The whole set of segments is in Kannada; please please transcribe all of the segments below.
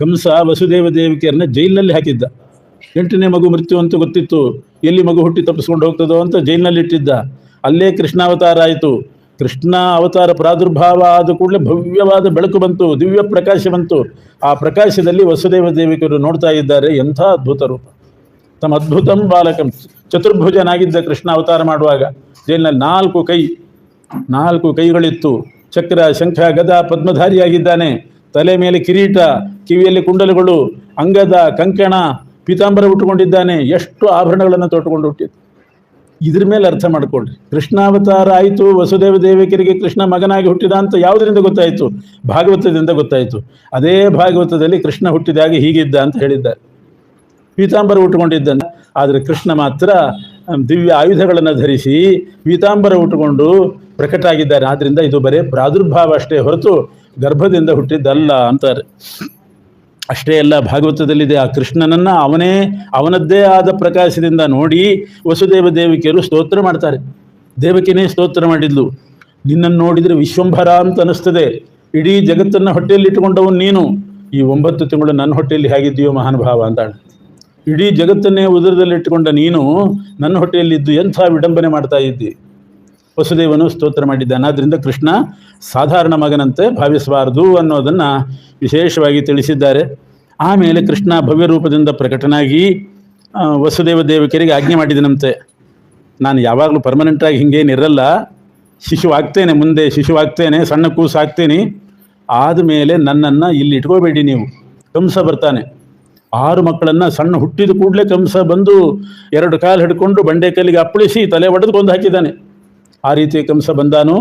ಕಂಸ ವಸುದೇವ ದೇವಿಕೆಯರನ್ನ ಜೈಲಿನಲ್ಲಿ ಹಾಕಿದ್ದ. 8ನೇ ಮಗು ಮೃತ್ಯು ಅಂತ ಗೊತ್ತಿತ್ತು, ಎಲ್ಲಿ ಮಗು ಹುಟ್ಟಿ ತಪ್ಪಿಸ್ಕೊಂಡು ಹೋಗ್ತದೋ ಅಂತ ಜೈಲಿನಲ್ಲಿ ಇಟ್ಟಿದ್ದ. ಅಲ್ಲೇ ಕೃಷ್ಣಾವತಾರ ಆಯಿತು. ಕೃಷ್ಣ ಅವತಾರ ಪ್ರಾದುರ್ಭಾವ ಆದ ಕೂಡಲೇ ಭವ್ಯವಾದ ಬೆಳಕು ಬಂತು, ದಿವ್ಯ ಪ್ರಕಾಶ ಬಂತು. ಆ ಪ್ರಕಾಶದಲ್ಲಿ ವಸುದೇವ ದೇವಿಕರು ನೋಡ್ತಾ ಇದ್ದಾರೆ. ಎಂಥ ಅದ್ಭುತ ರೂಪ! ತಮ್ಮ ಅದ್ಭುತಂ ಬಾಲಕಂ. ಚತುರ್ಭುಜನಾಗಿದ್ದ ಕೃಷ್ಣ ಅವತಾರ ಮಾಡುವಾಗ. ಜೈಲಿನಲ್ಲಿ 4 ಕೈಗಳಿತ್ತು. ಚಕ್ರ, ಶಂಖ, ಗದ, ಪದ್ಮಧಾರಿಯಾಗಿದ್ದಾನೆ. ತಲೆ ಮೇಲೆ ಕಿರೀಟ, ಕಿವಿಯಲ್ಲಿ ಕುಂಡಲಗಳು, ಅಂಗದ ಕಂಕಣ, ಪೀತಾಂಬರ ಉಟ್ಟುಕೊಂಡಿದ್ದಾನೆ. ಎಷ್ಟು ಆಭರಣಗಳನ್ನು ತೊಟ್ಟುಕೊಂಡು ಹುಟ್ಟಿದ್ದು. ಇದ್ರ ಮೇಲೆ ಅರ್ಥ ಮಾಡ್ಕೊಳ್ರಿ. ಕೃಷ್ಣಾವತಾರ ಆಯಿತು, ವಸುದೇವ ದೇವಿಕರಿಗೆ ಕೃಷ್ಣ ಮಗನಾಗಿ ಹುಟ್ಟಿದ ಅಂತ ಯಾವುದರಿಂದ ಗೊತ್ತಾಯಿತು? ಭಾಗವತದಿಂದ ಗೊತ್ತಾಯಿತು. ಅದೇ ಭಾಗವತದಲ್ಲಿ ಕೃಷ್ಣ ಹುಟ್ಟಿದಾಗ ಹೀಗಿದ್ದ ಅಂತ ಹೇಳಿದ್ದಾರೆ. ಪೀತಾಂಬರ ಉಟ್ಟುಕೊಂಡಿದ್ದ. ಆದರೆ ಕೃಷ್ಣ ಮಾತ್ರ ದಿವ್ಯ ಆಯುಧಗಳನ್ನು ಧರಿಸಿ ಪೀತಾಂಬರ ಉಟ್ಟುಕೊಂಡು ಪ್ರಕಟ ಆಗಿದ್ದಾರೆ. ಆದ್ದರಿಂದ ಇದು ಬರೇ ಪ್ರಾದುರ್ಭಾವ ಅಷ್ಟೇ ಹೊರತು ಗರ್ಭದಿಂದ ಹುಟ್ಟಿದ್ದಲ್ಲ ಅಂತಾರೆ. ಅಷ್ಟೇ ಅಲ್ಲ, ಭಾಗವತದಲ್ಲಿದೆ. ಆ ಕೃಷ್ಣನನ್ನು ಅವನದ್ದೇ ಆದ ಪ್ರಕಾಶದಿಂದ ನೋಡಿ ವಸುದೇವ ದೇವಿಕೆಯರು ಸ್ತೋತ್ರ ಮಾಡ್ತಾರೆ. ದೇವಕಿನೇ ಸ್ತೋತ್ರ ಮಾಡಿದ್ಲು. ನಿನ್ನನ್ನು ನೋಡಿದರೆ ವಿಶ್ವಂಭರ ಅಂತ ಅನಿಸ್ತದೆ. ಇಡೀ ಜಗತ್ತನ್ನು ಹೊಟ್ಟೆಯಲ್ಲಿ ಇಟ್ಟುಕೊಂಡವನು ನೀನು. ಈ 9 ತಿಂಗಳು ನನ್ನ ಹೊಟ್ಟೆಯಲ್ಲಿ ಹೇಗಿದ್ದೀಯೋ ಮಹಾನುಭಾವ ಅಂತಾಳೆ. ಇಡೀ ಜಗತ್ತನ್ನೇ ಉದರದಲ್ಲಿಟ್ಟುಕೊಂಡ ನೀನು ನನ್ನ ಹೊಟ್ಟೆಯಲ್ಲಿದ್ದು ಎಂಥ ವಿಡಂಬನೆ ಮಾಡ್ತಾ ಇದ್ದಿ. ವಸುದೇವನು ಸ್ತೋತ್ರ ಮಾಡಿದ್ದಾನೆ. ಆದ್ದರಿಂದ ಕೃಷ್ಣ ಸಾಧಾರಣ ಮಗನಂತೆ ಭಾವಿಸಬಾರದು ಅನ್ನೋದನ್ನು ವಿಶೇಷವಾಗಿ ತಿಳಿಸಿದ್ದಾರೆ. ಆಮೇಲೆ ಕೃಷ್ಣ ಭವ್ಯ ರೂಪದಿಂದ ಪ್ರಕಟನಾಗಿ ವಸುದೇವ ದೇವಿಕರಿಗೆ ಆಜ್ಞೆ ಮಾಡಿದನಂತೆ, ನಾನು ಯಾವಾಗಲೂ ಪರ್ಮನೆಂಟಾಗಿ ಹಿಂಗೇನಿರಲ್ಲ, ಶಿಶುವಾಗ್ತೇನೆ, ಮುಂದೆ ಶಿಶುವಾಗ್ತೇನೆ, ಸಣ್ಣ ಕೂಸಾಗ್ತೇನೆ. ಆದಮೇಲೆ ನನ್ನನ್ನು ಇಲ್ಲಿ ಇಟ್ಕೋಬೇಡಿ ನೀವು. ಕಂಸ ಬರ್ತಾನೆ. 6 ಮಕ್ಕಳನ್ನು ಸಣ್ಣ ಹುಟ್ಟಿದ ಕೂಡಲೇ ಕಂಸ ಬಂದು 2 ಕಾಲು ಹಿಡ್ಕೊಂಡು ಬಂಡೆ ಕಲ್ಲಿಗೆ ಅಪ್ಪಳಿಸಿ ತಲೆ ಒಡೆದು ಕೊಂದು ಹಾಕಿದ್ದಾನೆ. ಆ ರೀತಿ ಕಂಸ ಬಂದಾನು.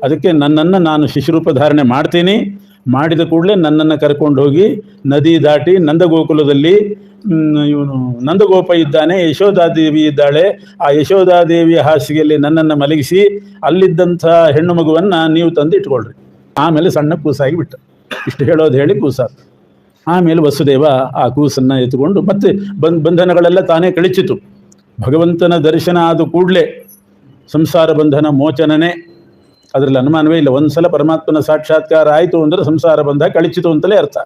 ಅದಕ್ಕೆ ನನ್ನನ್ನು ನಾನು ಶಿಶುರೂಪ ಧಾರಣೆ ಮಾಡ್ತೀನಿ. ಮಾಡಿದ ಕೂಡಲೇ ನನ್ನನ್ನು ಕರ್ಕೊಂಡು ಹೋಗಿ ನದಿ ದಾಟಿ ನಂದಗೋಕುಲದಲ್ಲಿ ಇವನು ನಂದಗೋಪ ಇದ್ದಾನೆ, ಯಶೋಧಾದೇವಿ ಇದ್ದಾಳೆ. ಆ ಯಶೋಧಾದೇವಿಯ ಹಾಸಿಗೆಯಲ್ಲಿ ನನ್ನನ್ನು ಮಲಗಿಸಿ ಅಲ್ಲಿದ್ದಂಥ ಹೆಣ್ಣು ಮಗುವನ್ನು ನೀವು ತಂದು ಇಟ್ಕೊಳ್ರಿ. ಆಮೇಲೆ ಸಣ್ಣ ಕೂಸಾಗಿ ಬಿಟ್ಟ. ಇಷ್ಟು ಹೇಳೋದು ಹೇಳಿ ಕೂಸಾದ. ಆಮೇಲೆ ವಸುದೇವ ಆ ಕೂಸನ್ನು ಎತ್ತುಕೊಂಡು ಮತ್ತೆ ಬಂಧನಗಳೆಲ್ಲ ತಾನೇ ಕಳಿಚಿತು. ಭಗವಂತನ ದರ್ಶನ ಆದ ಕೂಡಲೇ ಸಂಸಾರ ಬಂಧನ ಮೋಚನನೇ, ಅದರಲ್ಲಿ ಅನುಮಾನವೇ ಇಲ್ಲ. ಒಂದು ಸಲ ಪರಮಾತ್ಮನ ಸಾಕ್ಷಾತ್ಕಾರ ಆಯಿತು ಅಂದರೆ ಸಂಸಾರ ಬಂಧ ಕಳಿಚಿತು ಅಂತಲೇ ಅರ್ಥ.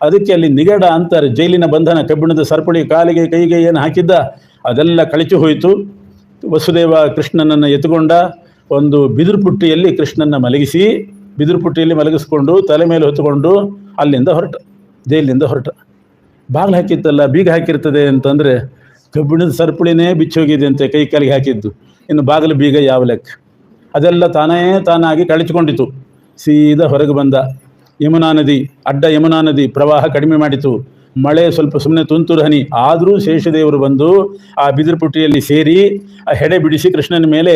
ಅದಕ್ಕೆ ಅಲ್ಲಿ ನಿಗಡ ಅಂತಾರೆ. ಜೈಲಿನ ಬಂಧನ, ಕಬ್ಬಿಣದ ಸರಪಳಿ ಕಾಲಿಗೆ ಕೈಗೆ ಏನು ಹಾಕಿದ್ದ ಅದೆಲ್ಲ ಕಳಿಚಿ ಹೋಯಿತು. ವಸುದೇವ ಕೃಷ್ಣನನ್ನು ಎತ್ತುಕೊಂಡ. ಒಂದು ಬಿದಿರು ಪುಟ್ಟಿಯಲ್ಲಿ ಕೃಷ್ಣನ ಮಲಗಿಸಿ, ಬಿದಿರು ಪುಟ್ಟಿಯಲ್ಲಿ ಮಲಗಿಸ್ಕೊಂಡು ತಲೆ ಮೇಲೆ ಹೊತ್ತುಕೊಂಡು ಅಲ್ಲಿಂದ ಹೊರಟ, ಜೈಲಿನಿಂದ ಹೊರಟ. ಬಾಗಿಲು ಹಾಕಿತ್ತಲ್ಲ, ಬೀಗ ಹಾಕಿರ್ತದೆ ಅಂತಂದರೆ ಕಬ್ಬಿಣದ ಸರಪಳಿನೇ ಬಿಚ್ಚೋಗಿದೆ ಅಂತೆ ಕೈ ಕಾಲಿಗೆ ಹಾಕಿದ್ದು. ಇನ್ನು ಬಾಗಿಲು ಬೀಗ ಯಾವ ಲೆಕ್ಕ? ಅದೆಲ್ಲ ತಾನಾಗಿ ಕಳಿಚಿಕೊಂಡಿತು. ಸೀದಾ ಹೊರಗೆ ಬಂದ. ಯಮುನಾ ನದಿ, ಅಡ್ಡ ಯಮುನಾ ನದಿ ಪ್ರವಾಹ ಕಡಿಮೆ ಮಾಡಿತು. ಮಳೆ ಸ್ವಲ್ಪ ಸುಮ್ಮನೆ ತುಂತುರು ಹನಿ. ಆದರೂ ಶೇಷದೇವರು ಬಂದು ಆ ಬಿದಿರು ಪುಟ್ಟಿಯಲ್ಲಿ ಸೇರಿ ಆ ಹೆಡೆ ಬಿಡಿಸಿ ಕೃಷ್ಣನ ಮೇಲೆ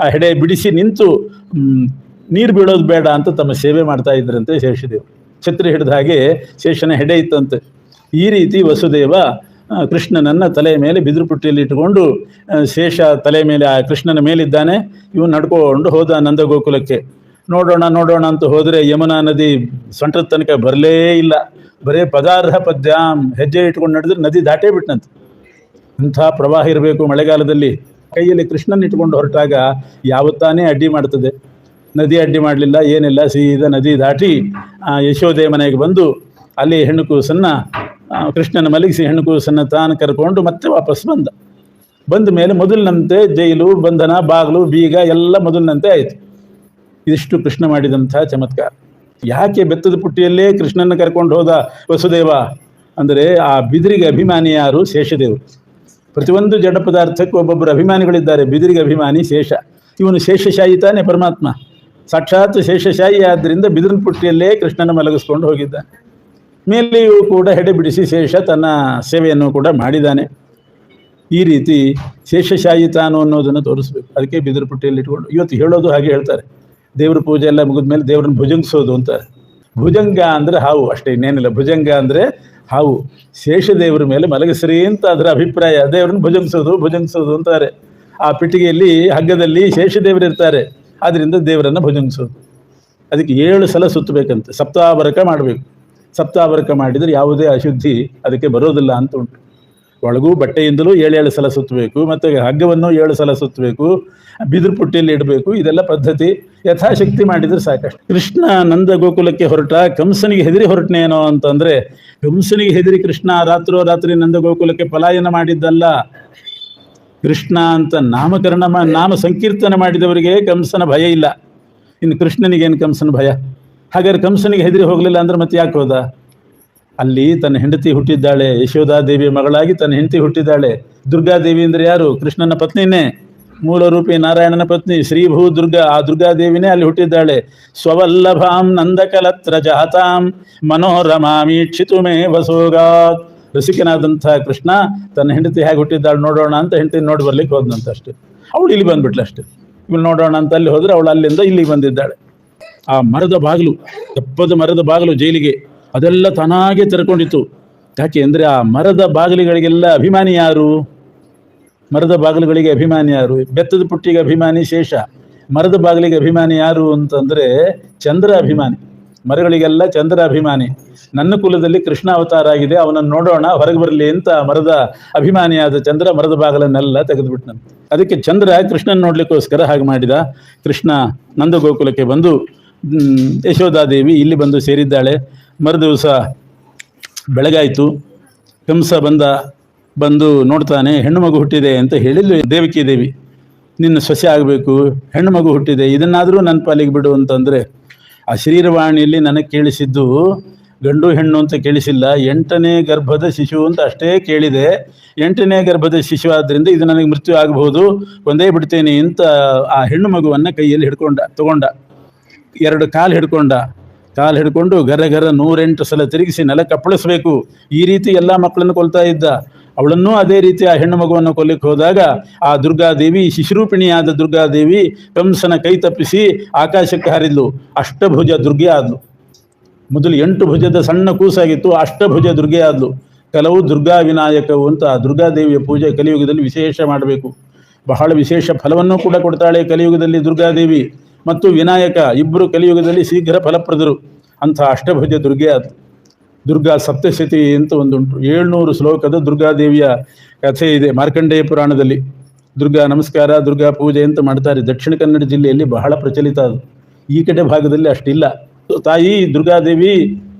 ಆ ಹೆಡೆ ಬಿಡಿಸಿ ನಿಂತು ನೀರು ಬೀಳೋದು ಬೇಡ ಅಂತ ತಮ್ಮ ಸೇವೆ ಮಾಡ್ತಾ ಇದ್ರಂತೆ ಶೇಷದೇವರು. ಛತ್ರಿ ಹಿಡಿದ ಹಾಗೆ ಶೇಷನ ಹೆಡೆ ಇತ್ತಂತೆ. ಈ ರೀತಿ ವಸುದೇವ ಕೃಷ್ಣನನ್ನು ತಲೆಯ ಮೇಲೆ ಬಿದಿರು ಪುಟ್ಟಿಯಲ್ಲಿ ಇಟ್ಟುಕೊಂಡು ಶೇಷ ತಲೆ ಮೇಲೆ ಆ ಕೃಷ್ಣನ ಮೇಲಿದ್ದಾನೆ. ಇವನು ನಡ್ಕೊಂಡು ಹೋದ ನಂದಗೋಕುಲಕ್ಕೆ. ನೋಡೋಣ ಅಂತ ಹೋದರೆ ಯಮುನಾ ನದಿ ಸೊಂಟದ ತನಕ ಬರಲೇ ಇಲ್ಲ. ಬರೇ ಪದಾರ್ಹ ಪದ್ಯಾಮ್ ಹೆಜ್ಜೆ ಇಟ್ಕೊಂಡು ನಡೆದ್ರೆ ನದಿ ದಾಟೇ ಬಿಟ್ಟನಂತೆ. ಇಂಥ ಪ್ರವಾಹ ಇರಬೇಕು ಮಳೆಗಾಲದಲ್ಲಿ. ಕೈಯಲ್ಲಿ ಕೃಷ್ಣನ ಇಟ್ಕೊಂಡು ಹೊರಟಾಗ ಯಾವತ್ತಾನೇ ಅಡ್ಡಿ ಮಾಡ್ತದೆ. ನದಿ ಅಡ್ಡಿ ಮಾಡಲಿಲ್ಲ, ಏನಿಲ್ಲ. ಸೀದಾ ನದಿ ದಾಟಿ ಯಶೋದೆ ಮನೆಗೆ ಬಂದು ಅಲ್ಲಿ ಹೆಣ್ಣು ಕೂಸನ್ನು ಕೃಷ್ಣನ ಮಲಗಿಸಿ ಹೆಣ್ಣು ಕೂಸನ್ನು ತಾನು ಕರ್ಕೊಂಡು ಮತ್ತೆ ವಾಪಸ್ ಬಂದ ಮೇಲೆ ಮೊದಲಿನಂತೆ ಜೈಲು, ಬಂಧನ, ಬಾಗಿಲು, ಬೀಗ ಎಲ್ಲ ಮೊದಲಿನಂತೆ ಆಯಿತು. ಇದಿಷ್ಟು ಕೃಷ್ಣ ಮಾಡಿದಂಥ ಚಮತ್ಕಾರ. ಯಾಕೆ ಬೆತ್ತದ ಪುಟ್ಟಿಯಲ್ಲೇ ಕೃಷ್ಣನ ಕರ್ಕೊಂಡು ಹೋದ ವಸುದೇವ ಅಂದರೆ ಆ ಬಿದಿರಿಗೆ ಅಭಿಮಾನಿ ಯಾರು? ಶೇಷದೇವರು. ಪ್ರತಿಯೊಂದು ಜಡ ಪದಾರ್ಥಕ್ಕೆ ಒಬ್ಬೊಬ್ಬರು ಅಭಿಮಾನಿಗಳಿದ್ದಾರೆ. ಬಿದಿರಿಗೆ ಅಭಿಮಾನಿ ಶೇಷ. ಇವನು ಶೇಷಶಾಹಿ ತಾನೇ ಪರಮಾತ್ಮ, ಸಾಕ್ಷಾತ್ ಶೇಷಶಾಹಿ. ಆದ್ದರಿಂದ ಬಿದಿರಿನ ಪುಟ್ಟಿಯಲ್ಲೇ ಕೃಷ್ಣನ ಮಲಗಿಸ್ಕೊಂಡು ಹೋಗಿದ್ದಾನೆ. ಮೇಲೆಯೂ ಕೂಡ ಹೆಡೆ ಬಿಡಿಸಿ ಶೇಷ ತನ್ನ ಸೇವೆಯನ್ನು ಕೂಡ ಮಾಡಿದ್ದಾನೆ. ಈ ರೀತಿ ಶೇಷಶಾಹಿ ತಾನು ಅನ್ನೋದನ್ನು ತೋರಿಸ್ಬೇಕು. ಅದಕ್ಕೆ ಬಿದಿರು ಪುಟ್ಟಿಯಲ್ಲಿ ಇಟ್ಕೊಂಡು ಇವತ್ತು ಹೇಳೋದು ಹಾಗೆ ಹೇಳ್ತಾರೆ. ದೇವ್ರ ಪೂಜೆ ಎಲ್ಲ ಮುಗಿದ ಮೇಲೆ ದೇವ್ರನ್ನ ಭುಜಂಗಿಸೋದು ಅಂತಾರೆ. ಭುಜಂಗ ಅಂದರೆ ಹಾವು, ಅಷ್ಟೇ, ಇನ್ನೇನಿಲ್ಲ. ಭುಜಂಗ ಅಂದರೆ ಹಾವು. ಶೇಷದೇವರ ಮೇಲೆ ಮಲಗಿಸ್ರಿ ಅಂತ ಅದರ ಅಭಿಪ್ರಾಯ. ದೇವ್ರನ್ನ ಭುಜಂಗಿಸೋದು ಅಂತಾರೆ. ಆ ಪೆಟ್ಟಿಗೆಯಲ್ಲಿ ಹಗ್ಗದಲ್ಲಿ ಶೇಷದೇವರು ಇರ್ತಾರೆ. ಆದ್ದರಿಂದ ದೇವರನ್ನು ಭುಜಂಗಿಸೋದು. ಅದಕ್ಕೆ 7 ಸಲ ಸುತ್ತಬೇಕಂತೆ. ಸಪ್ತಾವರಕ ಮಾಡಬೇಕು. ಸಪ್ತಾವರಕ ಮಾಡಿದರೆ ಯಾವುದೇ ಅಶುದ್ಧಿ ಅದಕ್ಕೆ ಬರೋದಿಲ್ಲ ಅಂತ ಉಂಟು. ಒಳಗೂ ಬಟ್ಟೆಯಿಂದಲೂ 7 ಸಲ ಸುತ್ತಬೇಕು, ಮತ್ತು ಹಗ್ಗವನ್ನು 7 ಸಲ ಸುತ್ತಬೇಕು, ಬಿದಿರು ಪುಟ್ಟಿಯಲ್ಲಿ ಇಡಬೇಕು. ಇದೆಲ್ಲ ಪದ್ಧತಿ ಯಥಾಶಕ್ತಿ ಮಾಡಿದರೆ ಸಾಕಷ್ಟು. ಕೃಷ್ಣ ನಂದ ಗೋಕುಲಕ್ಕೆ ಹೊರಟ, ಕಂಸನಿಗೆ ಹೆದರಿ ಹೊರಟನೇನೋ ಅಂತಂದರೆ, ಕಂಸನಿಗೆ ಹೆದರಿ ಕೃಷ್ಣ ರಾತ್ರಿ ನಂದ ಗೋಕುಲಕ್ಕೆ ಪಲಾಯನ ಮಾಡಿದ್ದಲ್ಲ. ಕೃಷ್ಣ ಅಂತ ನಾಮ ಸಂಕೀರ್ತನೆ ಮಾಡಿದವರಿಗೆ ಕಂಸನ ಭಯ ಇಲ್ಲ. ಇನ್ನು ಕೃಷ್ಣನಿಗೇನು ಕಂಸನ ಭಯ? ಹಾಗಾದ್ರೆ ಕಂಸನಿಗೆ ಹೆದರಿ ಹೋಗಲಿಲ್ಲ ಅಂದ್ರೆ ಮತ್ತೆ ಯಾಕೆ ಹೋದ? ಅಲ್ಲಿ ತನ್ನ ಹೆಂಡತಿ ಹುಟ್ಟಿದ್ದಾಳೆ, ಯಶೋಧಾದೇವಿಯ ಮಗಳಾಗಿ ತನ್ನ ಹೆಂಡತಿ ಹುಟ್ಟಿದ್ದಾಳೆ. ದುರ್ಗಾದೇವಿ ಅಂದರೆ ಯಾರು? ಕೃಷ್ಣನ ಪತ್ನಿನೇ, ಮೂಲ ರೂಪಿ ನಾರಾಯಣನ ಪತ್ನಿ ಶ್ರೀಭೂ ದುರ್ಗಾ. ಆ ದುರ್ಗಾದೇವಿನೇ ಅಲ್ಲಿ ಹುಟ್ಟಿದ್ದಾಳೆ. ಸ್ವವಲ್ಲಭಾಂ ನಂದಕಲತ್ರ ಜಾತಾಂ ಮನೋರಮಾಮೀಕ್ಷಿತು ಮೇ ವಸೋಗಾತ್. ರಸಿಕನಾದಂಥ ಕೃಷ್ಣ ತನ್ನ ಹೆಂಡತಿ ಹೇಗೆ ಹುಟ್ಟಿದ್ದಾಳೆ ನೋಡೋಣ ಅಂತ ಹೆಂಡತಿ ನೋಡಿ ಬರ್ಲಿಕ್ಕೆ ಹೋದ್ನಂತ ಅಷ್ಟೇ. ಅವಳು ಇಲ್ಲಿ ಬಂದ್ಬಿಟ್ಲು ಅಷ್ಟೇ. ಇವಳು ನೋಡೋಣ ಅಂತ ಅಲ್ಲಿ ಹೋದ್ರೆ ಅವಳು ಅಲ್ಲಿಂದ ಇಲ್ಲಿಗೆ ಬಂದಿದ್ದಾಳೆ. ಆ ಮರದ ಬಾಗಿಲು, ದಪ್ಪದ ಮರದ ಬಾಗಿಲು ಜೈಲಿಗೆ, ಅದೆಲ್ಲ ತಾನಾಗೆ ತೆರೆಕೊಂಡಿತ್ತು. ಯಾಕೆ ಅಂದರೆ ಆ ಮರದ ಬಾಗಿಲುಗಳಿಗೆಲ್ಲ ಅಭಿಮಾನಿ ಯಾರು? ಮರದ ಬಾಗಿಲುಗಳಿಗೆ ಅಭಿಮಾನಿ ಯಾರು? ಬೆತ್ತದ ಪುಟ್ಟಿಗೆ ಅಭಿಮಾನಿ ಶೇಷ, ಮರದ ಬಾಗಿಲಿಗೆ ಅಭಿಮಾನಿ ಯಾರು ಅಂತಂದರೆ ಚಂದ್ರ ಅಭಿಮಾನಿ. ಮರಗಳಿಗೆಲ್ಲ ಚಂದ್ರ ಅಭಿಮಾನಿ. ನನ್ನ ಕುಲದಲ್ಲಿ ಕೃಷ್ಣ ಅವತಾರ ಆಗಿದೆ, ಅವನನ್ನು ನೋಡೋಣ ಹೊರಗೆ ಬರಲಿ ಅಂತ ಮರದ ಅಭಿಮಾನಿಯಾದ ಚಂದ್ರ ಮರದ ಬಾಗಿಲನ್ನೆಲ್ಲ ತೆಗೆದುಬಿಟ್ನಂತೆ. ಅದಕ್ಕೆ ಚಂದ್ರ ಕೃಷ್ಣನ ನೋಡ್ಲಿಕ್ಕೋಸ್ಕರ ಹಾಗೆ ಮಾಡಿದ. ಕೃಷ್ಣ ನಂದ ಗೋಕುಲಕ್ಕೆ ಬಂದು ಯಶೋಧಾದೇವಿ ಇಲ್ಲಿ ಬಂದು ಸೇರಿದ್ದಾಳೆ. ಮರುದಿವಸ ಬೆಳಗಾಯಿತು. ಕಂಸ ಬಂದು ನೋಡ್ತಾನೆ, ಹೆಣ್ಣು ಮಗು ಹುಟ್ಟಿದೆ ಅಂತ ಹೇಳಿದ್ಲು ದೇವಕಿ ದೇವಿ. ನಿನ್ನ ಸೊಸೆ ಆಗಬೇಕು, ಹೆಣ್ಣು ಮಗು ಹುಟ್ಟಿದೆ, ಇದನ್ನಾದರೂ ನನ್ನ ಪಾಲಿಗೆ ಬಿಡು ಅಂತಂದರೆ, ಆ ಶರೀರವಾಣಿಯಲ್ಲಿ ನನಗೆ ಕೇಳಿಸಿದ್ದು ಗಂಡು ಹೆಣ್ಣು ಅಂತ ಕೇಳಿಸಿಲ್ಲ, 8ನೇ ಗರ್ಭದ ಶಿಶು ಅಂತ ಅಷ್ಟೇ ಕೇಳಿದೆ. 8ನೇ ಗರ್ಭದ ಶಿಶು ಆದ್ದರಿಂದ ಇದು ನನಗೆ ಮೃತ್ಯು ಆಗಬಹುದು, ಒಂದೇ ಬಿಡ್ತೇನೆ ಅಂತ ಆ ಹೆಣ್ಣು ಮಗುವನ್ನು ಕೈಯಲ್ಲಿ ತಗೊಂಡ. 2 ಕಾಲು ಹಿಡ್ಕೊಂಡು ಗರ 108 ಸಲ ತಿರುಗಿಸಿ ನೆಲಕ್ಕೆ ಅಪ್ಪಳಿಸ್ಬೇಕು. ಈ ರೀತಿ ಎಲ್ಲ ಮಕ್ಕಳನ್ನು ಕೊಲ್ತಾ ಇದ್ದ. ಅವಳನ್ನೂ ಅದೇ ರೀತಿ ಆ ಹೆಣ್ಣು ಮಗುವನ್ನು ಕೊಲ್ಲಿಕ್ಕೆ ಹೋದಾಗ ಆ ದುರ್ಗಾದೇವಿ, ಶಿಶುರೂಪಿಣಿಯಾದ ದುರ್ಗಾದೇವಿ ಕಂಸನ ಕೈ ತಪ್ಪಿಸಿ ಆಕಾಶಕ್ಕೆ ಹಾರಿದ್ಲು. ಅಷ್ಟಭುಜ ದುರ್ಗೆ ಆದ್ಲು. ಮೊದಲು 8 ಭುಜದ ಸಣ್ಣ ಕೂಸಾಗಿತ್ತು, ಅಷ್ಟಭುಜ ದುರ್ಗೆ ಆದ್ಲು. ಕೆಲವು ದುರ್ಗಾ ವಿನಾಯಕವು ಅಂತ ಆ ದುರ್ಗಾದೇವಿಯ ಪೂಜೆ ಕಲಿಯುಗದಲ್ಲಿ ವಿಶೇಷ ಮಾಡಬೇಕು. ಬಹಳ ವಿಶೇಷ ಫಲವನ್ನು ಕೂಡ ಕೊಡ್ತಾಳೆ ಕಲಿಯುಗದಲ್ಲಿ ದುರ್ಗಾದೇವಿ ಮತ್ತು ವಿನಾಯಕ ಇಬ್ಬರು ಕಲಿಯುಗದಲ್ಲಿ ಶೀಘ್ರ ಫಲಪ್ರದರು. ಅಂಥ ಅಷ್ಟಭುಜ ದುರ್ಗೆ ಆದ್ಲು. ದುರ್ಗಾ ಸಪ್ತಶತಿ ಅಂತ ಒಂದುಂಟು, 700 ಶ್ಲೋಕದ ದುರ್ಗಾದೇವಿಯ ಕಥೆ ಇದೆ ಮಾರ್ಕಂಡೇಯ ಪುರಾಣದಲ್ಲಿ. ದುರ್ಗಾ ನಮಸ್ಕಾರ, ದುರ್ಗಾ ಪೂಜೆ ಅಂತ ಮಾಡ್ತಾರೆ. ದಕ್ಷಿಣ ಕನ್ನಡ ಜಿಲ್ಲೆಯಲ್ಲಿ ಬಹಳ ಪ್ರಚಲಿತ ಅದು, ಈ ಕಡೆ ಭಾಗದಲ್ಲಿ ಅಷ್ಟಿಲ್ಲ. ತಾಯಿ ದುರ್ಗಾದೇವಿ,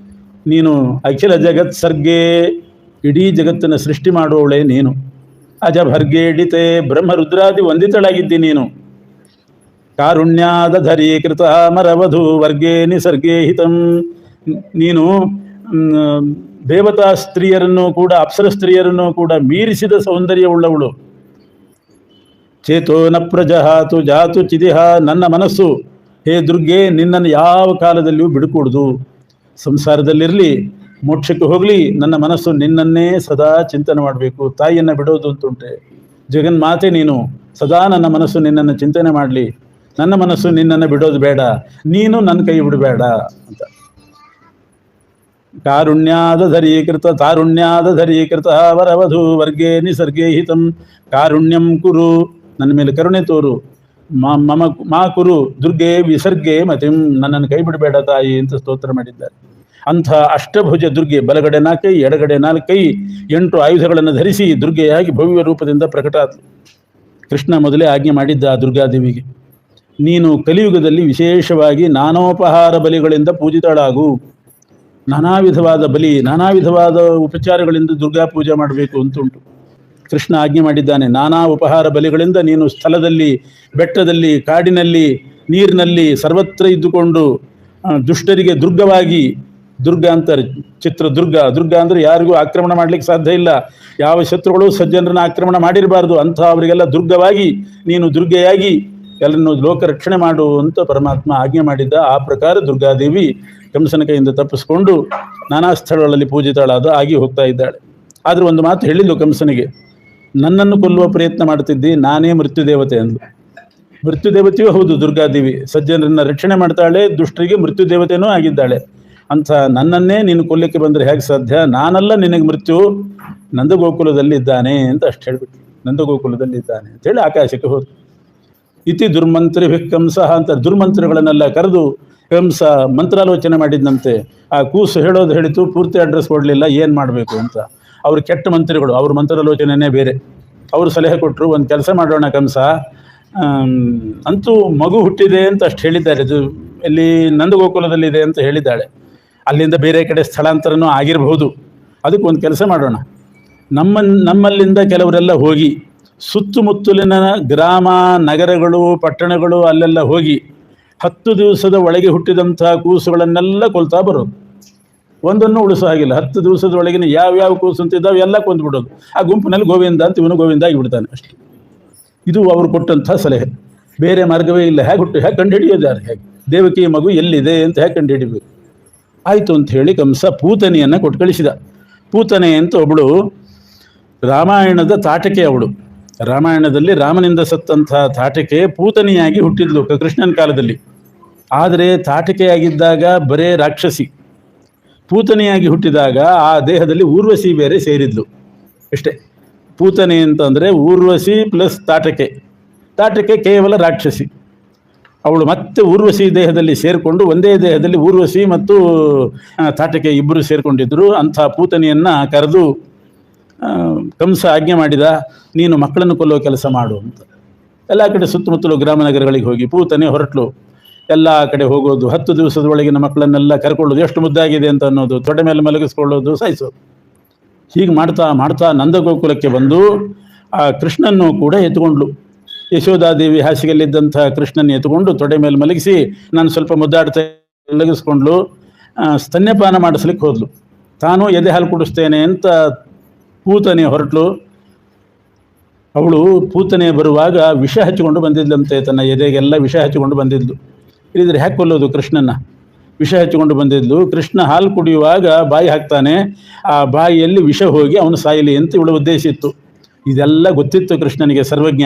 ನೀನು ಅಖಿಲ ಜಗತ್ ಸರ್ಗೆ, ಇಡೀ ಜಗತ್ತನ್ನು ಸೃಷ್ಟಿ ಮಾಡುವವಳೆ ನೀನು. ಅಜಭರ್ಗೆ ಇಡಿತೆ ಬ್ರಹ್ಮರುದ್ರಾದಿ ವಂದಿತಳಾಗಿದ್ದಿ ನೀನು. ಕಾರುಣ್ಯಾದ ಧರೀಕೃತ ಮರವಧು ವರ್ಗೇ ನಿಸರ್ಗೇ ಹಿತಂ. ನೀನು ದೇವತಾ ಸ್ತ್ರೀಯರನ್ನು ಕೂಡ, ಅಪ್ಸರ ಸ್ತ್ರೀಯರನ್ನು ಕೂಡ ಮೀರಿಸಿದ ಸೌಂದರ್ಯವುಳ್ಳವಳು. ಚೇತೋ ನ ಪ್ರಜಹಾತು ಜಾತು ಚಿದಿಹ. ನನ್ನ ಮನಸ್ಸು ಹೇ ದುರ್ಗೆ ನಿನ್ನನ್ನು ಯಾವ ಕಾಲದಲ್ಲಿಯೂ ಬಿಡಕೂಡ್ದು. ಸಂಸಾರದಲ್ಲಿರಲಿ, ಮೋಕ್ಷಕ್ಕೆ ಹೋಗಲಿ, ನನ್ನ ಮನಸ್ಸು ನಿನ್ನನ್ನೇ ಸದಾ ಚಿಂತನೆ ಮಾಡಬೇಕು. ತಾಯಿಯನ್ನು ಬಿಡೋದು ಅಂತುಂಟೆ. ಜಗನ್ಮಾತೆ ನೀನು, ಸದಾ ನನ್ನ ಮನಸ್ಸು ನಿನ್ನನ್ನು ಚಿಂತನೆ ಮಾಡಲಿ. ನನ್ನ ಮನಸ್ಸು ನಿನ್ನನ್ನು ಬಿಡೋದು ಬೇಡ, ನೀನು ನನ್ನ ಕೈ ಬಿಡಬೇಡ ಅಂತ. ತಾರುಣ್ಯಾದ ಧರೀಕೃತ ವರವಧು ವರ್ಗೇ ನಿಸರ್ಗೇ ಹಿತಂ. ಕಾರುಣ್ಯಂ ಕುರು, ನನ್ನ ಮೇಲೆ ಕರುಣೆ ತೋರು. ಮಾ ಕುರು ದುರ್ಗೆ ವಿಸರ್ಗೆ ಮತಿಂ. ನನ್ನನ್ನು ಕೈ ಬಿಡಬೇಡ ತಾಯಿ ಅಂತ ಸ್ತೋತ್ರ ಮಾಡಿದ್ದಾರೆ. ಅಂಥ ಅಷ್ಟಭುಜ ದುರ್ಗೆ, ಬಲಗಡೆ 4 ಕೈ, ಎಡಗಡೆ 4 ಕೈ, 8 ಆಯುಧಗಳನ್ನು ಧರಿಸಿ ದುರ್ಗೆಯಾಗಿ ಭವ್ಯ ರೂಪದಿಂದ ಪ್ರಕಟ ಆದಳು. ಕೃಷ್ಣ ಮೊದಲೇ ಆಜ್ಞೆ ಮಾಡಿದ್ದ ಆ ದುರ್ಗಾದೇವಿಗೆ, ನೀನು ಕಲಿಯುಗದಲ್ಲಿ ವಿಶೇಷವಾಗಿ ನಾನೋಪಹಾರ ಬಲಿಗಳಿಂದ ಪೂಜಿತಳಾಗು. ನಾನಾ ವಿಧವಾದ ಬಲಿ, ನಾನಾ ವಿಧವಾದ ಉಪಚಾರಗಳಿಂದ ದುರ್ಗಾ ಪೂಜೆ ಮಾಡಬೇಕು ಅಂತುಂಟು. ಕೃಷ್ಣ ಆಜ್ಞೆ ಮಾಡಿದ್ದಾನೆ. ನಾನಾ ಉಪಹಾರ ಬಲಿಗಳಿಂದ ನೀನು ಸ್ಥಳದಲ್ಲಿ, ಬೆಟ್ಟದಲ್ಲಿ, ಕಾಡಿನಲ್ಲಿ, ನೀರಿನಲ್ಲಿ ಸರ್ವತ್ರ ಇದ್ದುಕೊಂಡು ದುಷ್ಟರಿಗೆ ದುರ್ಗವಾಗಿ, ದುರ್ಗ ಅಂತಾರೆ ಚಿತ್ರದುರ್ಗ. ದುರ್ಗ ಅಂದರೆ ಯಾರಿಗೂ ಆಕ್ರಮಣ ಮಾಡಲಿಕ್ಕೆ ಸಾಧ್ಯ ಇಲ್ಲ. ಯಾವ ಶತ್ರುಗಳು ಸಜ್ಜನರನ್ನ ಆಕ್ರಮಣ ಮಾಡಿರಬಾರ್ದು. ಅಂಥ ಅವರಿಗೆಲ್ಲ ದುರ್ಗವಾಗಿ ನೀನು ದುರ್ಗೆಯಾಗಿ ಎಲ್ಲರನ್ನು ಲೋಕ ರಕ್ಷಣೆ ಮಾಡು ಅಂತ ಪರಮಾತ್ಮ ಆಜ್ಞೆ ಮಾಡಿದ್ದ. ಆ ಪ್ರಕಾರ ದುರ್ಗಾದೇವಿ ಕಂಸನ ಕೈಯಿಂದ ತಪ್ಪಿಸ್ಕೊಂಡು ನಾನಾ ಸ್ಥಳಗಳಲ್ಲಿ ಪೂಜಿತಳಾದ ಆಗಿ ಹೋಗ್ತಾ ಇದ್ದಾಳೆ. ಆದರೆ ಒಂದು ಮಾತು ಹೇಳಿದ್ಲು ಕಂಸನಿಗೆ, ನನ್ನನ್ನು ಕೊಲ್ಲುವ ಪ್ರಯತ್ನ ಮಾಡ್ತಿದ್ದಿ, ನಾನೇ ಮೃತ್ಯುದೇವತೆ ಅಂದ್ಲು. ಮೃತ್ಯುದೇವತೆಯೂ ಹೌದು ದುರ್ಗಾದೇವಿ. ಸಜ್ಜನರನ್ನ ರಕ್ಷಣೆ ಮಾಡ್ತಾಳೆ, ದುಷ್ಟರಿಗೆ ಮೃತ್ಯುದೇವತೆಯೂ ಆಗಿದ್ದಾಳೆ. ಅಂಥ ನನ್ನನ್ನೇ ನೀನು ಕೊಲ್ಲಕ್ಕೆ ಬಂದರೆ ಹೇಗೆ ಸಾಧ್ಯ? ನಾನಲ್ಲ ನಿನಗೆ ಮೃತ್ಯು, ನಂದಗೋಕುಲದಲ್ಲಿದ್ದಾನೆ ಅಂತ ಅಷ್ಟು ಹೇಳ್ಬಿಟ್ಟು, ನಂದಗೋಕುಲದಲ್ಲಿದ್ದಾನೆ ಅಂತೇಳಿ ಆಕಾಶಕ್ಕೆ ಹೋದ. ಇತಿ ದುರ್ಮಂತ್ರಿ ಕಂಸ ಅಂತ ದುರ್ಮಂತ್ರಿಗಳನ್ನೆಲ್ಲ ಕರೆದು ಕಂಸ ಮಂತ್ರಾಲೋಚನೆ ಮಾಡಿದ್ದಂತೆ. ಆ ಕೂಸು ಹೇಳೋದು ಹೇಳಿತು, ಪೂರ್ತಿ ಅಡ್ರೆಸ್ ಕೊಡಲಿಲ್ಲ ಏನು ಮಾಡಬೇಕು ಅಂತ. ಅವರು ಕೆಟ್ಟ ಮಂತ್ರಿಗಳು, ಅವ್ರ ಮಂತ್ರಾಲೋಚನೆಯೇ ಬೇರೆ. ಅವರು ಸಲಹೆ ಕೊಟ್ಟರು, ಒಂದು ಕೆಲಸ ಮಾಡೋಣ ಕಂಸ, ಅಂತೂ ಮಗು ಹುಟ್ಟಿದೆ ಅಂತ ಅಷ್ಟು ಹೇಳಿದ್ದಾರೆ, ಇದು ಇಲ್ಲಿ ನಂದಗೋಕುಲದಲ್ಲಿದೆ ಅಂತ ಹೇಳಿದ್ದಾಳೆ, ಅಲ್ಲಿಂದ ಬೇರೆ ಕಡೆ ಸ್ಥಳಾಂತರನೂ ಆಗಿರಬಹುದು. ಅದಕ್ಕೆ ಒಂದು ಕೆಲಸ ಮಾಡೋಣ, ನಮ್ಮಲ್ಲಿಂದ ಕೆಲವರೆಲ್ಲ ಹೋಗಿ ಸುತ್ತಮುತ್ತಲಿನ ಗ್ರಾಮ ನಗರಗಳು ಪಟ್ಟಣಗಳು ಅಲ್ಲೆಲ್ಲ ಹೋಗಿ 10 ದಿವಸದ ಒಳಗೆ ಹುಟ್ಟಿದಂಥ ಕೂಸುಗಳನ್ನೆಲ್ಲ ಕೊಲ್ತಾ ಬರೋದು, ಒಂದನ್ನು ಉಳಿಸೋ ಹಾಗಿಲ್ಲ. 10 ದಿವಸದ ಒಳಗಿನ ಯಾವ್ಯಾವ ಕೂಸು ಅಂತಿದ್ದಾವೆ ಎಲ್ಲ ಕೊಂದುಬಿಡೋದು. ಆ ಗುಂಪಿನಲ್ಲಿ ಗೋವಿಂದ ಅಂತ ಇವನು ಗೋವಿಂದ ಆಗಿಬಿಡ್ತಾನೆ ಅಷ್ಟೇ. ಇದು ಅವರು ಕೊಟ್ಟಂಥ ಸಲಹೆ, ಬೇರೆ ಮಾರ್ಗವೇ ಇಲ್ಲ. ಹೇಗೆ ಕಂಡುಹಿಡಿಯೋದು ಯಾರು? ಹೇಗೆ ದೇವಕಿ ಮಗು ಎಲ್ಲಿದೆ ಅಂತ ಹೇಗೆ ಕಂಡುಹಿಡಿಬೇಕು? ಆಯಿತು ಅಂತ ಹೇಳಿ ಕಂಸ ಪೂತನಿಯನ್ನು ಕೊಟ್ಟು ಕಳಿಸಿದ. ಪೂತನೆ ಅಂತ ಒಬ್ಬಳು ರಾಮಾಯಣದ ತಾಟಕೆ, ಅವಳು ರಾಮಾಯಣದಲ್ಲಿ ರಾಮನಿಂದ ಸತ್ತಂಥ ತಾಟಕೆ ಪೂತನಿಯಾಗಿ ಹುಟ್ಟಿದ್ಲು ಕೃಷ್ಣನ ಕಾಲದಲ್ಲಿ. ಆದರೆ ತಾಟಕೆಯಾಗಿದ್ದಾಗ ಬರೇ ರಾಕ್ಷಸಿ, ಪೂತನಿಯಾಗಿ ಹುಟ್ಟಿದಾಗ ಆ ದೇಹದಲ್ಲಿ ಊರ್ವಶಿ ಬೇರೆ ಸೇರಿದ್ಲು ಅಷ್ಟೇ. ಪೂತನೆ ಅಂತಂದರೆ ಊರ್ವಶಿ ಪ್ಲಸ್ ತಾಟಕೆ ಕೇವಲ ರಾಕ್ಷಸಿ. ಅವಳು ಮತ್ತೆ ಊರ್ವಶಿ ದೇಹದಲ್ಲಿ ಸೇರಿಕೊಂಡು ಒಂದೇ ದೇಹದಲ್ಲಿ ಊರ್ವಶಿ ಮತ್ತು ತಾಟಕೆ ಇಬ್ಬರು ಸೇರಿಕೊಂಡಿದ್ದರು. ಅಂಥ ಪೂತನಿಯನ್ನು ಕರೆದು ಕಂಸ ಆಜ್ಞೆ ಮಾಡಿದ, ನೀನು ಮಕ್ಕಳನ್ನು ಕೊಲ್ಲೋ ಕೆಲಸ ಮಾಡು ಅಂತ. ಎಲ್ಲ ಕಡೆ ಸುತ್ತಮುತ್ತಲು ಗ್ರಾಮ ನಗರಗಳಿಗೆ ಹೋಗಿ ಪೂತನೆ ಹೊರಟ್ಲು. ಎಲ್ಲ ಕಡೆ ಹೋಗೋದು, 10 ದಿವಸದ ಒಳಗಿನ ಮಕ್ಕಳನ್ನೆಲ್ಲ ಕರ್ಕೊಳ್ಳೋದು, ಎಷ್ಟು ಮುದ್ದಾಗಿದೆ ಅಂತ ಅನ್ನೋದು, ತೊಡೆ ಮೇಲೆ ಮಲಗಿಸ್ಕೊಳ್ಳೋದು, ಸಾಯಿಸೋದು. ಹೀಗೆ ಮಾಡ್ತಾ ಮಾಡ್ತಾ ನಂದಗೋಕುಲಕ್ಕೆ ಬಂದು ಆ ಕೃಷ್ಣನ್ನು ಕೂಡ ಎತ್ಕೊಂಡ್ಲು. ಯಶೋಧಾದೇವಿ ಹಾಸಿಗೆಯಲ್ಲಿದ್ದಂಥ ಕೃಷ್ಣನ ಎತ್ಕೊಂಡು ತೊಡೆ ಮೇಲೆ ಮಲಗಿಸಿ ನಾನು ಸ್ವಲ್ಪ ಮುದ್ದಾಡ್ತಾ ಮಲಗಿಸ್ಕೊಂಡ್ಲು. ಸ್ತನ್ಯಪಾನ ಮಾಡಿಸ್ಲಿಕ್ಕೆ ಹೋದ್ಲು. ತಾನು ಎದೆ ಹಾಲು ಕುಡಿಸ್ತೇನೆ ಅಂತ ಪೂತನೆ ಹೊರಟ್ಲು. ಅವಳು ಪೂತನೆ ಬರುವಾಗ ವಿಷ ಹಚ್ಚಿಕೊಂಡು ಬಂದಿದ್ಲಂತೆ, ತನ್ನ ಎದೆಗೆಲ್ಲ ವಿಷ ಹಚ್ಚಿಕೊಂಡು ಬಂದಿದ್ಲು. ಇಲ್ಲಿದ್ರೆ ಹ್ಯಾಕೆ ಕೊಲ್ಲೋದು ಕೃಷ್ಣನ? ವಿಷ ಹಚ್ಚಿಕೊಂಡು ಬಂದಿದ್ಲು. ಕೃಷ್ಣ ಹಾಲು ಕುಡಿಯುವಾಗ ಬಾಯಿ ಹಾಕ್ತಾನೆ, ಆ ಬಾಯಿಯಲ್ಲಿ ವಿಷ ಹೋಗಿ ಅವನು ಸಾಯಲಿ ಅಂತ ಇವಳು ಉದ್ದೇಶ ಇತ್ತು. ಇದೆಲ್ಲ ಗೊತ್ತಿತ್ತು ಕೃಷ್ಣನಿಗೆ, ಸರ್ವಜ್ಞ.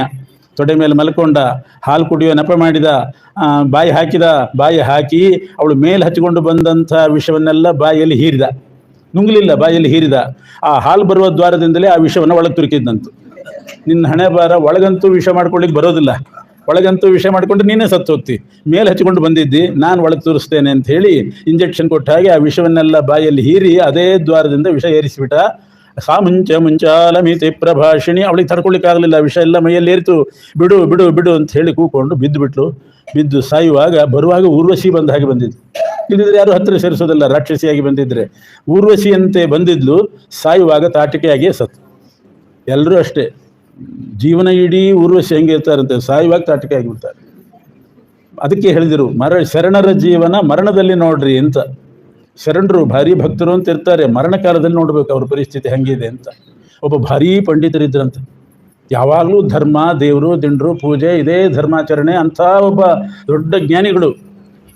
ತೊಡೆ ಮೇಲೆ ಮಲ್ಕೊಂಡ, ಹಾಲು ಕುಡಿಯೋ ನೆಪ ಮಾಡಿದ, ಬಾಯಿ ಹಾಕಿ ಅವಳು ಮೇಲೆ ಹಚ್ಚಿಕೊಂಡು ಬಂದಂಥ ವಿಷವನ್ನೆಲ್ಲ ಬಾಯಿಯಲ್ಲಿ ಹೀರಿದ. ನುಂಗಲಿಲ್ಲ, ಬಾಯಲ್ಲಿ ಹೀರಿದ. ಆ ಹಾಲು ಬರುವ ದ್ವಾರದಿಂದಲೇ ಆ ವಿಷವನ್ನು ಒಳಗೆ ತುರುಕಿದ್ದಂತು. ನಿನ್ನ ಹಣೆ ಬಾರ, ಒಳಗಂತೂ ವಿಷ ಮಾಡ್ಕೊಳ್ಳಿಕ್ಕೆ ಬರೋದಿಲ್ಲ, ಒಳಗಂತೂ ವಿಷ ಮಾಡಿಕೊಂಡ್ರೆ ನೀನೇ ಸತ್ತು ಹೋಗ್ತಿ, ಮೇಲೆ ಹಚ್ಚಿಕೊಂಡು ಬಂದಿದ್ದಿ, ನಾನು ಒಳಗೆ ತೋರಿಸ್ತೇನೆ ಅಂತ ಹೇಳಿ ಇಂಜೆಕ್ಷನ್ ಕೊಟ್ಟ ಹಾಗೆ ಆ ವಿಷವನ್ನೆಲ್ಲ ಬಾಯಲ್ಲಿ ಹೀರಿ ಅದೇ ದ್ವಾರದಿಂದ ವಿಷ ಏರಿಸಿಬಿಟ್ಟ. ಮುಂಚಾಲಮಿತಿ ಪ್ರಭಾಷಿಣಿ, ಅವಳಿಗೆ ತಡ್ಕೊಳ್ಳಿಕ್ಕಾಗಲಿಲ್ಲ, ವಿಷ ಎಲ್ಲ ಮೈಯಲ್ಲಿ ಏರಿತು. ಬಿಡು ಬಿಡು ಬಿಡು ಅಂತ ಹೇಳಿ ಕೂಕೊಂಡು ಬಿದ್ದು ಸಾಯುವಾಗ ಬರುವಾಗ ಊರ್ವಶಿ ಬಂದ ಹಾಗೆ ಬಂದಿದ್ದು. ಇಲ್ಲಿದ್ರೆ ಯಾರು ಹತ್ತಿರ ಸೇರಿಸೋದಿಲ್ಲ, ರಾಕ್ಷಸಿಯಾಗಿ ಬಂದಿದ್ರೆ. ಊರ್ವಶಿಯಂತೆ ಬಂದಿದ್ಲು, ಸಾಯುವಾಗ ತಾಟಿಕೆಯಾಗಿಯೇ ಸತ್ತು. ಎಲ್ಲರೂ ಅಷ್ಟೇ, ಜೀವನ ಇಡೀ ಊರ್ವಶಿ ಹೆಂಗೆ ಇರ್ತಾರಂತೆ, ಸಾಯುವಾಗ ತಾಟಿಕೆ ಆಗಿಬಿಡ್ತಾರೆ. ಅದಕ್ಕೆ ಹೇಳಿದರು, ಶರಣರ ಜೀವನ ಮರಣದಲ್ಲಿ ನೋಡ್ರಿ ಅಂತ. ಶರಣರು ಭಾರಿ ಭಕ್ತರು ಅಂತ ಇರ್ತಾರೆ, ಮರಣ ಕಾಲದಲ್ಲಿ ನೋಡ್ಬೇಕು ಅವ್ರ ಪರಿಸ್ಥಿತಿ ಹೆಂಗಿದೆ ಅಂತ. ಒಬ್ಬ ಭಾರೀ ಪಂಡಿತರಿದ್ರಂತೆ, ಯಾವಾಗಲೂ ಧರ್ಮ, ದೇವರು, ದಿಂಡ್ರು, ಪೂಜೆ, ಇದೇ ಧರ್ಮಾಚರಣೆ ಅಂಥ ಒಬ್ಬ ದೊಡ್ಡ ಜ್ಞಾನಿಗಳು.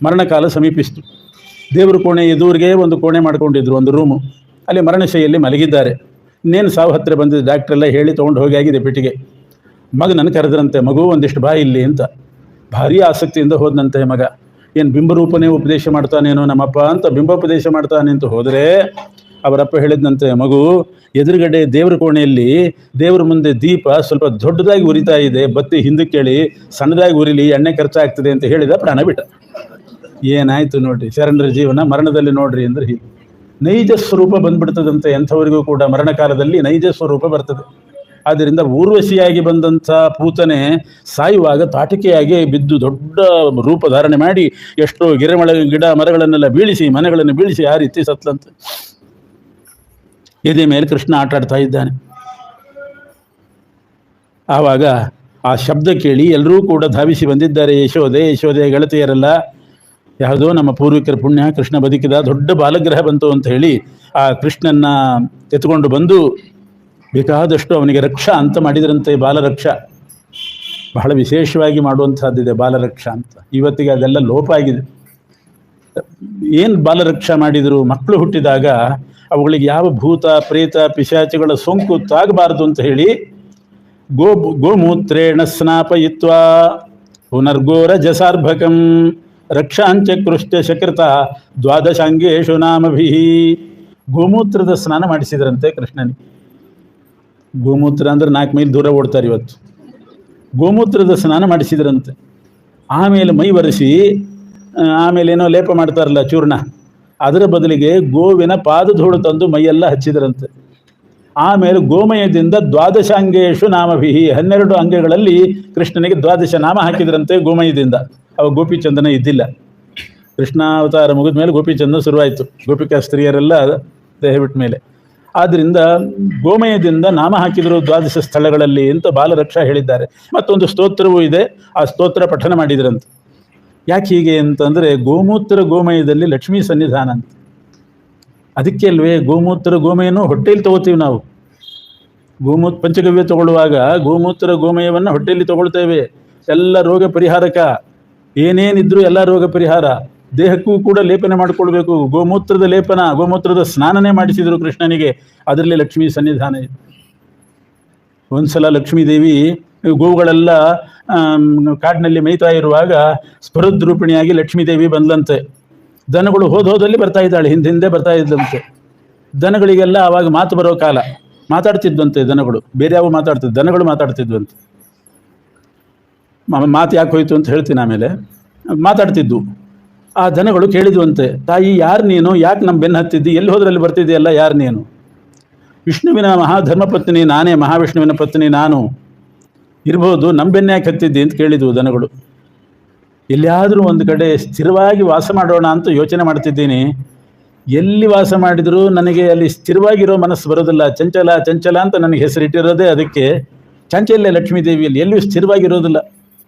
ಮರಣಕಾಲ ಸಮೀಪಿಸ್ತು. ದೇವ್ರ ಕೋಣೆ ಎದುರಿಗೆ ಒಂದು ಕೋಣೆ ಮಾಡ್ಕೊಂಡಿದ್ರು, ಒಂದು ರೂಮು. ಅಲ್ಲಿ ಮರಣಶೈಯಲ್ಲಿ ಮಲಗಿದ್ದಾರೆ. ಇನ್ನೇನು ಸಾವು ಹತ್ತಿರ ಬಂದಿದ್ದು, ಡಾಕ್ಟ್ರೆಲ್ಲ ಹೇಳಿ ತೊಗೊಂಡು ಹೋಗಿ ಆಗಿದೆ ಪೆಟ್ಟಿಗೆ. ಮಗನನ್ನು ಕರೆದ್ರಂತೆ, ಮಗು ಒಂದಿಷ್ಟು ಬಾ ಇಲ್ಲಿ ಅಂತ. ಭಾರೀ ಆಸಕ್ತಿಯಿಂದ ಹೋದಂತೆ ಮಗ. ಏನು ಬಿಂಬರೂಪನೇ ಉಪದೇಶ ಮಾಡ್ತಾನೇನೋ ನಮ್ಮಪ್ಪ ಅಂತ ಬಿಂಬೋಪದೇಶ ಮಾಡ್ತಾನೆ ಅಂತ ಹೋದರೆ ಅವರಪ್ಪ ಹೇಳಿದಂತೆ, ಮಗು ಎದುರುಗಡೆ ದೇವ್ರ ಕೋಣೆಯಲ್ಲಿ ದೇವ್ರ ಮುಂದೆ ದೀಪ ಸ್ವಲ್ಪ ದೊಡ್ಡದಾಗಿ ಉರಿತಾ ಇದೆ, ಬತ್ತಿ ಹಿಂದಕ್ಕೆ ಕೇಳಿ ಸಣ್ಣದಾಗಿ ಉರಿಲಿ, ಎಣ್ಣೆ ಖರ್ಚಾಗ್ತದೆ ಅಂತ ಹೇಳಿದ, ಪ್ರಾಣ ಬಿಟ್ಟ. ಏನಾಯಿತು ನೋಡ್ರಿ, ಶರಣರ ಜೀವನ ಮರಣದಲ್ಲಿ ನೋಡ್ರಿ ಅಂದ್ರೆ ಹೀಗೆ. ನೈಜ ಸ್ವರೂಪ ಬಂದ್ಬಿಡ್ತದಂತೆ ಎಂಥವರಿಗೂ ಕೂಡ ಮರಣಕಾಲದಲ್ಲಿ ನೈಜ ಸ್ವರೂಪ ಬರ್ತದೆ. ಆದ್ದರಿಂದ ಊರ್ವಶಿಯಾಗಿ ಬಂದಂಥ ಪೂತನೆ ಸಾಯುವಾಗ ತಾಟಿಕೆಯಾಗಿ ಬಿದ್ದು ದೊಡ್ಡ ರೂಪ ಧಾರಣೆ ಮಾಡಿ ಎಷ್ಟೋ ಗಿಡ ಮರಗಳನ್ನೆಲ್ಲ ಬೀಳಿಸಿ, ಮನೆಗಳನ್ನು ಬೀಳಿಸಿ ಆ ರೀತಿ ಸತ್ಲಂತೆ. ಎದೆ ಮೇಲೆ ಕೃಷ್ಣ ಆಟಾಡ್ತಾ ಇದ್ದಾನೆ. ಆವಾಗ ಆ ಶಬ್ದ ಕೇಳಿ ಎಲ್ಲರೂ ಕೂಡ ಧಾವಿಸಿ ಬಂದಿದ್ದಾರೆ. ಯಶೋದೆ ಗೆಳತಿಯರೆಲ್ಲ, ಯಾವುದೋ ನಮ್ಮ ಪೂರ್ವಿಕರ ಪುಣ್ಯ, ಕೃಷ್ಣ ಬದುಕಿದ, ದೊಡ್ಡ ಬಾಲಗ್ರಹ ಬಂತು ಅಂತ ಹೇಳಿ ಆ ಕೃಷ್ಣನ್ನ ಎತ್ಕೊಂಡು ಬಂದು ಬೇಕಾದಷ್ಟು ಅವನಿಗೆ ರಕ್ಷಾ ಅಂತ ಮಾಡಿದ್ರಂತೆ. ಬಾಲರಕ್ಷಾ ಬಹಳ ವಿಶೇಷವಾಗಿ ಮಾಡುವಂಥದ್ದಿದೆ ಬಾಲರಕ್ಷಾ ಅಂತ. ಇವತ್ತಿಗೆ ಅದೆಲ್ಲ ಲೋಪ ಆಗಿದೆ. ಏನು ಬಾಲರಕ್ಷಾ ಮಾಡಿದರು? ಮಕ್ಕಳು ಹುಟ್ಟಿದಾಗ ಅವುಗಳಿಗೆ ಯಾವ ಭೂತ ಪ್ರೇತ ಪಿಶಾಚಿಗಳ ಸೋಂಕು ತಾಗಬಾರದು ಅಂತ ಹೇಳಿ ಗೋಮೂತ್ರೇಣ ಸ್ನಾಪಯಿತ್ವ ಪುನರ್ಗೋರ ಜಸಾರ್ಭಕಂ ರಕ್ಷಾಂಚಕೃಷ್ಟ್ಯ ಶಕೃತ ದ್ವಾದಶಾಂಗೇಶು ನಾಮಭಿ. ಗೋಮೂತ್ರದ ಸ್ನಾನ ಮಾಡಿಸಿದ್ರಂತೆ ಕೃಷ್ಣನಿಗೆ. ಗೋಮೂತ್ರ ಅಂದ್ರೆ 4 ಮೈಲ್ ದೂರ ಓಡ್ತಾರೆ ಇವತ್ತು. ಗೋಮೂತ್ರದ ಸ್ನಾನ ಮಾಡಿಸಿದ್ರಂತೆ. ಆಮೇಲೆ ಮೈ ಒರೆಸಿ, ಆಮೇಲೆ ಏನೋ ಲೇಪ ಮಾಡ್ತಾರಲ್ಲ ಚೂರ್ಣ, ಅದರ ಬದಲಿಗೆ ಗೋವಿನ ಪಾದಧೂಳು ತಂದು ಮೈಯೆಲ್ಲ ಹಚ್ಚಿದ್ರಂತೆ. ಆಮೇಲೆ ಗೋಮಯದಿಂದ ದ್ವಾದಶಾಂಗೇಶು ನಾಮಭಿಹಿ, 12 ಅಂಗಗಳಲ್ಲಿ ಕೃಷ್ಣನಿಗೆ 12 ನಾಮ ಹಾಕಿದ್ರಂತೆ ಗೋಮಯದಿಂದ. ಅವ ಗೋಪಿಚಂದನ ಇದ್ದಿಲ್ಲ. ಕೃಷ್ಣಾವತಾರ ಮುಗಿದ ಮೇಲೆ ಗೋಪಿಚಂದನ ಶುರುವಾಯಿತು, ಗೋಪಿಕಾ ಸ್ತ್ರೀಯರೆಲ್ಲ ದೇಹ ಬಿಟ್ಟ ಮೇಲೆ. ಆದ್ದರಿಂದ ಗೋಮಯದಿಂದ ನಾಮ ಹಾಕಿದರು 12 ಸ್ಥಳಗಳಲ್ಲಿ ಅಂತ ಬಾಲರಕ್ಷ ಹೇಳಿದ್ದಾರೆ. ಮತ್ತೊಂದು ಸ್ತೋತ್ರವೂ ಇದೆ, ಆ ಸ್ತೋತ್ರ ಪಠನ ಮಾಡಿದ್ರಂತೆ. ಯಾಕೆ ಹೀಗೆ ಅಂತಂದರೆ ಗೋಮೂತ್ರ ಗೋಮಯದಲ್ಲಿ ಲಕ್ಷ್ಮೀ ಸನ್ನಿಧಾನ ಅಂತ. ಅದಕ್ಕೆ ಅಲ್ವೇ ಗೋಮೂತ್ರ ಗೋಮಯನೂ ಹೊಟ್ಟೆಯಲ್ಲಿ ತಗೋತೀವಿ ನಾವು. ಪಂಚಗವ್ಯ ತಗೊಳ್ಳುವಾಗ ಗೋಮೂತ್ರ ಗೋಮಯವನ್ನು ಹೊಟ್ಟೆಯಲ್ಲಿ ತಗೊಳ್ತೇವೆ. ಎಲ್ಲ ರೋಗ ಪರಿಹಾರಕ, ಏನೇನಿದ್ರೂ ಎಲ್ಲ ರೋಗ ಪರಿಹಾರ. ದೇಹಕ್ಕೂ ಕೂಡ ಲೇಪನ ಮಾಡಿಕೊಳ್ಬೇಕು. ಗೋಮೂತ್ರದ ಲೇಪನ, ಗೋಮೂತ್ರದ ಸ್ನಾನನೇ ಮಾಡಿಸಿದರು ಕೃಷ್ಣನಿಗೆ. ಅದರಲ್ಲಿ ಲಕ್ಷ್ಮೀ ಸನ್ನಿಧಾನ ಇದೆ. ಒಂದ್ಸಲ ಲಕ್ಷ್ಮೀದೇವಿ ಗೋವುಗಳೆಲ್ಲ ಕಾಡಿನಲ್ಲಿ ಮೇಯ್ತಾ ಇರುವಾಗ ಸ್ಫುರದ್ರೂಪಿಣಿಯಾಗಿ ಲಕ್ಷ್ಮೀದೇವಿ ಬಂದ್ಲಂತೆ. ದನಗಳು ಹೋದಲ್ಲಿ ಬರ್ತಾ ಇದ್ದಾಳೆ, ಹಿಂದೆ ಬರ್ತಾ ಇದ್ದಂತೆ. ದನಗಳಿಗೆಲ್ಲ ಆವಾಗ ಮಾತು ಬರೋ ಕಾಲ, ಮಾತಾಡ್ತಿದ್ವಂತೆ ದನಗಳು. ಬೇರೆ ಯಾವ ಮಾತಾಡ್ತಿದ್ವು, ದನಗಳು ಮಾತಾಡ್ತಿದ್ವಂತೆ. ಮಾತು ಯಾಕೆ ಹೋಯ್ತು ಅಂತ ಹೇಳ್ತೀನಿ ಆಮೇಲೆ. ಮಾತಾಡ್ತಿದ್ವು. ಆ ದನಗಳು ಕೇಳಿದ್ವಂತೆ, ತಾಯಿ ಯಾರು ನೀನು, ಯಾಕೆ ನಮ್ಮ ಬೆನ್ನು ಹತ್ತಿದ್ದಿ, ಎಲ್ಲಿ ಹೋದ್ರಲ್ಲಿ ಬರ್ತಿದ್ದೀಯಲ್ಲ, ಯಾರು ನೀನು? ವಿಷ್ಣುವಿನ ಮಹಾಧರ್ಮಪತ್ನಿ ನಾನೇ, ಮಹಾವಿಷ್ಣುವಿನ ಪತ್ನಿ ನಾನು. ಇರ್ಬೋದು, ನಮ್ಮ ಬೆನ್ನ ಯಾಕೆ ಹತ್ತಿದ್ದಿ ಅಂತ ಕೇಳಿದ್ವು ದನಗಳು. ಎಲ್ಲಿಯಾದರೂ ಒಂದು ಕಡೆ ಸ್ಥಿರವಾಗಿ ವಾಸ ಮಾಡೋಣ ಅಂತ ಯೋಚನೆ ಮಾಡ್ತಿದ್ದೀನಿ. ಎಲ್ಲಿ ವಾಸ ಮಾಡಿದರೂ ನನಗೆ ಅಲ್ಲಿ ಸ್ಥಿರವಾಗಿರೋ ಮನಸ್ಸು ಬರೋದಿಲ್ಲ. ಚಂಚಲ ಚಂಚಲ ಅಂತ ನನಗೆ ಹೆಸರಿಟ್ಟಿರೋದೇ ಅದಕ್ಕೆ. ಚಾಂಚಲ್ಯ ಲಕ್ಷ್ಮೀದೇವಿಯಲ್ಲಿ ಎಲ್ಲಿಯೂ ಸ್ಥಿರವಾಗಿರೋದಿಲ್ಲ.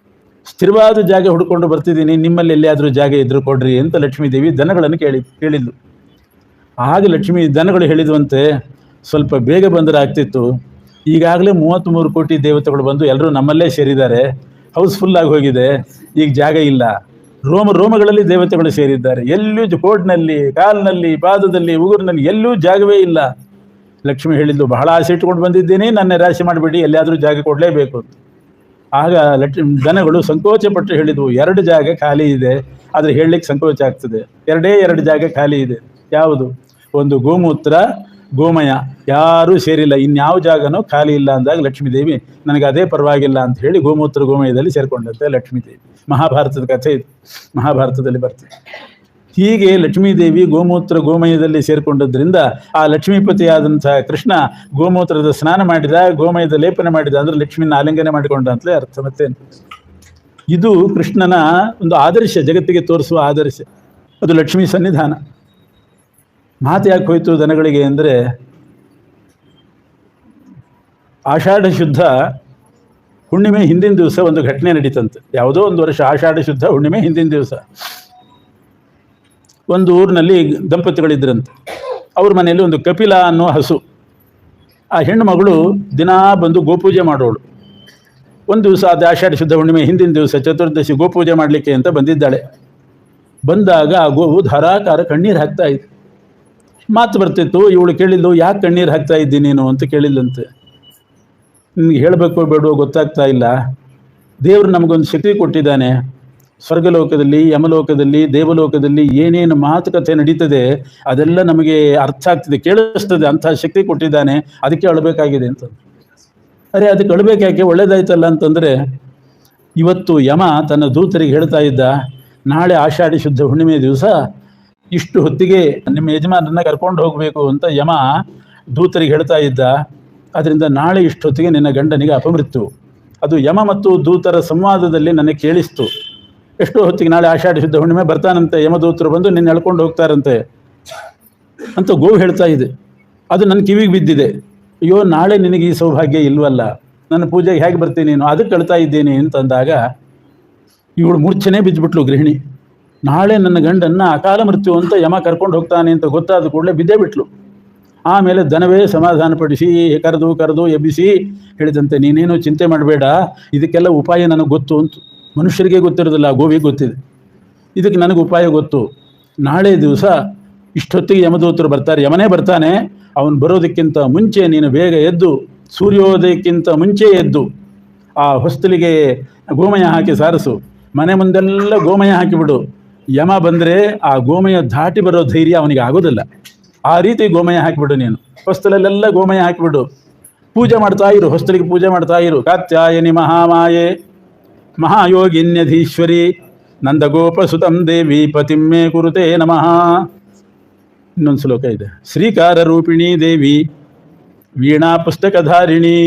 ಸ್ಥಿರವಾದ ಜಾಗ ಹುಡ್ಕೊಂಡು ಬರ್ತಿದ್ದೀನಿ, ನಿಮ್ಮಲ್ಲಿ ಎಲ್ಲಿಯಾದರೂ ಜಾಗ ಇದ್ರೂ ಕೊಡ್ರಿ ಅಂತ ಲಕ್ಷ್ಮೀದೇವಿ ದನಗಳನ್ನು ಕೇಳಿದ್ಲು. ಆಗ ದನಗಳು ಹೇಳಿದ್ವಂತೆ, ಸ್ವಲ್ಪ ಬೇಗ ಬಂದರೆ ಆಗ್ತಿತ್ತು. ಈಗಾಗಲೇ 33 ಕೋಟಿ ದೇವತೆಗಳು ಬಂದು ಎಲ್ಲರೂ ನಮ್ಮಲ್ಲೇ ಸೇರಿದ್ದಾರೆ. ಹೌಸ್ಫುಲ್ ಆಗಿ ಹೋಗಿದೆ, ಈಗ ಜಾಗ ಇಲ್ಲ. ರೋಮಗಳಲ್ಲಿ ದೇವತೆಗಳು ಸೇರಿದ್ದಾರೆ. ಎಲ್ಲೂ ಕೋಡ್ನಲ್ಲಿ, ಕಾಲಿನಲ್ಲಿ, ಪಾದದಲ್ಲಿ, ಉಗುರಿನಲ್ಲಿ ಎಲ್ಲೂ ಜಾಗವೇ ಇಲ್ಲ. ಲಕ್ಷ್ಮಿ ಹೇಳಿದ್ಲು, ಬಹಳ ಆಸೆ ಇಟ್ಕೊಂಡು ಬಂದಿದ್ದೀನಿ, ನನ್ನ ರಾಶಿ ಮಾಡಿಬಿಡಿ, ಎಲ್ಲಿಯಾದರೂ ಜಾಗ ಕೊಡಲೇಬೇಕು ಅಂತ. ಆಗ ದನಗಳು ಸಂಕೋಚಪಟ್ಟು ಹೇಳಿದ್ವು, 2 ಜಾಗ ಖಾಲಿ ಇದೆ. ಆದರೆ ಹೇಳಲಿಕ್ಕೆ ಸಂಕೋಚ ಆಗ್ತದೆ. 2 ಜಾಗ ಖಾಲಿ ಇದೆ. ಯಾವುದು? ಒಂದು ಗೋಮೂತ್ರ ಗೋಮಯ, ಯಾರೂ ಸೇರಿಲ್ಲ, ಇನ್ಯಾವ ಜಾಗನೂ ಖಾಲಿ ಇಲ್ಲ ಅಂದಾಗ ಲಕ್ಷ್ಮೀದೇವಿ ನನಗೆ ಅದೇ ಪರವಾಗಿಲ್ಲ ಅಂತ ಹೇಳಿ ಗೋಮೂತ್ರ ಗೋಮಯದಲ್ಲಿ ಸೇರಿಕೊಂಡಂತೆ ಲಕ್ಷ್ಮೀದೇವಿ. ಮಹಾಭಾರತದ ಕಥೆ ಇದು, ಮಹಾಭಾರತದಲ್ಲಿ ಬರ್ತದೆ. ಹೀಗೆ ಲಕ್ಷ್ಮೀದೇವಿ ಗೋಮೂತ್ರ ಗೋಮಯದಲ್ಲಿ ಸೇರಿಕೊಂಡದ್ರಿಂದ ಆ ಲಕ್ಷ್ಮೀಪತಿಯಾದಂತಹ ಕೃಷ್ಣ ಗೋಮೂತ್ರದ ಸ್ನಾನ ಮಾಡಿದ, ಗೋಮಯದ ಲೇಪನ ಮಾಡಿದ, ಅಂದರೆ ಲಕ್ಷ್ಮಿನ ಆಲಿಂಗನೆ ಮಾಡಿಕೊಂಡ ಅಂತಲೇ ಅರ್ಥ. ಮತ್ತೇನು? ಇದು ಕೃಷ್ಣನ ಒಂದು ಆದರ್ಶ, ಜಗತ್ತಿಗೆ ತೋರಿಸುವ ಆದರ್ಶ. ಅದು ಲಕ್ಷ್ಮೀ ಸನ್ನಿಧಾನ. ಮಾತು ಯಾಕೆ ಹೋಯ್ತು ದನಗಳಿಗೆ ಅಂದರೆ, ಆಷಾಢ ಶುದ್ಧ ಹುಣ್ಣಿಮೆ ಹಿಂದಿನ ದಿವಸ ಒಂದು ಘಟನೆ ನಡೀತಂತೆ. ಯಾವುದೋ ಒಂದು ವರ್ಷ ಆಷಾಢ ಶುದ್ಧ ಹುಣ್ಣಿಮೆ ಹಿಂದಿನ ದಿವಸ ಒಂದು ಊರಿನಲ್ಲಿ ದಂಪತಿಗಳಿದ್ರಂತೆ. ಅವ್ರ ಮನೆಯಲ್ಲಿ ಒಂದು ಕಪಿಲ ಅನ್ನೋ ಹಸು. ಆ ಹೆಣ್ಣು ಮಗಳು ದಿನಾ ಬಂದು ಗೋಪೂಜೆ ಮಾಡೋಳು. ಒಂದು ದಿವಸ ಅದು ಆಷಾಢ ಶುದ್ಧ ಹುಣ್ಣಿಮೆ ಹಿಂದಿನ ದಿವಸ ಚತುರ್ದಶಿ ಗೋಪೂಜೆ ಮಾಡಲಿಕ್ಕೆ ಅಂತ ಬಂದಿದ್ದಾಳೆ. ಬಂದಾಗ ಆ ಗೋವು ಧಾರಾಕಾರ ಕಣ್ಣೀರು ಹಾಕ್ತಾ ಇತ್ತು. ಮಾತು ಬರ್ತಿತ್ತು. ಇವಳು ಕೇಳಿದ್ಲು, ಯಾಕೆ ಕಣ್ಣೀರು ಹಾಕ್ತಾ ಇದ್ದೀನಿ ನೀನು ಅಂತ ಕೇಳಿಲ್ಲಂತೆ. ನಿನಗೆ ಹೇಳಬೇಕೋ ಬೇಡೋ ಗೊತ್ತಾಗ್ತಾ ಇಲ್ಲ. ದೇವರು ನಮಗೊಂದು ಶಕ್ತಿ ಕೊಟ್ಟಿದ್ದಾನೆ. ಸ್ವರ್ಗಲೋಕದಲ್ಲಿ, ಯಮಲೋಕದಲ್ಲಿ, ದೇವಲೋಕದಲ್ಲಿ ಏನೇನು ಮಾತುಕತೆ ನಡೀತದೆ ಅದೆಲ್ಲ ನಮಗೆ ಅರ್ಥ ಆಗ್ತದೆ, ಕೇಳಿಸ್ತದೆ. ಅಂಥ ಶಕ್ತಿ ಕೊಟ್ಟಿದ್ದಾನೆ, ಅದಕ್ಕೆ ಅಳಬೇಕಾಗಿದೆ ಅಂತ. ಅರೆ, ಅದಕ್ಕೆ ಅಳಬೇಕಾಕೆ, ಒಳ್ಳೇದಾಯ್ತಲ್ಲ ಅಂತಂದರೆ, ಇವತ್ತು ಯಮ ತನ್ನ ದೂತರಿಗೆ ಹೇಳ್ತಾ ಇದ್ದ, ನಾಳೆ ಆಷಾಢಿ ಶುದ್ಧ ಹುಣ್ಣಿಮೆ ದಿವಸ ಇಷ್ಟು ಹೊತ್ತಿಗೆ ನಿಮ್ಮ ಯಜಮಾನರನ್ನ ಕರ್ಕೊಂಡು ಹೋಗಬೇಕು ಅಂತ ಯಮ ದೂತರಿಗೆ ಹೇಳ್ತಾ ಇದ್ದ. ಅದರಿಂದ ನಾಳೆ ಇಷ್ಟು ಹೊತ್ತಿಗೆ ನಿನ್ನ ಗಂಡನಿಗೆ ಅಪಮೃತ್ಯು. ಅದು ಯಮ ಮತ್ತು ದೂತರ ಸಂವಾದದಲ್ಲಿ ನನಗೆ ಕೇಳಿಸ್ತು. ಎಷ್ಟೋ ಹೊತ್ತಿಗೆ ನಾಳೆ ಆಷಾಢ ಶುದ್ಧ ಹುಣ್ಣಿಮೆ ಬರ್ತಾನಂತೆ, ಯಮದೂತರು ಬಂದು ನಿನ್ನ ಎಳ್ಕೊಂಡು ಹೋಗ್ತಾರಂತೆ ಅಂತ ಗೋವು ಹೇಳ್ತಾ ಇದೆ. ಅದು ನನ್ನ ಕಿವಿಗೆ ಬಿದ್ದಿದೆ. ಅಯ್ಯೋ, ನಾಳೆ ನಿನಗೆ ಈ ಸೌಭಾಗ್ಯ ಇಲ್ವಲ್ಲ, ನನ್ನ ಪೂಜೆಗೆ ಹೇಗೆ ಬರ್ತೀನಿ ನೀನು, ಅದಕ್ಕೆ ಅಳ್ತಾ ಇದ್ದೀನಿ ಅಂತಂದಾಗ ಇವಳು ಮೂರ್ಛನೆ ಬಿದ್ದುಬಿಟ್ಲು ಗೃಹಿಣಿ. ನಾಳೆ ನನ್ನ ಗಂಡನ್ನು ಅಕಾಲ ಮೃತ್ಯು ಅಂತ ಯಮ ಕರ್ಕೊಂಡು ಹೋಗ್ತಾನೆ ಅಂತ ಗೊತ್ತಾದ ಕೂಡಲೇ ಬಿದ್ದೇ ಬಿಟ್ಲು. ಆಮೇಲೆ ದನವೇ ಸಮಾಧಾನಪಡಿಸಿ ಕರೆದು ಎಬ್ಬಿಸಿ ಹೇಳಿದಂತೆ, ನೀನೇನು ಚಿಂತೆ ಮಾಡಬೇಡ, ಇದಕ್ಕೆಲ್ಲ ಉಪಾಯ ನನಗೆ ಗೊತ್ತು ಅಂತ. ಮನುಷ್ಯರಿಗೆ ಗೊತ್ತಿರೋದಿಲ್ಲ, ಗೋವಿಗೆ ಗೊತ್ತಿದೆ. ಇದಕ್ಕೆ ನನಗೆ ಉಪಾಯ ಗೊತ್ತು. ನಾಳೆ ದಿವಸ ಇಷ್ಟೊತ್ತಿಗೆ ಯಮದೂತರು ಬರ್ತಾರೆ, ಯಮನೇ ಬರ್ತಾನೆ. ಅವನು ಬರೋದಕ್ಕಿಂತ ಮುಂಚೆ ನೀನು ಬೇಗ ಎದ್ದು, ಸೂರ್ಯೋದಯಕ್ಕಿಂತ ಮುಂಚೆ ಎದ್ದು ಆ ಹೊಸ್ತಲಿಗೆ ಗೋಮಯ ಹಾಕಿ ಸಾರಿಸು. ಮನೆ ಮುಂದೆಲ್ಲ ಗೋಮಯ ಹಾಕಿಬಿಡು. ಯಮ ಬಂದರೆ ಆ ಗೋಮಯ ದಾಟಿ ಬರೋ ಧೈರ್ಯ ಅವನಿಗೆ ಆಗೋದಿಲ್ಲ. ಆ ರೀತಿ ಗೋಮಯ ಹಾಕಿಬಿಡು. ನೀನು ಹೊಸ್ತಲಲ್ಲೆಲ್ಲ ಗೋಮಯ ಹಾಕಿಬಿಡು. ಪೂಜೆ ಮಾಡ್ತಾ ಇರು, ಹೊಸ್ತಲಿಗೆ ಪೂಜೆ ಮಾಡ್ತಾ ಇರು. ಕಾತ್ಯಾಯನಿ ಮಹಾಮಾಯೆ ಮಹಾಯೋಗಿನ್ಯಧೀಶ್ವರಿ ನಂದಗೋಪಸುತಂ ದೇವಿ ಪತಿಮ್ಮೆ ಕುರುತೆ ನಮಃ. ಇನ್ನೊಂದು ಶ್ಲೋಕ ಇದೆ. ಶ್ರೀಕಾರ ರೂಪಿಣಿ ದೇವಿ ವೀಣಾ ಪುಸ್ತಕಧಾರಿಣಿ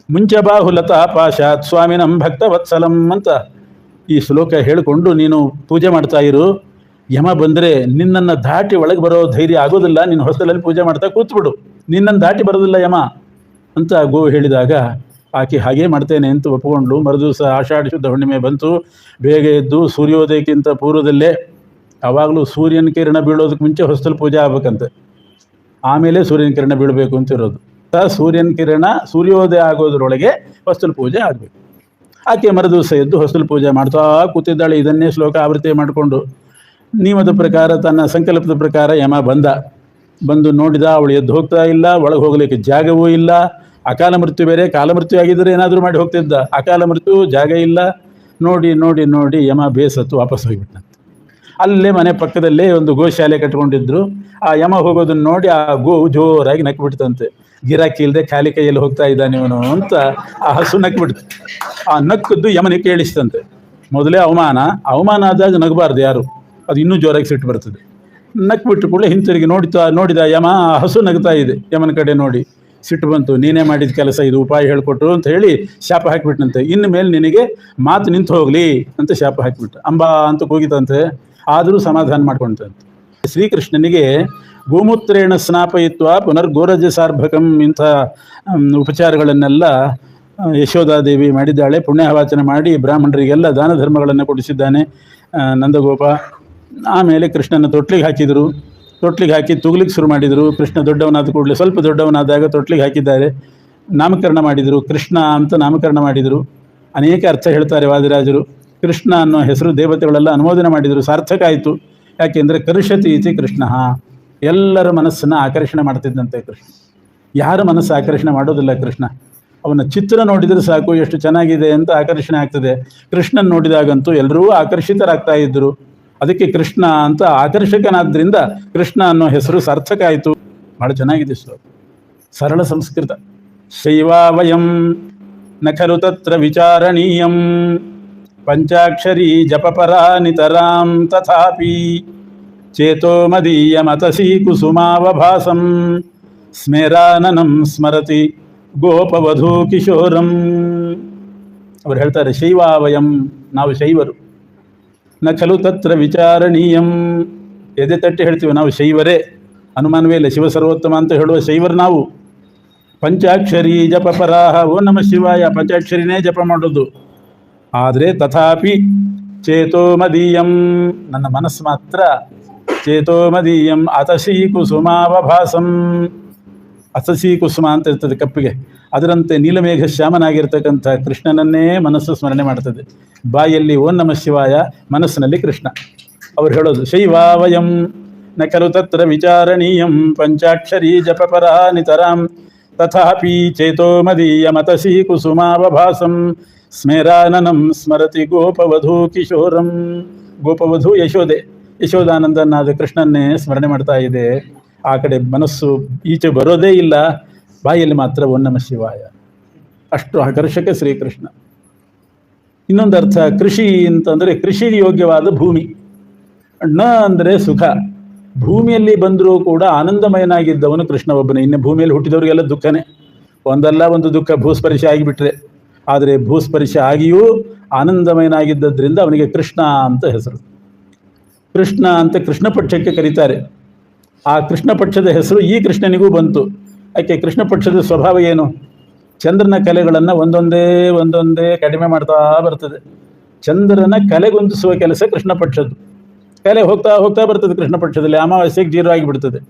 ಮುಂಚಬಾಹುಲತಾ ಪಾಶಾತ್ ಸ್ವಾಮಿನಂ ಭಕ್ತವತ್ಸಲಂ ಅಂತ ಈ ಶ್ಲೋಕ ಹೇಳಿಕೊಂಡು ನೀನು ಪೂಜೆ ಮಾಡ್ತಾ ಇರು. ಯಮ ಬಂದರೆ ನಿನ್ನನ್ನು ದಾಟಿ ಒಳಗೆ ಬರೋ ಧೈರ್ಯ ಆಗೋದಿಲ್ಲ, ನಿನ್ನ ಹೊಸದಲ್ಲಿ ಪೂಜೆ ಮಾಡ್ತಾ ಕೂತ್ಬಿಡು, ನಿನ್ನನ್ನು ದಾಟಿ ಬರೋದಿಲ್ಲ ಯಮ ಅಂತ ಗೋ ಹೇಳಿದಾಗ ಆಕೆ ಹಾಗೇ ಮಾಡ್ತೇನೆ ಅಂತ ಒಪ್ಪಿಕೊಂಡ್ಳು. ಮರುದಿವಸ ಆಷಾಢ ಶುದ್ಧ ಹುಣ್ಣಿಮೆ ಬಂತು. ಬೇಗ ಎದ್ದು ಸೂರ್ಯೋದಯಕ್ಕಿಂತ ಪೂರ್ವದಲ್ಲೇ, ಆವಾಗಲೂ ಸೂರ್ಯನ ಕಿರಣ ಬೀಳೋದಕ್ಕೆ ಮುಂಚೆ ಹೊಸದಲ್ಲಿ ಪೂಜೆ ಆಗ್ಬೇಕಂತೆ, ಆಮೇಲೆ ಸೂರ್ಯನ ಕಿರಣ ಬೀಳಬೇಕು ಅಂತ ಇರೋದು. ಸೂರ್ಯನ ಕಿರಣ ಸೂರ್ಯೋದಯ ಆಗೋದ್ರೊಳಗೆ ಹೊಸಲು ಪೂಜೆ ಆಗಬೇಕು. ಆಕೆ ಮರುದಿವಸ ಎದ್ದು ಹೊಸಲು ಪೂಜೆ ಮಾಡ್ತಾ ಕೂತಿದ್ದಾಳೆ. ಇದನ್ನೇ ಶ್ಲೋಕ ಆವೃತ್ತಿ ಮಾಡಿಕೊಂಡು ನಿಯಮದ ಪ್ರಕಾರ, ತನ್ನ ಸಂಕಲ್ಪದ ಪ್ರಕಾರ ಯಮ ಬಂದು ನೋಡಿದ. ಅವಳು ಎದ್ದು ಹೋಗ್ತಾ ಇಲ್ಲ, ಒಳಗೆ ಹೋಗ್ಲಿಕ್ಕೆ ಜಾಗವೂ ಇಲ್ಲ. ಅಕಾಲ ಮೃತ್ಯು ಬೇರೆ, ಕಾಲ ಮೃತ್ಯು ಆಗಿದ್ದರೆ ಏನಾದರೂ ಮಾಡಿ ಹೋಗ್ತಿದ್ದ. ಅಕಾಲ ಮೃತ್ಯು, ಜಾಗ ಇಲ್ಲ. ನೋಡಿ ನೋಡಿ ನೋಡಿ ಯಮ ಬೇಸತ್ತು ವಾಪಸ್ ಹೋಗಿಬಿಟ್ಟಂತೆ. ಅಲ್ಲೇ ಮನೆ ಪಕ್ಕದಲ್ಲೇ ಒಂದು ಗೋಶಾಲೆ ಕಟ್ಕೊಂಡಿದ್ರು. ಆ ಯಮ ಹೋಗೋದನ್ನ ನೋಡಿ ಆ ಗೋ ಜೋರಾಗಿ ನಕ್ಬಿಡ್ತಂತೆ. ಗಿರಾಕಿ ಇಲ್ಲದೆ ಖಾಲಿ ಕೈಯಲ್ಲಿ ಹೋಗ್ತಾ ಇದ್ದಾನೆ ಇವನು ಅಂತ ಆ ಹಸು ನಕ್ಬಿಡ್ತು. ಆ ನಕ್ಕದ್ದು ಯಮನಿಗೆ ಕೇಳಿಸ್ತಂತೆ. ಮೊದಲೇ ಅವಮಾನ ಆದಾಗ ನಗಬಾರ್ದು ಯಾರು, ಅದು ಇನ್ನೂ ಜೋರಾಗಿ ಸಿಟ್ಟು ಬರ್ತದೆ. ನಕ್ಬಿಟ್ಟು ಕೂಡಲೇ ಹಿಂತಿರುಗಿ ನೋಡಿದ ಯಮ, ಆ ಹಸು ನಗ್ತಾ ಇದೆ. ಯಮನ ಕಡೆ ನೋಡಿ ಸಿಟ್ಟು ಬಂತು. ನೀನೇ ಮಾಡಿದ ಕೆಲಸ ಇದು, ಉಪಾಯ ಹೇಳಿಕೊಟ್ರು ಅಂತ ಹೇಳಿ ಶಾಪ ಹಾಕಿಬಿಟ್ಟಂತೆ. ಇನ್ನು ಮೇಲೆ ನಿನಗೆ ಮಾತು ನಿಂತು ಹೋಗಲಿ ಅಂತ ಶಾಪ ಹಾಕಿಬಿಟ್ಟು ಅಂಬಾ ಅಂತ ಕೂಗಿತಂತೆ. ಆದರೂ ಸಮಾಧಾನ ಮಾಡ್ಕೊಂತಂತೆ. ಶ್ರೀಕೃಷ್ಣನಿಗೆ ಗೋಮೂತ್ರೇಣ ಸ್ನಾಪಯಿತ್ವ ಪುನರ್ಗೋರಜ ಸಾರ್ಭಕಂ ಇಂಥ ಉಪಚಾರಗಳನ್ನೆಲ್ಲ ಯಶೋಧಾದೇವಿ ಮಾಡಿದ್ದಾಳೆ. ಪುಣ್ಯವಾಚನ ಮಾಡಿ ಬ್ರಾಹ್ಮಣರಿಗೆಲ್ಲ ದಾನ ಧರ್ಮಗಳನ್ನು ಕೊಡಿಸಿದ್ದಾನೆ ನಂದಗೋಪ. ಆಮೇಲೆ ಕೃಷ್ಣನ ತೊಟ್ಲಿಗೆ ಹಾಕಿದರು. ತೊಟ್ಲಿಗೆ ಹಾಕಿ ತುಗ್ಲಿಕ್ಕೆ ಶುರು ಮಾಡಿದರು. ಕೃಷ್ಣ ದೊಡ್ಡವನಾದ ಕೂಡಲೇ, ಸ್ವಲ್ಪ ದೊಡ್ಡವನಾದಾಗ ತೊಟ್ಲಿಗೆ ಹಾಕಿದ್ದಾರೆ. ನಾಮಕರಣ ಮಾಡಿದರು, ಕೃಷ್ಣ ಅಂತ ನಾಮಕರಣ ಮಾಡಿದರು. ಅನೇಕ ಅರ್ಥ ಹೇಳ್ತಾರೆ ವಾದಿರಾಜರು. ಕೃಷ್ಣ ಅನ್ನೋ ಹೆಸರು ದೇವತೆಗಳೆಲ್ಲ ಅನುಮೋದನೆ ಮಾಡಿದರು, ಸಾರ್ಥಕ ಆಯಿತು. ಯಾಕೆಂದರೆ ಕರ್ಷತಿ ಇತಿ ಕೃಷ್ಣ, ಎಲ್ಲರ ಮನಸ್ಸನ್ನು ಆಕರ್ಷಣೆ ಮಾಡ್ತಿದ್ದಂತೆ ಕೃಷ್ಣ. ಯಾರ ಮನಸ್ಸು ಆಕರ್ಷಣೆ ಮಾಡೋದಿಲ್ಲ ಕೃಷ್ಣ. ಅವನ ಚಿತ್ರ ನೋಡಿದರೆ ಸಾಕು ಎಷ್ಟು ಚೆನ್ನಾಗಿದೆ ಅಂತ ಆಕರ್ಷಣೆ ಆಗ್ತದೆ. ಕೃಷ್ಣನ್ ನೋಡಿದಾಗಂತೂ ಎಲ್ಲರೂ ಆಕರ್ಷಿತರಾಗ್ತಾ ಇದ್ದರು. ಅದಕ್ಕೆ ಕೃಷ್ಣ ಅಂತ ಆಕರ್ಷಕನಾದ್ರಿಂದ ಕೃಷ್ಣ ಅನ್ನೋ ಹೆಸರು ಸಾರ್ಥಕ ಆಯಿತು. ಭಾಳ ಚೆನ್ನಾಗಿದೆ ಶ್ಲೋಕ, ಸರಳ ಸಂಸ್ಕೃತ. ಶೈವಾವಯಂ ನ ಖಲು ತತ್ರ ವಿಚಾರಣೀಯಂ ಪಂಚಾಕ್ಷರಿ ಜಪಪರಾ ನಿತರಾಂ ತಥಾಪಿ ಚೇತೋ ಮದೀಯ ಮತಸಿ ಕುಸುಮಾವಭಾಸಂ ಸ್ಮೇರಾನನಂ ಸ್ಮರತಿ ಗೋಪವಧೂ ಕಿಶೋರಂ. ಅವರು ಹೇಳ್ತಾರೆ, ಶೈವಾವಯಂ, ನಾವು ಶೈವರು. ನ ಖಲು ತತ್ರ ವಿಚಾರಣೀಯಂ, ಎದೆ ತಟ್ಟಿ ಹೇಳ್ತೀವಿ ನಾವು ಶೈವರೇ, ಅನುಮಾನವೇ ಇಲ್ಲ. ಶಿವ ಸರ್ವೋತ್ತಮ ಅಂತ ಹೇಳುವ ಶೈವರು ನಾವು. ಪಂಚಾಕ್ಷರಿ ಜಪಪರಾಹ, ಓ ನಮಃ ಶಿವಾಯ, ಪಂಚಾಕ್ಷರಿನೇ ಜಪ ಮಾಡೋದು. ಆದರೆ ತಥಾಪಿ ಚೇತೋ ಮದೀಯಂ, ನನ್ನ ಮನಸ್ಸು ಮಾತ್ರ ಚೇತೋ ಮದೀಯಂ ಅತಸಿ ಕುಸುಮಾವಭಾಸಂ. ಅತಸಿ ಕುಸುಮ ಅಂತ ಇರ್ತದೆ ಕಪ್ಪಿಗೆ, ಅದರಂತೆ ನೀಲಮೇಘ ಶ್ಯಾಮನಾಗಿರ್ತಕ್ಕಂಥ ಕೃಷ್ಣನನ್ನೇ ಮನಸ್ಸು ಸ್ಮರಣೆ ಮಾಡ್ತದೆ. ಬಾಯಲ್ಲಿ ಓಂ ನಮಃ ಶಿವಾಯ, ಮನಸ್ಸಿನಲ್ಲಿ ಕೃಷ್ಣ. ಅವ್ರು ಹೇಳೋದು ಶೈವಾವಯಂ ನ ಖಲು ತತ್ರ ವಿಚಾರಣೀಯಂ ಪಂಚಾಕ್ಷರಿ ಜಪಪರಾ ನಿತರಾಂ ತಥಾಪಿ ಚೇತೋ ಮದೀಯ ಮತಸಿ ಕುಸುಮಾವಭಾಸಂ ಸ್ಮೇರಾನನಂ ಸ್ಮರತಿ ಗೋಪವಧೂ ಕಿಶೋರಂ. ಗೋಪವಧು ಯಶೋದಾನಂದನಾದ ಕೃಷ್ಣನ್ನೇ ಸ್ಮರಣೆ ಮಾಡ್ತಾ ಇದೆ. ಆ ಕಡೆ ಮನಸ್ಸು ಈಚೆ ಬರೋದೇ ಇಲ್ಲ, ಬಾಯಲ್ಲಿ ಮಾತ್ರ ಓಂ ನಮಃ ಶಿವಾಯ. ಅಷ್ಟು ಆಕರ್ಷಕ ಶ್ರೀಕೃಷ್ಣ. ಇನ್ನೊಂದು ಅರ್ಥ ಕೃಷಿ ಅಂತಂದರೆ ಕೃಷಿ ಯೋಗ್ಯವಾದ ಭೂಮಿ. ನ ಅಂದರೆ ಸುಖ. ಭೂಮಿಯಲ್ಲಿ ಬಂದರೂ ಕೂಡ ಆನಂದಮಯನಾಗಿದ್ದವನು ಕೃಷ್ಣ ಒಬ್ಬನೇ. ಇನ್ನು ಭೂಮಿಯಲ್ಲಿ ಹುಟ್ಟಿದವರಿಗೆಲ್ಲ ದುಃಖನೇ, ಒಂದಲ್ಲ ಒಂದು ದುಃಖ ಭೂಸ್ಪರ್ಶ ಆಗಿಬಿಟ್ರೆ. ಆದರೆ ಭೂಸ್ಪರ್ಶ ಆಗಿಯೂ ಆನಂದಮಯನಾಗಿದ್ದರಿಂದ ಅವನಿಗೆ ಕೃಷ್ಣ ಅಂತ ಹೆಸರು. ಕೃಷ್ಣ ಅಂತ ಕೃಷ್ಣ ಪಕ್ಷಕ್ಕೆ ಕರೀತಾರೆ. ಆ ಕೃಷ್ಣ ಪಕ್ಷದ ಹೆಸರು ಈ ಕೃಷ್ಣನಿಗೂ ಬಂತು. ಯಾಕೆ? ಕೃಷ್ಣ ಪಕ್ಷದ ಸ್ವಭಾವ ಏನು? ಚಂದ್ರನ ಕಲೆಗಳನ್ನು ಒಂದೊಂದೇ ಕಡಿಮೆ ಮಾಡ್ತಾ ಬರ್ತದೆ. ಚಂದ್ರನ ಕಲೆಗೊಂದಿಸುವ ಕೆಲಸ ಕೃಷ್ಣ ಪಕ್ಷದ್ದು. ಕಲೆ ಹೋಗ್ತಾ ಬರ್ತದೆ ಕೃಷ್ಣ ಪಕ್ಷದಲ್ಲಿ, ಅಮಾವಾಸ್ಯೆಗೆ ಜೀರೋ ಆಗಿಬಿಡ್ತದೆ.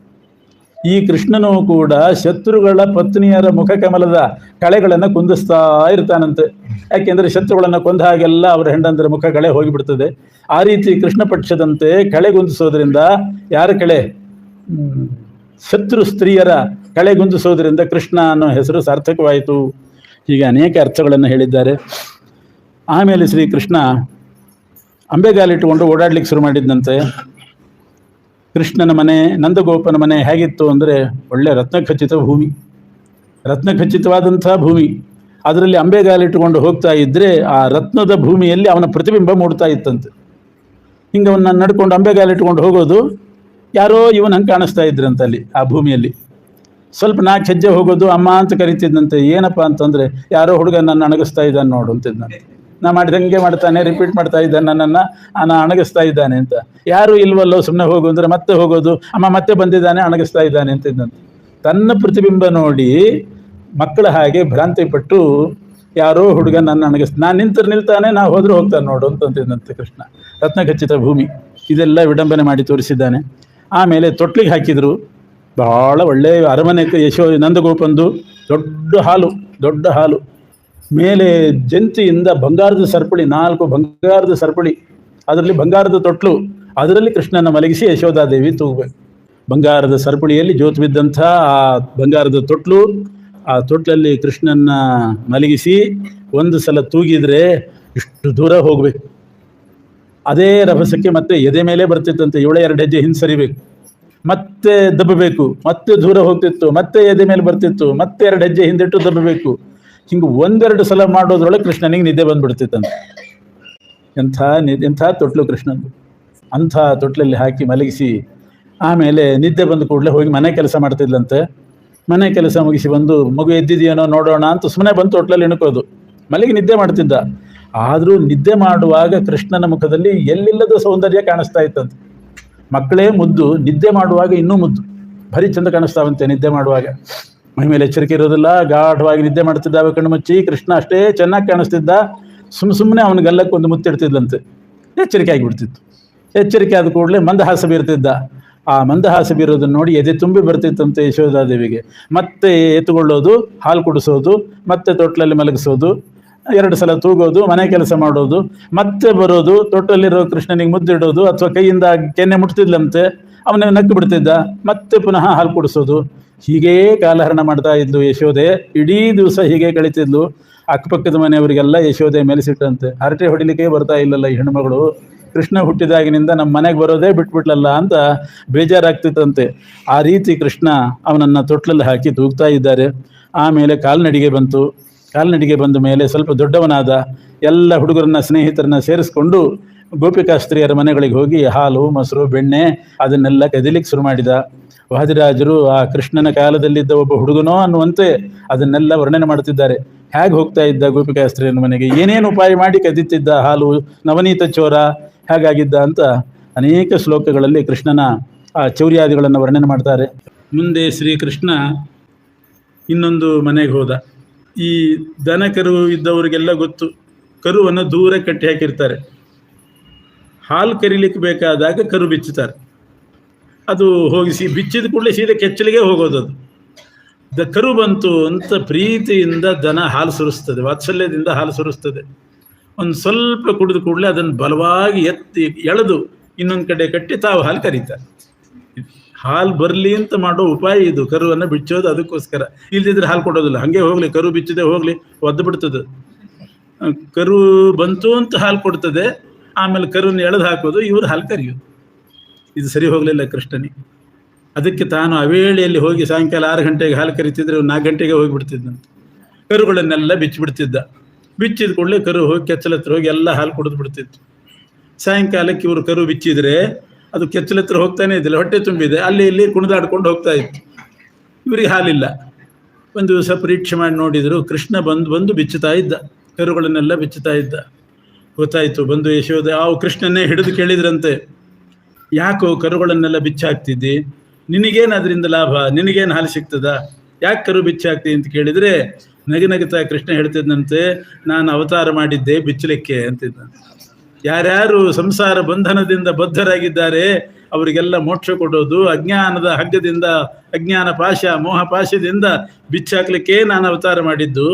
ಈ ಕೃಷ್ಣನೂ ಕೂಡ ಶತ್ರುಗಳ ಪತ್ನಿಯರ ಮುಖಕಮಲದ ಕಳೆಗಳನ್ನು ಕುಂದಿಸ್ತಾ ಇರ್ತಾನಂತೆ. ಯಾಕೆಂದರೆ ಶತ್ರುಗಳನ್ನು ಕೊಂದ ಹಾಗೆಲ್ಲ ಅವರ ಹೆಂಡಂದರ ಮುಖ ಕಳೆ ಹೋಗಿಬಿಡ್ತದೆ. ಆ ರೀತಿ ಕೃಷ್ಣ ಪಕ್ಷದಂತೆ ಕಳೆಗುಂದಿಸೋದ್ರಿಂದ, ಯಾರ ಕಳೆ? ಶತ್ರು ಸ್ತ್ರೀಯರ ಕಳೆಗುಂದಿಸೋದ್ರಿಂದ ಕೃಷ್ಣ ಅನ್ನೋ ಹೆಸರು ಸಾರ್ಥಕವಾಯಿತು. ಹೀಗೆ ಅನೇಕ ಅರ್ಥಗಳನ್ನು ಹೇಳಿದ್ದಾರೆ. ಆಮೇಲೆ ಶ್ರೀಕೃಷ್ಣ ಅಂಬೆಗಾಲಿಟ್ಟುಕೊಂಡು ಓಡಾಡ್ಲಿಕ್ಕೆ ಶುರು ಮಾಡಿದ್ದಂತೆ. ಕೃಷ್ಣನ ಮನೆ, ನಂದಗೋಪನ ಮನೆ ಹೇಗಿತ್ತು ಅಂದರೆ ಒಳ್ಳೆ ರತ್ನಖಚಿತ ಭೂಮಿ, ರತ್ನಖಚಿತವಾದಂಥ ಭೂಮಿ. ಅದರಲ್ಲಿ ಅಂಬೆಗಾಲಿಟ್ಟುಕೊಂಡು ಹೋಗ್ತಾ ಇದ್ದರೆ ಆ ರತ್ನದ ಭೂಮಿಯಲ್ಲಿ ಅವನ ಪ್ರತಿಬಿಂಬ ಮೂಡ್ತಾ ಇತ್ತಂತೆ. ಹಿಂಗೆ ಅವನ್ನ ನಡ್ಕೊಂಡು ಅಂಬೆಗಾಲಿಟ್ಟುಕೊಂಡು ಹೋಗೋದು, ಯಾರೋ ಇವನು ಹಂಗೆ ಕಾಣಿಸ್ತಾ ಇದ್ರಂತಲ್ಲಿ ಆ ಭೂಮಿಯಲ್ಲಿ. ಸ್ವಲ್ಪ 4 ಹೆಜ್ಜೆ ಹೋಗೋದು, ಅಮ್ಮ ಅಂತ ಕರಿತಿದ್ದಂತೆ. ಏನಪ್ಪ ಅಂತಂದರೆ, ಯಾರೋ ಹುಡುಗ ನನ್ನ ಅಣಗಿಸ್ತಾ ಇದ್ದಾನೆ ನೋಡು ಅಂತಿದ್ದಂತೆ. ನಾ ಮಾಡಿದಂಗೆ ಮಾಡ್ತಾನೆ, ರಿಪೀಟ್ ಮಾಡ್ತಾ ಇದ್ದಾನೆ ನನ್ನನ್ನು, ನಾ ಅಣಗಿಸ್ತಾ ಇದ್ದಾನೆ ಅಂತ. ಯಾರು ಇಲ್ವಲ್ಲೋ, ಸುಮ್ಮನೆ ಹೋಗು ಅಂದರೆ ಮತ್ತೆ ಹೋಗೋದು, ಅಮ್ಮ ಮತ್ತೆ ಬಂದಿದ್ದಾನೆ, ಅಣಗಿಸ್ತಾ ಇದ್ದಾನೆ ಅಂತಿದ್ದಂತೆ. ತನ್ನ ಪ್ರತಿಬಿಂಬ ನೋಡಿ ಮಕ್ಕಳ ಹಾಗೆ ಭ್ರಾಂತಿ ಪಟ್ಟು ಯಾರೋ ಹುಡುಗ ನನ್ನ ನಾನು ನಿಲ್ತಾನೆ, ನಾ ಹೋದ್ರೆ ಹೋಗ್ತಾನೆ ನೋಡು ಅಂತಂತಿದ್ದಂತೆ ಕೃಷ್ಣ. ರತ್ನಖಚಿತ ಭೂಮಿ ಇದೆಲ್ಲ ವಿಡಂಬನೆ ಮಾಡಿ ತೋರಿಸಿದ್ದಾನೆ. ಆಮೇಲೆ ತೊಟ್ಲಿಗೆ ಹಾಕಿದರು. ಬಹಳ ಒಳ್ಳೆಯ ಅರಮನೆ ನಂದಗೋಪಂದು ದೊಡ್ಡ ಹಾಲು ಮೇಲೆ ಜಂತಿಯಿಂದ ಬಂಗಾರದ ಸರಪಳಿ, 4 ಬಂಗಾರದ ಸರಪಳಿ, ಅದರಲ್ಲಿ ಬಂಗಾರದ ತೊಟ್ಲು, ಅದರಲ್ಲಿ ಕೃಷ್ಣನ ಮಲಗಿಸಿ ಯಶೋಧಾದೇವಿ ತೂಗಬೇಕು. ಬಂಗಾರದ ಸರಪಳಿಯಲ್ಲಿ ಜೋತು ಬಿದ್ದಂಥ ಆ ಬಂಗಾರದ ತೊಟ್ಲು, ಆ ತೊಟ್ಲಲ್ಲಿ ಕೃಷ್ಣನ ಮಲಗಿಸಿ ಒಂದು ಸಲ ತೂಗಿದ್ರೆ ಇಷ್ಟು ದೂರ ಹೋಗ್ಬೇಕು. ಅದೇ ರಭಸಕ್ಕೆ ಮತ್ತೆ ಎದೆ ಮೇಲೆ ಬರ್ತಿತ್ತಂತೆ. 7 ಹೆಜ್ಜೆ ಹಿಂಸರಿಬೇಕು, ಮತ್ತೆ ದಬ್ಬಬೇಕು, ಮತ್ತೆ ದೂರ ಹೋಗ್ತಿತ್ತು, ಮತ್ತೆ ಎದೆ ಮೇಲೆ ಬರ್ತಿತ್ತು, ಮತ್ತೆ 2 ಹೆಜ್ಜೆ ಹಿಂದಿಟ್ಟು ದಬ್ಬಬೇಕು. ಹಿಂಗೆ 1-2 ಸಲ ಮಾಡೋದ್ರೊಳಗೆ ಕೃಷ್ಣನಿಗೆ ನಿದ್ದೆ ಬಂದ್ಬಿಡ್ತಿತ್ತಂತೆ. ಎಂಥ ತೊಟ್ಲು ಕೃಷ್ಣಂದು. ಅಂಥ ತೊಟ್ಲಲ್ಲಿ ಹಾಕಿ ಮಲಗಿಸಿ ಆಮೇಲೆ ನಿದ್ದೆ ಬಂದ ಕೂಡಲೇ ಹೋಗಿ ಮನೆ ಕೆಲಸ ಮಾಡ್ತಿದ್ಲಂತೆ. ಮನೆ ಕೆಲಸ ಮುಗಿಸಿ ಬಂದು ಮಗು ಎದ್ದಿದೆಯೇನೋ ನೋಡೋಣ ಅಂತ ಸುಮ್ಮನೆ ಬಂದು ತೊಟ್ಲಲ್ಲಿ ಇಣುಕೋದು. ಮಲಗಿ ನಿದ್ದೆ ಮಾಡ್ತಿದ್ದ. ಆದರೂ ನಿದ್ದೆ ಮಾಡುವಾಗ ಕೃಷ್ಣನ ಮುಖದಲ್ಲಿ ಎಲ್ಲಿಲ್ಲದ ಸೌಂದರ್ಯ ಕಾಣಿಸ್ತಾ ಇತ್ತಂತೆ. ಮಕ್ಕಳೇ ಮುದ್ದು, ನಿದ್ದೆ ಮಾಡುವಾಗ ಇನ್ನೂ ಮುದ್ದು, ಭಾರಿ ಚಂದ ಕಾಣಿಸ್ತಾವಂತೆ ನಿದ್ದೆ ಮಾಡುವಾಗ. ಮೈ ಮೇಲೆ ಎಚ್ಚರಿಕೆ ಇರೋದಿಲ್ಲ, ಗಾಢವಾಗಿ ನಿದ್ದೆ ಮಾಡ್ತಿದ್ದ ಕಣ್ಣು ಮುಚ್ಚಿ. ಕೃಷ್ಣ ಅಷ್ಟೇ ಚೆನ್ನಾಗಿ ಕಾಣಿಸ್ತಿದ್ದ. ಸುಮ್ಮನೆ ಅವನ ಗಲ್ಲಕ್ಕೆ ಒಂದು ಮುತ್ತಿಡ್ತಿದ್ದಂತೆ. ಎಚ್ಚರಿಕೆ ಆಗಿಬಿಡ್ತಿತ್ತು. ಎಚ್ಚರಿಕೆ ಆದ ಕೂಡಲೇ ಮಂದಹಾಸ ಬೀರ್ತಿದ್ದ. ಆ ಮಂದಹಾಸ ಬೀರೋದನ್ನು ನೋಡಿ ಎದೆ ತುಂಬಿ ಬರ್ತಿತ್ತಂತೆ ಯಶೋಧಾದೇವಿಗೆ. ಮತ್ತೆ ಎತ್ತುಕೊಳ್ಳೋದು, ಹಾಲು ಕುಡಿಸೋದು, ಮತ್ತೆ ತೊಟ್ಲಲ್ಲಿ ಮಲಗಿಸೋದು, 2 ಸಲ ತೂಗೋದು, ಮನೆ ಕೆಲಸ ಮಾಡೋದು, ಮತ್ತೆ ಬರೋದು, ತೊಟ್ಟಲ್ಲಿರೋ ಕೃಷ್ಣನಿಗೆ ಮುದ್ದಿಡೋದು, ಅಥವಾ ಕೈಯಿಂದ ಕೆನ್ನೆ ಮುಟ್ತಿದ್ಲಂತೆ, ಅವನ ನಕ್ಕು ಬಿಡ್ತಿದ್ದ, ಮತ್ತೆ ಪುನಃ ಹಾಲು ಕುಡಿಸೋದು. ಹೀಗೇ ಕಾಲಹರಣ ಮಾಡ್ತಾ ಇದ್ಲು ಯಶೋದೆ. ಇಡೀ ದಿವಸ ಹೀಗೆ ಕಳೀತಿದ್ಲು. ಅಕ್ಕಪಕ್ಕದ ಮನೆಯವರಿಗೆಲ್ಲ ಯಶೋದೆ ಮೇಲೆ ಸಿಟ್ಟಂತೆ. ಹರಟೆ ಹೊಡಿಲಿಕ್ಕೆ ಬರ್ತಾ ಇಲ್ಲಲ್ಲ ಈ ಹೆಣ್ಮಗಳು, ಕೃಷ್ಣ ಹುಟ್ಟಿದಾಗಿನಿಂದ ನಮ್ಮ ಮನೆಗೆ ಬರೋದೇ ಬಿಟ್ಬಿಟ್ಲಲ್ಲ ಅಂತ ಬೇಜಾರಾಗ್ತಿತ್ತಂತೆ. ಆ ರೀತಿ ಕೃಷ್ಣ ಅವನನ್ನು ತೊಟ್ಲಲ್ಲಿ ಹಾಕಿ ತೂಗ್ತಾ ಇದ್ದಾರೆ. ಆಮೇಲೆ ಕಾಲ್ನಡಿಗೆ ಬಂತು. ಕಾಲ್ನಡಿಗೆ ಬಂದ ಮೇಲೆ ಸ್ವಲ್ಪ ದೊಡ್ಡವನಾದ. ಎಲ್ಲ ಹುಡುಗರನ್ನ ಸ್ನೇಹಿತರನ್ನ ಸೇರಿಸ್ಕೊಂಡು ಗೋಪಿಕಾಸ್ತ್ರೀಯರ ಮನೆಗಳಿಗೆ ಹೋಗಿ ಹಾಲು, ಮೊಸರು, ಬೆಣ್ಣೆ ಅದನ್ನೆಲ್ಲ ಕದಿಲಿಕ್ಕೆ ಶುರು ಮಾಡಿದ. ವಾದಿರಾಜರು ಆ ಕೃಷ್ಣನ ಕಾಲದಲ್ಲಿದ್ದ ಒಬ್ಬ ಹುಡುಗನೋ ಅನ್ನುವಂತೆ ಅದನ್ನೆಲ್ಲ ವರ್ಣನೆ ಮಾಡ್ತಿದ್ದಾರೆ. ಹೇಗೆ ಹೋಗ್ತಾ ಇದ್ದ ಗೋಪಿಕಾಸ್ತ್ರೀಯರ ಮನೆಗೆ, ಏನೇನು ಉಪಾಯ ಮಾಡಿ ಕದಿತಿದ್ದ, ಹಾಲು, ನವನೀತ ಚೋರ ಹೇಗಾಗಿದ್ದ ಅಂತ ಅನೇಕ ಶ್ಲೋಕಗಳಲ್ಲಿ ಕೃಷ್ಣನ ಆ ಚೌರ್ಯಾದಿಗಳನ್ನು ವರ್ಣನೆ ಮಾಡ್ತಾರೆ. ಮುಂದೆ ಶ್ರೀಕೃಷ್ಣ ಇನ್ನೊಂದು ಮನೆಗೆ ಹೋದ. ಈ ದನ ಕರು ಇದ್ದವರಿಗೆಲ್ಲ ಗೊತ್ತು, ಕರುವನ್ನು ದೂರ ಕಟ್ಟಿ ಹಾಕಿರ್ತಾರೆ. ಹಾಲು ಕರಿಲಿಕ್ಕೆ ಬೇಕಾದಾಗ ಕರು ಬಿಚ್ಚುತ್ತಾರೆ. ಅದು ಹೋಗಿಸಿ ಬಿಚ್ಚಿದ ಕೂಡಲೇ ಸೀದಾ ಕೆಚ್ಚಲಿಗೆ ಹೋಗೋದು. ಅದು ಕರು ಬಂತು ಅಂತ ಪ್ರೀತಿಯಿಂದ ದನ ಹಾಲು ಸುರಿಸ್ತದೆ, ವಾತ್ಸಲ್ಯದಿಂದ ಹಾಲು ಸುರಿಸ್ತದೆ. ಒಂದು ಸ್ವಲ್ಪ ಕುಡಿದ ಕೂಡಲೇ ಅದನ್ನು ಬಲವಾಗಿ ಎತ್ತಿ ಎಳೆದು ಇನ್ನೊಂದು ಕಡೆ ಕಟ್ಟಿ ತಾವು ಹಾಲು ಕರೀತಾರೆ. ಹಾಲು ಬರಲಿ ಅಂತ ಮಾಡೋ ಉಪಾಯ ಇದು, ಕರುವನ್ನು ಬಿಚ್ಚೋದು ಅದಕ್ಕೋಸ್ಕರ. ಇಲ್ದಿದ್ರೆ ಹಾಲು ಕೊಡೋದಿಲ್ಲ. ಹಾಗೆ ಹೋಗಲಿ, ಕರು ಬಿಚ್ಚದೆ ಹೋಗಲಿ, ಒದ್ದು ಬಿಡ್ತದೆ. ಕರು ಬಂತು ಅಂತ ಹಾಲು ಕೊಡ್ತದೆ, ಆಮೇಲೆ ಕರುವನ್ನು ಎಳೆದು ಹಾಕೋದು, ಇವರು ಹಾಲು ಕರಿಯೋದು. ಇದು ಸರಿ ಹೋಗಲಿಲ್ಲ ಕೃಷ್ಣನಿಗೆ. ಅದಕ್ಕೆ ತಾನು ಅವೇಳೆಯಲ್ಲಿ ಹೋಗಿ ಸಾಯಂಕಾಲ 6 ಗಂಟೆಗೆ ಹಾಲು ಕರಿತಿದ್ರೆ 4 ಗಂಟೆಗೆ ಹೋಗಿಬಿಡ್ತಿದ್ದಂತೆ. ಕರುಗಳನ್ನೆಲ್ಲ ಬಿಚ್ಚಿಬಿಡ್ತಿದ್ದ. ಬಿಚ್ಚಿದ ಕೂಡಲೇ ಕರು ಹೋಗಿ ಕೆಚ್ಚಲತ್ರ ಹೋಗಿ ಎಲ್ಲ ಹಾಲು ಕುಡಿದು ಬಿಡ್ತಿತ್ತು. ಸಾಯಂಕಾಲಕ್ಕೆ ಇವರು ಕರು ಬಿಚ್ಚಿದ್ರೆ ಅದು ಕೆಚ್ಚಲತ್ರ ಹೋಗ್ತಾನೆ ಇದ್ದಿಲ್ಲ, ಹೊಟ್ಟೆ ತುಂಬಿದೆ, ಅಲ್ಲಿ ಇಲ್ಲಿ ಕುಣಿದಾಡ್ಕೊಂಡು ಹೋಗ್ತಾ ಇತ್ತು. ಇವರಿಗೆ ಹಾಲಿಲ್ಲ. ಒಂದು ದಿವಸ ಪರೀಕ್ಷೆ ಮಾಡಿ ನೋಡಿದರು, ಕೃಷ್ಣ ಬಂದು ಬಿಚ್ಚುತ್ತಾ ಇದ್ದ, ಕರುಗಳನ್ನೆಲ್ಲ ಬಿಚ್ಚುತ್ತಾ ಇದ್ದ. ಗೊತ್ತಾಯಿತು. ಬಂದು ಯಶೋಧ ಕೃಷ್ಣನ್ನೇ ಹಿಡಿದು ಕೇಳಿದ್ರಂತೆ, ಯಾಕೋ ಕರುಗಳನ್ನೆಲ್ಲ ಬಿಚ್ಚಾಕ್ತಿದ್ದಿ, ನಿನಗೇನು ಅದರಿಂದ ಲಾಭ, ನಿನಗೇನು ಹಾಲು ಸಿಗ್ತದ, ಯಾಕೆ ಕರು ಬಿಚ್ಚಾಕ್ತಿ ಅಂತ ಕೇಳಿದರೆ ನಗುತ್ತಾ ಕೃಷ್ಣ ಹೇಳ್ತಿದ್ದಂತೆ, ನಾನು ಅವತಾರ ಮಾಡಿದ್ದೆ ಬಿಚ್ಚಲಿಕ್ಕೆ ಅಂತಿದ್ದ. ಯಾರ್ಯಾರು ಸಂಸಾರ ಬಂಧನದಿಂದ ಬದ್ಧರಾಗಿದ್ದಾರೆ ಅವರಿಗೆಲ್ಲ ಮೋಕ್ಷ ಕೊಡೋದು, ಅಜ್ಞಾನದ ಹಗ್ಗದಿಂದ, ಅಜ್ಞಾನ ಪಾಶ ಮೋಹ ಪಾಶದಿಂದ ಬಿಚ್ಚಾಕ್ಲಿಕ್ಕೆ ನಾನು ಅವತಾರ ಮಾಡಿದ್ದು.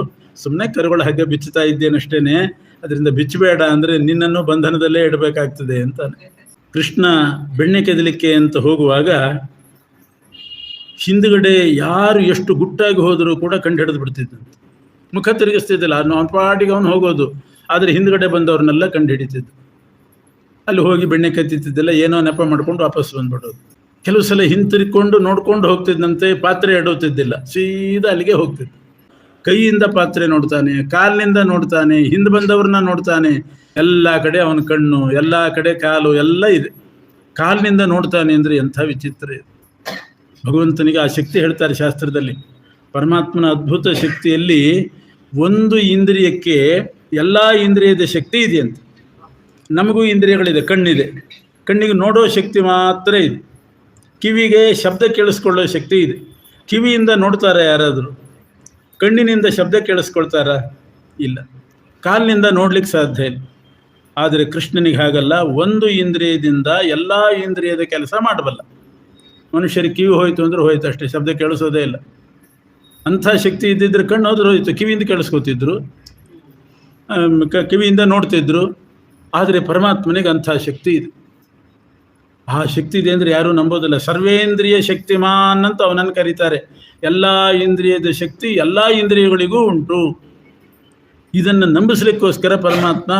ಸುಮ್ಮನೆ ಕರುಗಳ ಹಗ್ಗ ಬಿಚ್ಚುತ್ತಾ ಇದ್ದೇನಷ್ಟೇನೆ, ಅದರಿಂದ ಬಿಚ್ಚಬೇಡ ಅಂದರೆ ನಿನ್ನನ್ನು ಬಂಧನದಲ್ಲೇ ಇಡಬೇಕಾಗ್ತದೆ ಅಂತಾನೆ. ಕೃಷ್ಣ ಬೆಣ್ಣೆ ಕೆದಲಿಕ್ಕೆ ಅಂತ ಹೋಗುವಾಗ ಹಿಂದುಗಡೆ ಯಾರು ಎಷ್ಟು ಗುಟ್ಟಾಗಿ ಹೋದರೂ ಕೂಡ ಕಂಡು ಹಿಡಿದು ಬಿಡ್ತಿದ್ದಂತೆ. ಮುಖ ತಿರುಗಿಸ್ತಿದ್ದಿಲ್ಲ, ಅವನ ಪಾಟಿಗೆ ಅವನು ಹೋಗೋದು. ಆದರೆ ಹಿಂದುಗಡೆ ಬಂದವ್ರನ್ನೆಲ್ಲ ಕಂಡು ಹಿಡಿತಿದ್ದು. ಅಲ್ಲಿ ಹೋಗಿ ಬೆಣ್ಣೆ ಕತ್ತಿದ್ದಿಲ್ಲ, ಏನೋ ನೆಪ ಮಾಡ್ಕೊಂಡು ವಾಪಸ್ ಬಂದ್ಬಿಡೋದು. ಕೆಲವು ಸಲ ಹಿಂತಿರ್ಕೊಂಡು ನೋಡ್ಕೊಂಡು ಹೋಗ್ತಿದ್ದಂತೆ. ಪಾತ್ರೆ ಎಡೋತಿದ್ದಿಲ್ಲ, ಸೀದಾ ಅಲ್ಲಿಗೆ ಹೋಗ್ತಿದ್ದ. ಕೈಯಿಂದ ಪಾತ್ರೆ ನೋಡ್ತಾನೆ, ಕಾಲಿನಿಂದ ನೋಡ್ತಾನೆ, ಹಿಂದೆ ಬಂದವ್ರನ್ನ ನೋಡ್ತಾನೆ. ಎಲ್ಲ ಕಡೆ ಅವನ ಕಣ್ಣು, ಎಲ್ಲ ಕಡೆ ಕಾಲು ಎಲ್ಲ ಇದೆ. ಕಾಲಿನಿಂದ ನೋಡ್ತಾನೆ ಅಂದರೆ ಎಂಥ ವಿಚಿತ್ರ ಇದೆ. ಭಗವಂತನಿಗೆ ಆ ಶಕ್ತಿ ಹೇಳ್ತಾರೆ ಶಾಸ್ತ್ರದಲ್ಲಿ. ಪರಮಾತ್ಮನ ಅದ್ಭುತ ಶಕ್ತಿಯಲ್ಲಿ ಒಂದು ಇಂದ್ರಿಯಕ್ಕೆ ಎಲ್ಲ ಇಂದ್ರಿಯದ ಶಕ್ತಿ ಇದೆಯಂತೆ. ನಮಗೂ ಇಂದ್ರಿಯಗಳಿದೆ, ಕಣ್ಣಿದೆ, ಕಣ್ಣಿಗೆ ನೋಡೋ ಶಕ್ತಿ ಮಾತ್ರ ಇದೆ. ಕಿವಿಗೆ ಶಬ್ದ ಕೇಳಿಸ್ಕೊಳ್ಳೋ ಶಕ್ತಿ ಇದೆ. ಕಿವಿಯಿಂದ ನೋಡ್ತಾರೆ ಯಾರಾದರೂ? ಕಣ್ಣಿನಿಂದ ಶಬ್ದ ಕೇಳಿಸ್ಕೊಳ್ತಾರ? ಇಲ್ಲ. ಕಾಲಿನಿಂದ ನೋಡ್ಲಿಕ್ಕೆ ಸಾಧ್ಯ ಇಲ್ಲ. ಆದರೆ ಕೃಷ್ಣನಿಗೆ ಹಾಗಲ್ಲ, ಒಂದು ಇಂದ್ರಿಯದಿಂದ ಎಲ್ಲ ಇಂದ್ರಿಯದ ಕೆಲಸ ಮಾಡಬಲ್ಲ. ಮನುಷ್ಯರಿಗೆ ಕಿವಿ ಹೋಯಿತು ಅಂದರೆ ಹೋಯ್ತು ಅಷ್ಟೇ, ಶಬ್ದ ಕೇಳಿಸೋದೇ ಇಲ್ಲ. ಅಂಥ ಶಕ್ತಿ ಇದ್ದಿದ್ರೆ ಕಣ್ಣು ಹೋದ್ರೆ ಹೋಯ್ತು, ಕಿವಿಯಿಂದ ಕೇಳಿಸ್ಕೊತಿದ್ರು, ಕಿವಿಯಿಂದ ನೋಡ್ತಿದ್ರು. ಆದರೆ ಪರಮಾತ್ಮನಿಗೆ ಅಂಥ ಶಕ್ತಿ ಇದೆ. ಆ ಶಕ್ತಿ ಇದೆ ಅಂದರೆ ಯಾರೂ ನಂಬೋದಿಲ್ಲ. ಸರ್ವೇಂದ್ರಿಯ ಶಕ್ತಿಮಾನ್ ಅಂತ ಅವನನ್ನು ಕರೀತಾರೆ. ಎಲ್ಲ ಇಂದ್ರಿಯದ ಶಕ್ತಿ ಎಲ್ಲ ಇಂದ್ರಿಯಗಳಿಗೂ ಉಂಟು. ಇದನ್ನು ನಂಬಿಸ್ಲಿಕ್ಕೋಸ್ಕರ ಪರಮಾತ್ಮ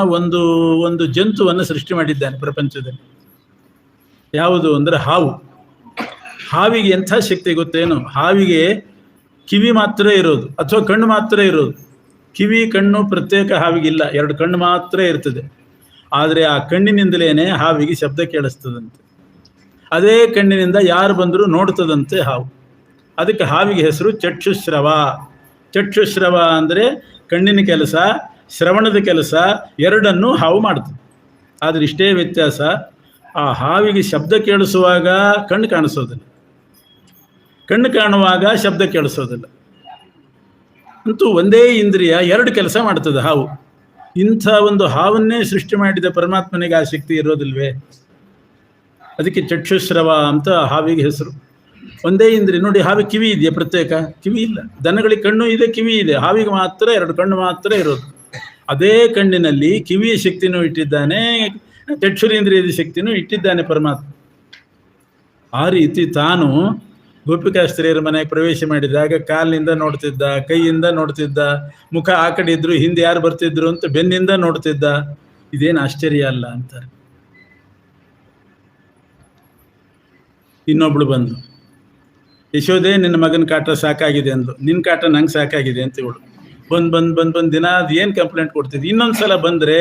ಒಂದು ಜಂತುವನ್ನು ಸೃಷ್ಟಿ ಮಾಡಿದ್ದಾನೆ ಪ್ರಪಂಚದಲ್ಲಿ. ಯಾವುದು ಅಂದರೆ ಹಾವು. ಹಾವಿಗೆ ಎಂಥ ಶಕ್ತಿ ಗೊತ್ತೇನು? ಹಾವಿಗೆ ಕಿವಿ ಮಾತ್ರ ಇರೋದು ಅಥವಾ ಕಣ್ಣು ಮಾತ್ರ ಇರೋದು. ಕಿವಿ ಕಣ್ಣು ಪ್ರತ್ಯೇಕ ಹಾವಿಗಿಲ್ಲ, 2 ಕಣ್ಣು ಮಾತ್ರ ಇರ್ತದೆ. ಆದರೆ ಆ ಕಣ್ಣಿನಿಂದಲೇ ಹಾವಿಗೆ ಶಬ್ದ ಕೇಳಿಸ್ತದಂತೆ. ಅದೇ ಕಣ್ಣಿನಿಂದ ಯಾರು ಬಂದರೂ ನೋಡ್ತದಂತೆ ಹಾವು. ಅದಕ್ಕೆ ಹಾವಿಗೆ ಹೆಸರು ಚಕ್ಷುಶ್ರವ. ಚಕ್ಷುಶ್ರವ ಅಂದರೆ ಕಣ್ಣಿನ ಕೆಲಸ, ಶ್ರವಣದ ಕೆಲಸ ಎರಡನ್ನೂ ಹಾವು ಮಾಡ್ತದೆ. ಆದರೆ ಇಷ್ಟೇ ವ್ಯತ್ಯಾಸ, ಆ ಹಾವಿಗೆ ಶಬ್ದ ಕೇಳಿಸುವಾಗ ಕಣ್ಣು ಕಾಣಿಸೋದಿಲ್ಲ, ಕಣ್ಣು ಕಾಣುವಾಗ ಶಬ್ದ ಕೇಳಿಸೋದಿಲ್ಲ. ಅಂತೂ ಒಂದೇ ಇಂದ್ರಿಯ 2 ಕೆಲಸ ಮಾಡ್ತದೆ ಹಾವು. ಇಂಥ ಒಂದು ಹಾವನ್ನೇ ಸೃಷ್ಟಿ ಮಾಡಿದ ಪರಮಾತ್ಮನಿಗೆ ಆ ಶಕ್ತಿ ಇರೋದಿಲ್ವೇ? ಅದಕ್ಕೆ ಚಕ್ಷುಶ್ರವ ಅಂತ ಹಾವಿಗೆ ಹೆಸರು. ಒಂದೇ ಇಂದ್ರಿಯ ನೋಡಿ. ಹಾವಿಗೆ ಕಿವಿ ಇದೆಯಾ? ಪ್ರತ್ಯೇಕ ಕಿವಿ ಇಲ್ಲ. ದನಗಳಿಗೆ ಕಣ್ಣು ಇದೆ, ಕಿವಿ ಇದೆ. ಹಾವಿಗೆ ಮಾತ್ರ 2 ಕಣ್ಣು ಮಾತ್ರ ಇರೋದು. ಅದೇ ಕಣ್ಣಿನಲ್ಲಿ ಕಿವಿಯ ಶಕ್ತಿನೂ ಇಟ್ಟಿದ್ದಾನೆ, ಚಕ್ಷುರೇಂದ್ರಿಯದ ಶಕ್ತಿನೂ ಇಟ್ಟಿದ್ದಾನೆ ಪರಮಾತ್ಮ. ಆ ರೀತಿ ತಾನು ಗೋಪಿಕಾಸ್ತ್ರೀಯರ ಮನೆಗೆ ಪ್ರವೇಶ ಮಾಡಿದಾಗ ಕಾಲಿನಿಂದ ನೋಡ್ತಿದ್ದ, ಕೈಯಿಂದ ನೋಡ್ತಿದ್ದ, ಮುಖ ಆ ಕಡೆ ಇದ್ರು, ಹಿಂದೆ ಯಾರು ಬರ್ತಿದ್ರು ಅಂತ ಬೆನ್ನಿಂದ ನೋಡ್ತಿದ್ದ. ಇದೇನು ಆಶ್ಚರ್ಯ ಅಲ್ಲ ಅಂತಾರೆ. ಇನ್ನೊಬ್ಳು ಬಂದು, ಯಶೋದೆ ನಿನ್ನ ಮಗನ ಕಾಟ ಸಾಕಾಗಿದೆ ಅಂದ್ಲು. ನಿನ್ನ ಕಾಟ ನಂಗೆ ಸಾಕಾಗಿದೆ ಅಂತ ಇವಳು ಬಂದು ದಿನ ಅದು ಏನು ಕಂಪ್ಲೇಂಟ್ ಕೊಡ್ತಿದ್ದೆ. ಇನ್ನೊಂದು ಸಲ ಬಂದರೆ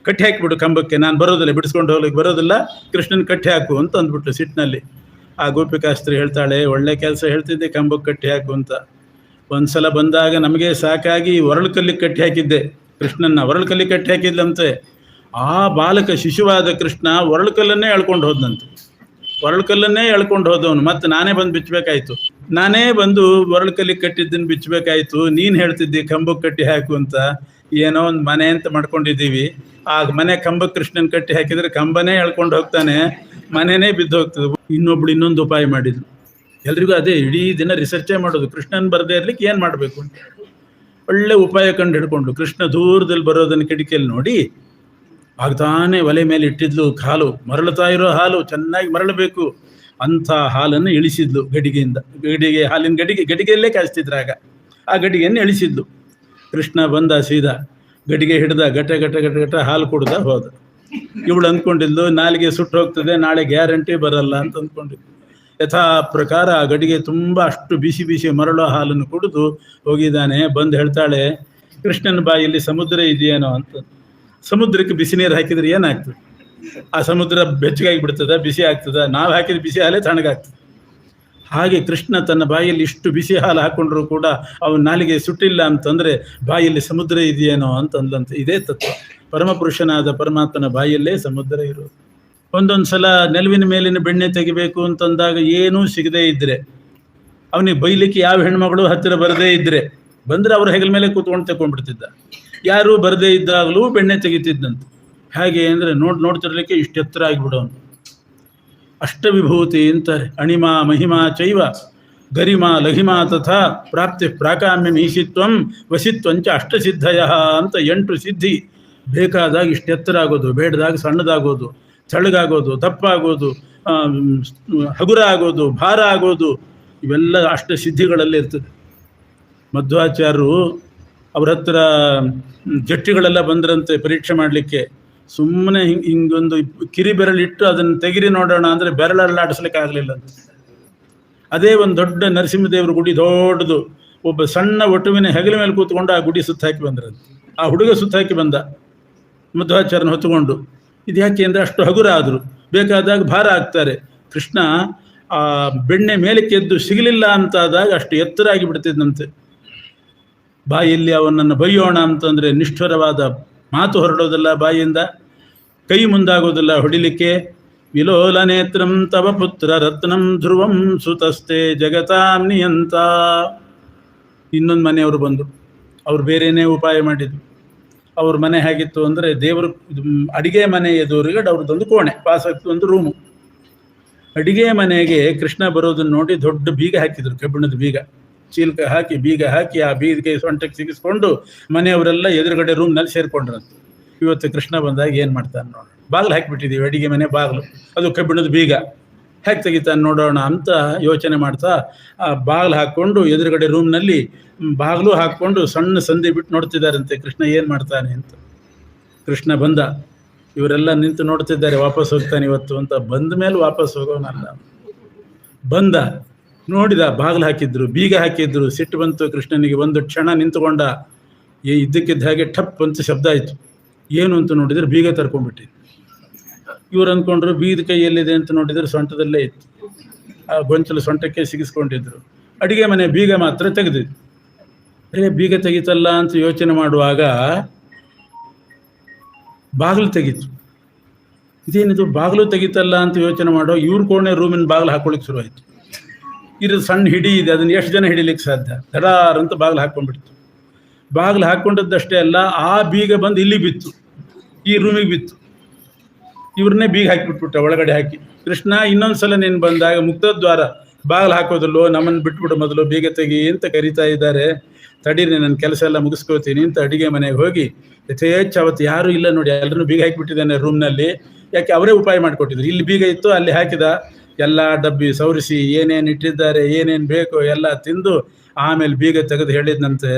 ಕಟ್ಟಿ ಹಾಕಿಬಿಡು ಕಂಬಕ್ಕೆ, ನಾನು ಬರೋದಿಲ್ಲ, ಬಿಡಿಸ್ಕೊಂಡು ಹೋಗ್ಲಿಕ್ಕೆ ಬರೋದಿಲ್ಲ, ಕೃಷ್ಣನ ಕಟ್ಟಿ ಹಾಕು ಅಂತ ಅಂದ್ಬಿಟ್ಟು ಸಿಟ್ಟಿನಲ್ಲಿ. ಆ ಗೋಪಿಕಾಸ್ತ್ರೀ ಹೇಳ್ತಾಳೆ, ಒಳ್ಳೆ ಕೆಲಸ ಹೇಳ್ತಿದ್ದೆ, ಕಂಬಕ್ಕೆ ಕಟ್ಟಿ ಹಾಕು ಅಂತ. ಒಂದು ಸಲ ಬಂದಾಗ ನಮಗೆ ಸಾಕಾಗಿ ಒರಳುಕಲ್ಲಿಗೆ ಕಟ್ಟಿ ಹಾಕಿದ್ದೆ ಕೃಷ್ಣನ್ನ. ಒರಳುಕಲ್ಲಿಗೆ ಕಟ್ಟಿ ಹಾಕಿದ್ಲಂತೆ. ಆ ಬಾಲಕ ಶಿಶುವಾದ ಕೃಷ್ಣ ಒರಳುಕಲ್ಲನ್ನೇ ಎಳ್ಕೊಂಡು ಹೋದ್ನಂತೆ. ಒರಳುಕಲ್ಲನ್ನೇ ಎಳ್ಕೊಂಡು ಹೋದವನು ಮತ್ತೆ ನಾನೇ ಬಂದು ಬಿಚ್ಚಬೇಕಾಯ್ತು. ನಾನೇ ಬಂದು ಒರಳುಕಲ್ಲಿಗೆ ಕಟ್ಟಿದ್ದನ್ನು ಬಿಚ್ಚಬೇಕಾಯ್ತು. ನೀನು ಹೇಳ್ತಿದ್ದಿ ಕಂಬಕ್ಕೆ ಕಟ್ಟಿ ಹಾಕು ಅಂತ. ಏನೋ ಒಂದು ಮನೆ ಅಂತ ಮಾಡ್ಕೊಂಡಿದ್ದೀವಿ. ಆ ಮನೆ ಕಂಬಕ್ಕೆ ಕೃಷ್ಣನ್ ಕಟ್ಟಿ ಹಾಕಿದರೆ ಕಂಬನೇ ಎಳ್ಕೊಂಡು ಹೋಗ್ತಾನೆ, ಮನೆನೇ ಬಿದ್ದು ಹೋಗ್ತದೆ. ಇನ್ನೊಬ್ಳು ಇನ್ನೊಂದು ಉಪಾಯ ಮಾಡಿದ್ಲು. ಎಲ್ರಿಗೂ ಅದೇ ಇಡೀ ದಿನ ರಿಸರ್ಚೇ ಮಾಡೋದು, ಕೃಷ್ಣನ್ ಬರದೇ ಇರ್ಲಿಕ್ಕೆ ಏನು ಮಾಡಬೇಕು ಅಂತ. ಒಳ್ಳೆ ಉಪಾಯ ಕಂಡು ಹಿಡ್ಕೊಂಡು ಕೃಷ್ಣ ದೂರದಲ್ಲಿ ಬರೋದನ್ನು ಕಿಟಕಿಯಲ್ಲಿ ನೋಡಿ ಆಗ್ತಾನೆ ಒಲೆ ಮೇಲೆ ಇಟ್ಟಿದ್ಲು. ಹಾಲು ಮರಳುತ್ತಾ ಇರೋ ಹಾಲು, ಚೆನ್ನಾಗಿ ಮರಳಬೇಕು ಅಂಥ ಹಾಲನ್ನು ಇಳಿಸಿದ್ಲು ಗಡಿಗೆಯಿಂದ. ಹಾಲಿನ ಗಡಿಗೆಯಲ್ಲೇ ಕಾಯಿಸ್ತಿದ್ರಾಗ ಆ ಗಡಿಗೆಯನ್ನು ಇಳಿಸಿದ್ಲು. ಕೃಷ್ಣ ಬಂದ ಸೀದಾ ಗಡಿಗೆ ಹಿಡ್ದ, ಗಟ ಹಾಲು ಕುಡ್ದ ಹೋದ. ಇವಳು ಅಂದ್ಕೊಂಡಿದ್ಲು ನಾಲಿಗೆ ಸುಟ್ಟು ಹೋಗ್ತದೆ, ನಾಳೆ ಗ್ಯಾರಂಟಿ ಬರಲ್ಲ ಅಂತ ಅಂದ್ಕೊಂಡಿದ್ಲು. ಯಥಾ ಪ್ರಕಾರ ಆ ಗಡಿಗೆ ತುಂಬ ಅಷ್ಟು ಬಿಸಿ ಮರಳೋ ಹಾಲನ್ನು ಕುಡಿದು ಹೋಗಿದ್ದಾನೆ. ಬಂದು ಹೇಳ್ತಾಳೆ, ಕೃಷ್ಣನ ಬಾಯಲ್ಲಿ ಸಮುದ್ರ ಇದೆಯೇನೋ ಅಂತ. ಸಮುದ್ರಕ್ಕೆ ಬಿಸಿ ನೀರು ಹಾಕಿದ್ರೆ ಏನಾಗ್ತದೆ? ಆ ಸಮುದ್ರ ಬೆಚ್ಚಗಾಗಿ ಬಿಡ್ತದ, ಬಿಸಿ ಆಗ್ತದ? ನಾವು ಹಾಕಿದ ಬಿಸಿ ಹಾಲೇ ತಣ್ಣಗಾಗ್ತದೆ. ಹಾಗೆ ಕೃಷ್ಣ ತನ್ನ ಬಾಯಲ್ಲಿ ಇಷ್ಟು ಬಿಸಿ ಹಾಲು ಹಾಕೊಂಡ್ರು ಕೂಡ ಅವನ ನಾಲಿಗೆ ಸುಟ್ಟಿಲ್ಲ ಅಂತಂದರೆ ಬಾಯಲ್ಲಿ ಸಮುದ್ರ ಇದೆಯೇನೋ ಅಂತಂದಂತೆ. ಇದೇ ತತ್ವ. ಪರಮಪುರುಷನಾದ ಪರಮಾತ್ಮನ ಬಾಯಲ್ಲೇ ಸಮುದ್ರ ಇರೋದು. ಒಂದೊಂದು ಸಲ ನೆಲುವಿನ ಮೇಲಿನ ಬೆಣ್ಣೆ ತೆಗಿಬೇಕು ಅಂತಂದಾಗ ಏನೂ ಸಿಗದೇ ಇದ್ದರೆ, ಅವನಿಗೆ ಬೈಲಿಕ್ಕೆ ಯಾವ ಹೆಣ್ಮಗಳು ಹತ್ತಿರ ಬರದೇ ಇದ್ದರೆ, ಬಂದರೆ ಅವ್ರ ಹೆಗಲ ಮೇಲೆ ಕೂತ್ಕೊಂಡು ತಗೊಂಡ್ಬಿಡ್ತಿದ್ದ. ಯಾರೂ ಬರದೇ ಇದ್ದಾಗಲೂ ಬೆಣ್ಣೆ ತೆಗಿತಿದ್ದಂತೆ. ಹೇಗೆ ಅಂದರೆ ನೋಡ್ತಿರ್ಲಿಕ್ಕೆ ಇಷ್ಟು ಎತ್ತರ ಆಗಿಬಿಡೋನು. ಅಷ್ಟವಿಭೂತಿ ಅಂತಾರೆ. ಅಣಿಮಾ ಮಹಿಮಾ ಚೈವ ಗರಿಮಾ ಲಘಿಮಾ ತಥಾ ಪ್ರಾಪ್ತಿ ಪ್ರಾಕಾಮ್ಯ ಈಶಿತ್ವಂ ವಸಿತ್ವಂಚ ಅಷ್ಟಸಿದ್ಧಯ ಅಂತ 8 ಸಿದ್ಧಿ. ಬೇಕಾದಾಗ ಇಷ್ಟು ಎತ್ತರ ಆಗೋದು, ಬೇಡದಾಗ ಸಣ್ಣದಾಗೋದು, ತೆಳ್ಳಗಾಗೋದು, ದಪ್ಪಾಗೋದು, ಹಗುರ ಆಗೋದು, ಭಾರ ಆಗೋದು, ಇವೆಲ್ಲ ಅಷ್ಟ ಸಿದ್ಧಿಗಳಲ್ಲಿ ಇರ್ತದೆ. ಮಧ್ವಾಚಾರ್ಯರು ಅವ್ರ ಹತ್ರ ಜಟ್ಟಿಗಳೆಲ್ಲ ಬಂದ್ರಂತೆ ಪರೀಕ್ಷೆ ಮಾಡಲಿಕ್ಕೆ. ಸುಮ್ಮನೆ ಹಿಂಗೊಂದು ಕಿರಿ ಬೆರಳಿಟ್ಟು ಅದನ್ನು ತೆಗಿರಿ ನೋಡೋಣ ಅಂದರೆ ಬೆರಳಲ್ಲಾಡಿಸ್ಲಿಕ್ಕೆ ಆಗಲಿಲ್ಲ ಅಂತ. ಅದೇ ಒಂದು ದೊಡ್ಡ ನರಸಿಂಹದೇವ್ರ ಗುಡಿ ದೊಡ್ಡದು, ಒಬ್ಬ ಸಣ್ಣ ಒಟುವಿನ ಹೆಗಲ ಮೇಲೆ ಕೂತ್ಕೊಂಡು ಆ ಗುಡಿ ಸುತ್ತ ಹಾಕಿ ಬಂದ್ರಂತೆ. ಆ ಹುಡುಗ ಸುತ್ತ ಹಾಕಿ ಬಂದ ಮಧ್ವಾಚಾರ್ಯನ ಹೊತ್ತುಕೊಂಡು. ಇದು ಯಾಕೆ ಅಂದರೆ ಅಷ್ಟು ಹಗುರ ಆದರು, ಬೇಕಾದಾಗ ಭಾರ ಆಗ್ತಾರೆ. ಕೃಷ್ಣ ಆ ಬೆಣ್ಣೆ ಮೇಲಕ್ಕೆ ಎದ್ದು ಸಿಗಲಿಲ್ಲ ಅಂತಾದಾಗ ಅಷ್ಟು ಎತ್ತರ ಆಗಿ ಬಿಡ್ತಿದ್ದಂತೆ. ಬಾಯಲ್ಲಿ ಅವನನ್ನು ಬೈಯೋಣ ಅಂತಂದರೆ ನಿಷ್ಠುರವಾದ ಮಾತು ಹೊರಡೋದಿಲ್ಲ ಬಾಯಿಯಿಂದ, ಕೈ ಮುಂದಾಗೋದಿಲ್ಲ ಹೊಡಿಲಿಕ್ಕೆ. ವಿಲೋಲ ನೇತ್ರಂ ತವ ಪುತ್ರ ರತ್ನಂ ಧ್ರುವಂ ಸುತಸ್ತೆ ಜಗತಾಂ ನಿಯಂತ. ಇನ್ನೊಂದು ಮನೆಯವರು ಬಂದರು, ಅವ್ರು ಬೇರೆಯೇ ಉಪಾಯ ಮಾಡಿದ್ರು. ಅವ್ರ ಮನೆ ಹೇಗಿತ್ತು ಅಂದರೆ, ದೇವರು ಅಡಿಗೆ ಮನೆ ಎದುರುಗಡೆ ಅವ್ರದ್ದೊಂದು ಕೋಣೆ, ಪಾಸಕ್ಕೆ ಒಂದು ರೂಮು. ಅಡಿಗೆ ಮನೆಗೆ ಕೃಷ್ಣ ಬರೋದನ್ನು ನೋಡಿ ದೊಡ್ಡ ಬೀಗ ಹಾಕಿದ್ರು, ಕಬ್ಬಿಣದ ಬೀಗ, ಚೀಲ್ಕ ಹಾಕಿ ಬೀಗ ಹಾಕಿ ಆ ಬೀದಿಗೆ ಸೊಂಟಕ್ಕೆ ಸಿಗಿಸ್ಕೊಂಡು ಮನೆಯವರೆಲ್ಲ ಎದುರುಗಡೆ ರೂಮ್ನಲ್ಲಿ ಸೇರಿಕೊಂಡ್ರಂತ. ಇವತ್ತು ಕೃಷ್ಣ ಬಂದಾಗ ಏನು ಮಾಡ್ತಾನೆ ನೋಡೋಣ, ಬಾಗಿಲು ಹಾಕಿಬಿಟ್ಟಿದ್ದೀವಿ ಅಡಿಗೆ ಮನೆ ಬಾಗಿಲು, ಅದು ಕಬ್ಬಿಣದ ಬೀಗ, ಹೇಗೆ ತೆಗಿತಾನೆ ನೋಡೋಣ ಅಂತ ಯೋಚನೆ ಮಾಡ್ತಾ ಆ ಬಾಗಿಲು ಹಾಕ್ಕೊಂಡು ಎದುರುಗಡೆ ರೂಮ್ನಲ್ಲಿ ಬಾಗಿಲು ಹಾಕ್ಕೊಂಡು ಸಣ್ಣ ಸಂಧಿ ಬಿಟ್ಟು ನೋಡ್ತಿದ್ದಾರಂತೆ ಕೃಷ್ಣ ಏನು ಮಾಡ್ತಾನೆ ಅಂತ. ಕೃಷ್ಣ ಬಂದ, ಇವರೆಲ್ಲ ನಿಂತು ನೋಡ್ತಿದ್ದಾರೆ, ವಾಪಸ್ ಹೋಗ್ತಾನೆ ಇವತ್ತು ಅಂತ. ಬಂದ ಮೇಲೆ ವಾಪಸ್ ಹೋಗೋನಲ್ಲ, ಬಂದ, ನೋಡಿದ, ಬಾಗಿಲು ಹಾಕಿದ್ರು, ಬೀಗ ಹಾಕಿದ್ರು. ಸಿಟ್ಟು ಬಂತು ಕೃಷ್ಣನಿಗೆ. ಒಂದು ಕ್ಷಣ ನಿಂತುಕೊಂಡ. ಇದ್ದಕ್ಕಿದ್ದ ಹಾಗೆ ಠಪ್ ಅಂತ ಶಬ್ದ ಆಯಿತು. ಏನು ಅಂತ ನೋಡಿದ್ರೆ ಬೀಗ ತರ್ಕೊಂಡ್ಬಿಟ್ಟಿದ್ರು. ಇವ್ರು ಅಂದ್ಕೊಂಡ್ರು ಬೀದ ಕೈಯಲ್ಲಿದೆ ಅಂತ ನೋಡಿದ್ರೆ ಸೊಂಟದಲ್ಲೇ ಇತ್ತು. ಆ ಗೊಂಚಲು ಸೊಂಟಕ್ಕೆ ಸಿಗಿಸ್ಕೊಂಡಿದ್ರು. ಅಡಿಗೆ ಮನೆ ಬೀಗ ಮಾತ್ರ ತೆಗೆದಿದ್ರು. ಬೀಗ ತೆಗಿತಲ್ಲ ಅಂತ ಯೋಚನೆ ಮಾಡುವಾಗ ಬಾಗಿಲು ತೆಗೀತು. ಇದೇನಿದು ಬಾಗಿಲು ತೆಗಿತಲ್ಲ ಅಂತ ಯೋಚನೆ ಮಾಡೋ, ಇವ್ರ ಕೋಣೆ ರೂಮಿನ ಬಾಗಿಲು ಹಾಕೊಳ್ಳಿಕ್ಕೆ ಶುರುವಾಯಿತು. ಇದು ಸಣ್ಣ ಹಿಡಿ ಇದೆ, ಅದನ್ನು ಎಷ್ಟು ಜನ ಹಿಡಿಲಿಕ್ಕೆ ಸಾಧ್ಯ? ಧಡಾರ್ ಅಂತ ಬಾಗಿಲು ಹಾಕ್ಕೊಂಡ್ಬಿಡ್ತು. ಬಾಗಿಲು ಹಾಕ್ಕೊಂಡದ್ದಷ್ಟೇ ಅಲ್ಲ, ಆ ಬೀಗ ಬಂದು ಇಲ್ಲಿ ಬಿತ್ತು, ಈ ರೂಮಿಗೆ ಬಿತ್ತು. ಇವ್ರನ್ನೇ ಬೀಗ ಹಾಕಿಬಿಟ್ಬಿಟ್ಟ ಒಳಗಡೆ ಹಾಕಿ. ಕೃಷ್ಣ ಇನ್ನೊಂದ್ಸಲ ನೀನು ಬಂದಾಗ ಮುಕ್ತದ್ವಾರ ಬಾಗಿಲು ಹಾಕೋದಲ್ಲೋ, ನಮ್ಮನ್ನು ಬಿಟ್ಬಿಡು ಮೊದಲು, ಬೀಗ ತೆಗಿ ಅಂತ ಕರೀತಾ ಇದ್ದಾರೆ, ತಡೀರಿ ನನ್ನ ಕೆಲಸ ಎಲ್ಲ ಮುಗಿಸ್ಕೋತೀನಿ ಅಂತ ಅಡಿಗೆ ಮನೆಗೆ ಹೋಗಿ ಯಥೇಚ್ಛ. ಅವತ್ತು ಯಾರೂ ಇಲ್ಲ ನೋಡಿ, ಎಲ್ಲರೂ ಬೀಗ ಹಾಕಿಬಿಟ್ಟಿದ್ದಾನೆ ರೂಮ್ನಲ್ಲಿ. ಯಾಕೆ ಅವರೇ ಉಪಾಯ ಮಾಡಿಕೊಟ್ಟಿದ್ರು. ಇಲ್ಲಿ ಬೀಗ ಇತ್ತು, ಅಲ್ಲಿ ಹಾಕಿದ, ಎಲ್ಲ ಡಬ್ಬಿ ಸವರಿಸಿ ಏನೇನು ಇಟ್ಟಿದ್ದಾರೆ, ಏನೇನು ಬೇಕೋ ಎಲ್ಲ ತಿಂದು ಆಮೇಲೆ ಬೀಗ ತೆಗೆದು ಹೇಳಿದ್ನಂತೆ,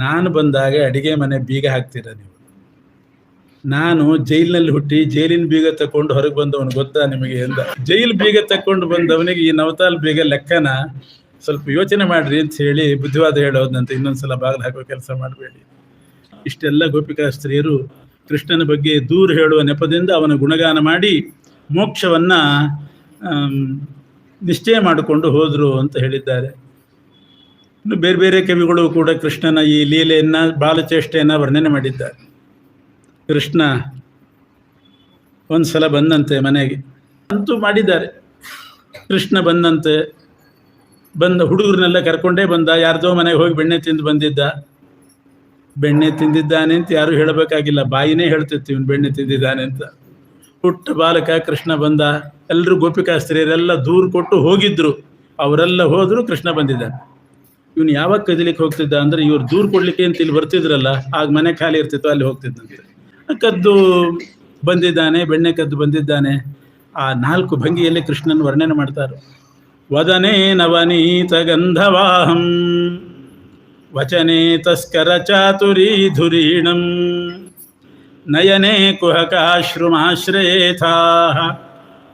ನಾನು ಬಂದಾಗ ಅಡಿಗೆ ಮನೆ ಬೀಗ ಹಾಕ್ತೀರ ನೀವು? ನಾನು ಜೈಲಿನಲ್ಲಿ ಹುಟ್ಟಿ ಜೈಲಿನ ಬೀಗ ತಕೊಂಡು ಹೊರಗೆ ಬಂದವನು ಗೊತ್ತಾ ನಿಮಗೆ ಎಂದ. ಜೈಲು ಬೀಗ ತಕೊಂಡು ಬಂದವನಿಗೆ ಈ ನವತಾಲ್ ಬೀಗ ಲೆಕ್ಕನ? ಸ್ವಲ್ಪ ಯೋಚನೆ ಮಾಡ್ರಿ ಅಂತ ಹೇಳಿ ಬುದ್ಧಿವಾದ ಹೇಳೋದಂತೆ. ಇನ್ನೊಂದ್ಸಲ ಬಾಗಿಲು ಹಾಕೋ ಕೆಲಸ ಮಾಡಬೇಡಿ. ಇಷ್ಟೆಲ್ಲ ಗೋಪಿಕಾ ಸ್ತ್ರೀಯರು ಕೃಷ್ಣನ ಬಗ್ಗೆ ದೂರ ಹೇಳುವ ನೆಪದಿಂದ ಅವನ ಗುಣಗಾನ ಮಾಡಿ ಮೋಕ್ಷವನ್ನು ನಿಶ್ಚಯ ಮಾಡಿಕೊಂಡು ಹೋದರು ಅಂತ ಹೇಳಿದ್ದಾರೆ. ಇನ್ನು ಬೇರೆ ಬೇರೆ ಕವಿಗಳು ಕೂಡ ಕೃಷ್ಣನ ಈ ಲೀಲೆಯನ್ನು, ಬಾಲಚೇಷ್ಟೆಯನ್ನು ವರ್ಣನೆ ಮಾಡಿದ್ದಾರೆ. ಕೃಷ್ಣ ಒಂದು ಸಲ ಬಂದಂತೆ ಮನೆಗೆ, ಅಂತೂ ಮಾಡಿದ್ದಾರೆ. ಕೃಷ್ಣ ಬಂದಂತೆ, ಬಂದ ಹುಡುಗರನ್ನೆಲ್ಲ ಕರ್ಕೊಂಡೇ ಬಂದ. ಯಾರ್ದೋ ಮನೆಗೆ ಹೋಗಿ ಬೆಣ್ಣೆ ತಿಂದು ಬಂದಿದ್ದ. ಬೆಣ್ಣೆ ತಿಂದಿದ್ದಾನೆ ಅಂತ ಯಾರೂ ಹೇಳಬೇಕಾಗಿಲ್ಲ, ಬಾಯಿನೇ ಹೇಳ್ತಿತ್ತು ಇವನು ಬೆಣ್ಣೆ ತಿಂದಿದ್ದಾನೆ ಅಂತ. ಪುಟ್ಟ ಬಾಲಕ ಕೃಷ್ಣ ಬಂದ. ಎಲ್ಲರೂ ಗೋಪಿಕಾ ಸ್ತ್ರೀಯರೆಲ್ಲ ದೂರು ಕೊಟ್ಟು ಹೋಗಿದ್ರು, ಅವರೆಲ್ಲ ಹೋದರು, ಕೃಷ್ಣ ಬಂದಿದ್ದಾನೆ. ಇವನು ಯಾವಾಗ ಕದಿಲಿಕ್ಕೆ ಹೋಗ್ತಿದ್ದ ಅಂದರೆ, ಇವ್ರು ದೂರು ಕೊಡ್ಲಿಕ್ಕೆ ಅಂತ ಇಲ್ಲಿ ಬರ್ತಿದ್ರಲ್ಲ, ಆಗ ಮನೆ ಖಾಲಿ ಇರ್ತಿತ್ತು, ಅಲ್ಲಿ ಹೋಗ್ತಿದ್ದಂತೆ. ಕದ್ದು ಬಂದಿದ್ದಾನೆ, ಬೆಣ್ಣೆ ಕದ್ದು ಬಂದಿದ್ದಾನೆ. ಆ 4 ಭಂಗಿಯಲ್ಲಿ ಕೃಷ್ಣನ ವರ್ಣನೆ ಮಾಡ್ತಾರೆ. ವದನೆ ನವನೀತ ಗಂಧವಾಹಂ ವಚನೆ ತಸ್ಕರ ಚಾತುರೀ ಧುರೀಣಂ ನಯನೆ ಕುಹಕಾಶ್ರುಮಾಶ್ರಯೇಥಾ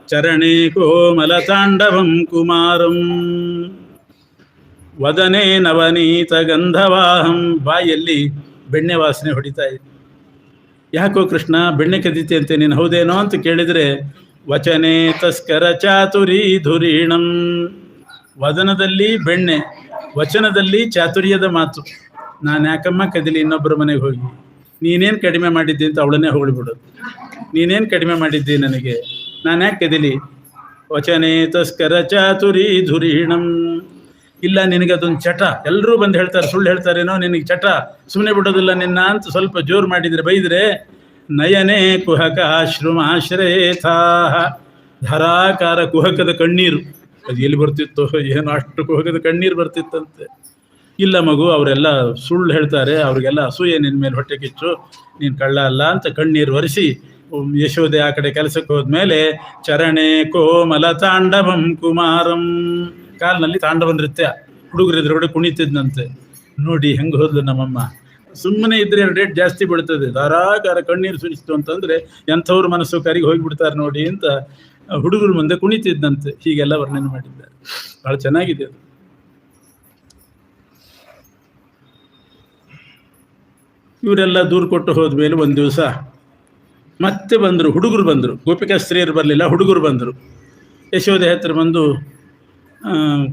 ಚರಣೆ ಕೋಮಲತಾಂಡವಂ ಕುಮಾರಂ. ವದನೆ ನವನೀತ ಗಂಧವಾಹಂ, ಬಾಯಲ್ಲಿ ಬೆಣ್ಣೆ ವಾಸನೆ ಹೊಡಿತಾ ಇದೆ. ಯಾಕೋ ಕೃಷ್ಣ ಬೆಣ್ಣೆ ಕದೀತಿ ಅಂತೆ ನೀನು, ಹೌದೇನೋ ಅಂತ ಕೇಳಿದರೆ, ವಚನೆ ತಸ್ಕರ ಚಾತುರೀ ಧುರೀಣಂ, ವದನದಲ್ಲಿ ಬೆಣ್ಣೆ, ವಚನದಲ್ಲಿ ಚಾತುರ್ಯದ ಮಾತು. ನಾನು ಯಾಕಮ್ಮ ಕದಿಲಿ ಇನ್ನೊಬ್ಬರ ಮನೆಗೆ ಹೋಗಿ? ನೀನೇನು ಕಡಿಮೆ ಮಾಡಿದ್ದಿ ಅಂತ ಅವಳನ್ನೇ ಹೊಗಳಿಬಿಡೋದು. ನೀನೇನು ಕಡಿಮೆ ಮಾಡಿದ್ದಿ ನನಗೆ, ನಾನು ಯಾಕೆ ಕದಿಲಿ? ವಚನೆ ತಸ್ಕರ ಚಾತುರೀ ಧುರೀಣಂ. ಇಲ್ಲ ನಿನಗದೊಂದು ಚಟ, ಎಲ್ಲರೂ ಬಂದು ಹೇಳ್ತಾರೆ, ಸುಳ್ಳು ಹೇಳ್ತಾರೇನೋ, ನಿನಗೆ ಚಟ, ಸುಮ್ಮನೆ ಬಿಡೋದಿಲ್ಲ ನಿನ್ನ ಅಂತ ಸ್ವಲ್ಪ ಜೋರು ಮಾಡಿದರೆ, ಬೈದರೆ, ನಯನೆ ಕುಹಕ ಶ್ರುಮಾಶ್ರಯೇಥಾ, ಧಾರಾಕಾರ ಕುಹಕದ ಕಣ್ಣೀರು. ಅದು ಎಲ್ಲಿ ಬರ್ತಿತ್ತು ಏನೋ, ಅಷ್ಟು ಕುಹಕದ ಕಣ್ಣೀರು ಬರ್ತಿತ್ತಂತೆ. ಇಲ್ಲ ಮಗು, ಅವರೆಲ್ಲ ಸುಳ್ಳು ಹೇಳ್ತಾರೆ, ಅವ್ರಿಗೆಲ್ಲ ಅಸೂಯೆ ನಿನ್ನ ಮೇಲೆ ಹೊಟ್ಟೆ ಕಿಚ್ಚು, ನೀನು ಕಳ್ಳ ಅಲ್ಲ ಅಂತ ಕಣ್ಣೀರು ಒರೆಸಿ ಯಶೋದೆ ಆ ಕಡೆ ಕೆಲಸಕ್ಕೆ ಹೋದ್ಮೇಲೆ, ಚರಣೆ ಕೋಮಲ ತಾಂಡವಂ ಕುಮಾರಂ, ಕಾಲಿನಲ್ಲಿ ತಾಂಡವ ನೃತ್ಯ, ಹುಡುಗರು ಎದುರುಗಡೆ ಕುಣಿತಿದ್ನಂತೆ. ನೋಡಿ ಹೆಂಗೆ ಹೋದ್ಲು ನಮ್ಮಮ್ಮ. ಸುಮ್ಮನೆ ಇದ್ರೆ ರೇಟ್ ಜಾಸ್ತಿ ಬೀಳ್ತದೆ, ಧಾರಾಕಾರ ಕಣ್ಣೀರು ಸುರಿಸ್ತು ಅಂತಂದರೆ ಎಂಥವ್ರ ಮನಸ್ಸು ಕರಿಗೆ ಹೋಗಿಬಿಡ್ತಾರೆ ನೋಡಿ ಅಂತ ಹುಡುಗರ ಮುಂದೆ ಕುಣಿತಿದ್ದಂತೆ. ಹೀಗೆಲ್ಲ ವರ್ಣನೆ ಮಾಡಿದ್ದಾರೆ. ಭಾಳ ಚೆನ್ನಾಗಿದೆ ಅದು. ಇವರೆಲ್ಲ ದೂರು ಕೊಟ್ಟು ಹೋದ್ಮೇಲೆ ಒಂದು ದಿವಸ ಮತ್ತೆ ಬಂದರು, ಹುಡುಗರು ಬಂದರು. ಗೋಪಿಕಾ ಸ್ತ್ರೀಯರು ಬರಲಿಲ್ಲ, ಹುಡುಗರು ಬಂದರು. ಯಶೋದೆ ಹತ್ರ ಬಂದು,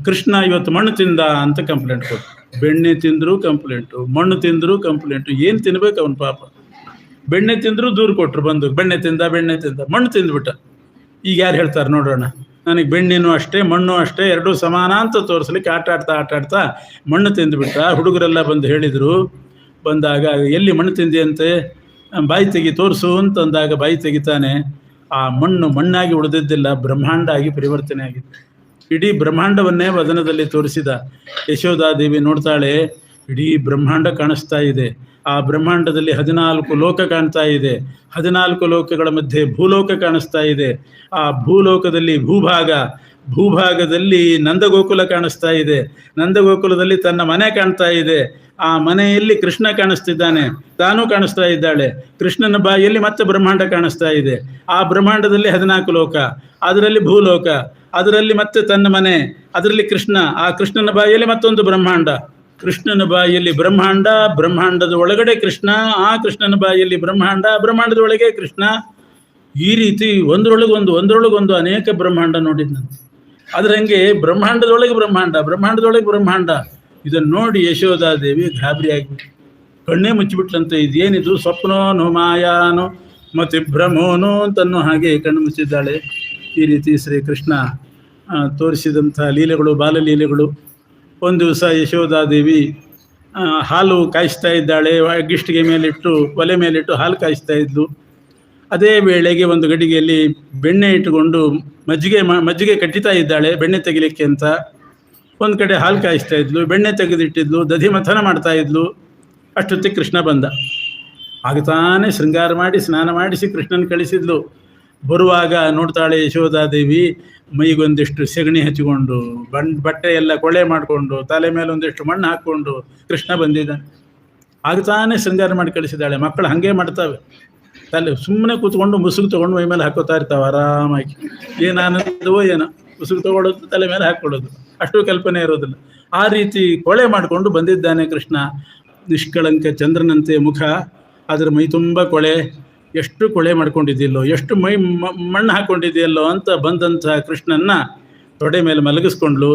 ಕೃಷ್ಣ ಇವತ್ತು ಮಣ್ಣು ತಿಂದ ಅಂತ ಕಂಪ್ಲೇಂಟ್ ಕೊಟ್ಟು, ಬೆಣ್ಣೆ ತಿಂದರೂ ಕಂಪ್ಲೇಂಟು, ಮಣ್ಣು ತಿಂದರೂ ಕಂಪ್ಲೇಂಟು. ಏನು ತಿನ್ಬೇಕು ಅವನು ಪಾಪ. ಬೆಣ್ಣೆ ತಿಂದರೂ ದೂರು ಕೊಟ್ಟರು ಬಂದು, ಬೆಣ್ಣೆ ತಿಂದ, ಮಣ್ಣು ತಿಂದ್ಬಿಟ್ಟ. ಈಗ ಯಾರು ಹೇಳ್ತಾರೆ ನೋಡೋಣ, ನನಗೆ ಬೆಣ್ಣೆನೂ ಅಷ್ಟೇ ಮಣ್ಣು ಅಷ್ಟೇ ಎರಡೂ ಸಮಾನ ಅಂತ ತೋರಿಸ್ಲಿಕ್ಕೆ ಆಟ ಆಡ್ತಾ ಮಣ್ಣು ತಿಂದುಬಿಟ್ಟ. ಹುಡುಗರೆಲ್ಲ ಬಂದು ಹೇಳಿದರು. ಬಂದಾಗ ಎಲ್ಲಿ ಮಣ್ಣು ತಿಂದಿಯಂತೆ, ಬಾಯಿ ತೆಗಿ ತೋರಿಸು ಅಂತಂದಾಗ ಬಾಯಿ ತೆಗಿತಾನೆ. ಆ ಮಣ್ಣು ಮಣ್ಣಾಗಿ ಉಳಿದಿದ್ದಿಲ್ಲ, ಬ್ರಹ್ಮಾಂಡ ಆಗಿ ಪರಿವರ್ತನೆ ಆಗಿತ್ತು. ಇಡೀ ಬ್ರಹ್ಮಾಂಡವನ್ನೇ ವದನದಲ್ಲಿ ತೋರಿಸಿದ. ಯಶೋಧಾದೇವಿ ನೋಡ್ತಾಳೆ, ಇಡೀ ಬ್ರಹ್ಮಾಂಡ ಕಾಣಿಸ್ತಾ ಇದೆ. ಆ ಬ್ರಹ್ಮಾಂಡದಲ್ಲಿ 14 ಲೋಕ ಕಾಣ್ತಾ ಇದೆ. 14 ಲೋಕಗಳ ಮಧ್ಯೆ ಭೂಲೋಕ ಕಾಣಿಸ್ತಾ ಇದೆ. ಆ ಭೂಲೋಕದಲ್ಲಿ ಭೂಭಾಗದಲ್ಲಿ ನಂದಗೋಕುಲ ಕಾಣಿಸ್ತಾ ಇದೆ. ನಂದಗೋಕುಲದಲ್ಲಿ ತನ್ನ ಮನೆ ಕಾಣ್ತಾ ಇದೆ. ಆ ಮನೆಯಲ್ಲಿ ಕೃಷ್ಣ ಕಾಣಿಸ್ತಿದ್ದಾನೆ, ತಾನೂ ಕಾಣಿಸ್ತಾ ಇದ್ದಾಳೆ. ಕೃಷ್ಣನ ಬಾಯಲ್ಲಿ ಮತ್ತೆ ಬ್ರಹ್ಮಾಂಡ ಕಾಣಿಸ್ತಾ ಇದೆ. ಆ ಬ್ರಹ್ಮಾಂಡದಲ್ಲಿ 14 ಲೋಕ, ಅದರಲ್ಲಿ ಭೂಲೋಕ, ಅದರಲ್ಲಿ ಮತ್ತೆ ತನ್ನ ಮನೆ, ಅದರಲ್ಲಿ ಕೃಷ್ಣ, ಆ ಕೃಷ್ಣನ ಬಾಯಲ್ಲಿ ಮತ್ತೊಂದು ಬ್ರಹ್ಮಾಂಡ. ಕೃಷ್ಣನ ಬಾಯಲ್ಲಿ ಬ್ರಹ್ಮಾಂಡ, ಬ್ರಹ್ಮಾಂಡದ ಒಳಗಡೆ ಕೃಷ್ಣ, ಆ ಕೃಷ್ಣನ ಬಾಯಲ್ಲಿ ಬ್ರಹ್ಮಾಂಡ, ಬ್ರಹ್ಮಾಂಡದ ಒಳಗೆ ಕೃಷ್ಣ. ಈ ರೀತಿ ಒಂದರೊಳಗೊಂದು ಅನೇಕ ಬ್ರಹ್ಮಾಂಡ ನೋಡಿದ್ನಂತೆ. ಅದ್ರಂಗೆ ಬ್ರಹ್ಮಾಂಡದೊಳಗೆ ಬ್ರಹ್ಮಾಂಡ. ಇದನ್ನು ನೋಡಿ ಯಶೋಧಾದೇವಿ ಗಾಬರಿ ಆಗಿಬಿಟ್ಟು ಕಣ್ಣೇ ಮುಚ್ಚಿಬಿಟ್ಲಂತೆ. ಇದೇನಿದು, ಸ್ವಪ್ನೋನು ಮಾಯಾನೋ ಮತಿಭ್ರಮೋನು ಅಂತನ್ನೋ ಹಾಗೆ ಕಣ್ಣು ಮುಚ್ಚಿದ್ದಾಳೆ. ಈ ರೀತಿ ಶ್ರೀಕೃಷ್ಣ ತೋರಿಸಿದಂಥ ಲೀಲೆಗಳು, ಬಾಲಲೀಲೆಗಳು. ಒಂದು ದಿವಸ ಯಶೋಧಾದೇವಿ ಹಾಲು ಕಾಯಿಸ್ತಾ ಇದ್ದಾಳೆ. ಗಿಷ್ಟಿಗೆ ಮೇಲಿಟ್ಟು, ಒಲೆ ಮೇಲಿಟ್ಟು ಹಾಲು ಕಾಯಿಸ್ತಾ ಇದ್ಲು. ಅದೇ ವೇಳೆಗೆ ಒಂದು ಗಡಿಗೆಯಲ್ಲಿ ಬೆಣ್ಣೆ ಇಟ್ಟುಕೊಂಡು ಮಜ್ಜಿಗೆ ಕಟ್ಟಿತಾ ಇದ್ದಾಳೆ ಬೆಣ್ಣೆ ತೆಗಿಲಿಕ್ಕೆ ಅಂತ. ಒಂದು ಕಡೆ ಹಾಲು ಕಾಯಿಸ್ತಾ ಇದ್ಲು, ಬೆಣ್ಣೆ ತೆಗೆದಿಟ್ಟಿದ್ಲು, ದಧಿ ಮಥನ ಮಾಡ್ತಾ ಇದ್ಲು. ಅಷ್ಟೊತ್ತಿಗೆ ಕೃಷ್ಣ ಬಂದ. ಆಗ ತಾನೇ ಶೃಂಗಾರ ಮಾಡಿ ಸ್ನಾನ ಮಾಡಿಸಿ ಕೃಷ್ಣನ ಕಳಿಸಿದ್ಲು. ಬರುವಾಗ ನೋಡ್ತಾಳೆ ಯಶೋಧಾದೇವಿ, ಮೈಗೊಂದಿಷ್ಟು ಸೆಗಣಿ ಹಚ್ಚಿಕೊಂಡು, ಬಟ್ಟೆ ಎಲ್ಲ ಕೊಳೆ ಮಾಡಿಕೊಂಡು, ತಲೆ ಮೇಲೆ ಒಂದಿಷ್ಟು ಮಣ್ಣು ಹಾಕ್ಕೊಂಡು ಕೃಷ್ಣ ಬಂದಿದ್ದಾನೆ. ಆಗ ತಾನೇ ಶೃಂಗಾರ ಮಾಡಿ ಕಳಿಸಿದ್ದಾಳೆ. ಮಕ್ಕಳು ಹಾಗೆ ಮಾಡ್ತಾವೆ, ತಲೆ ಸುಮ್ಮನೆ ಕೂತ್ಕೊಂಡು ಮುಸುಗು ತೊಗೊಂಡು ಮೈ ಮೇಲೆ ಹಾಕೋತಾ ಇರ್ತಾವೆ ಆರಾಮಾಗಿ. ಏನಾನಂದವೋ ಏನೋ, ಮುಸುಗು ತೊಗೊಳೋದು, ತಲೆ ಮೇಲೆ ಹಾಕ್ಕೊಳ್ಳೋದು, ಅಷ್ಟು ಕಲ್ಪನೆ ಇರೋದಿಲ್ಲ. ಆ ರೀತಿ ಕೊಳೆ ಮಾಡಿಕೊಂಡು ಬಂದಿದ್ದಾನೆ ಕೃಷ್ಣ. ನಿಷ್ಕಳಂಕ ಚಂದ್ರನಂತೆ ಮುಖ, ಅದರ ಮೈ ತುಂಬ ಕೊಳೆ. ಎಷ್ಟು ಕೊಳೆ ಮಾಡ್ಕೊಂಡಿದ್ದಿಲ್ಲೋ, ಎಷ್ಟು ಮಣ್ಣು ಹಾಕ್ಕೊಂಡಿದೆಯಲ್ಲೋ ಅಂತ ಬಂದಂಥ ಕೃಷ್ಣನ್ನ ತೊಡೆ ಮೇಲೆ ಮಲಗಿಸ್ಕೊಂಡ್ಲು.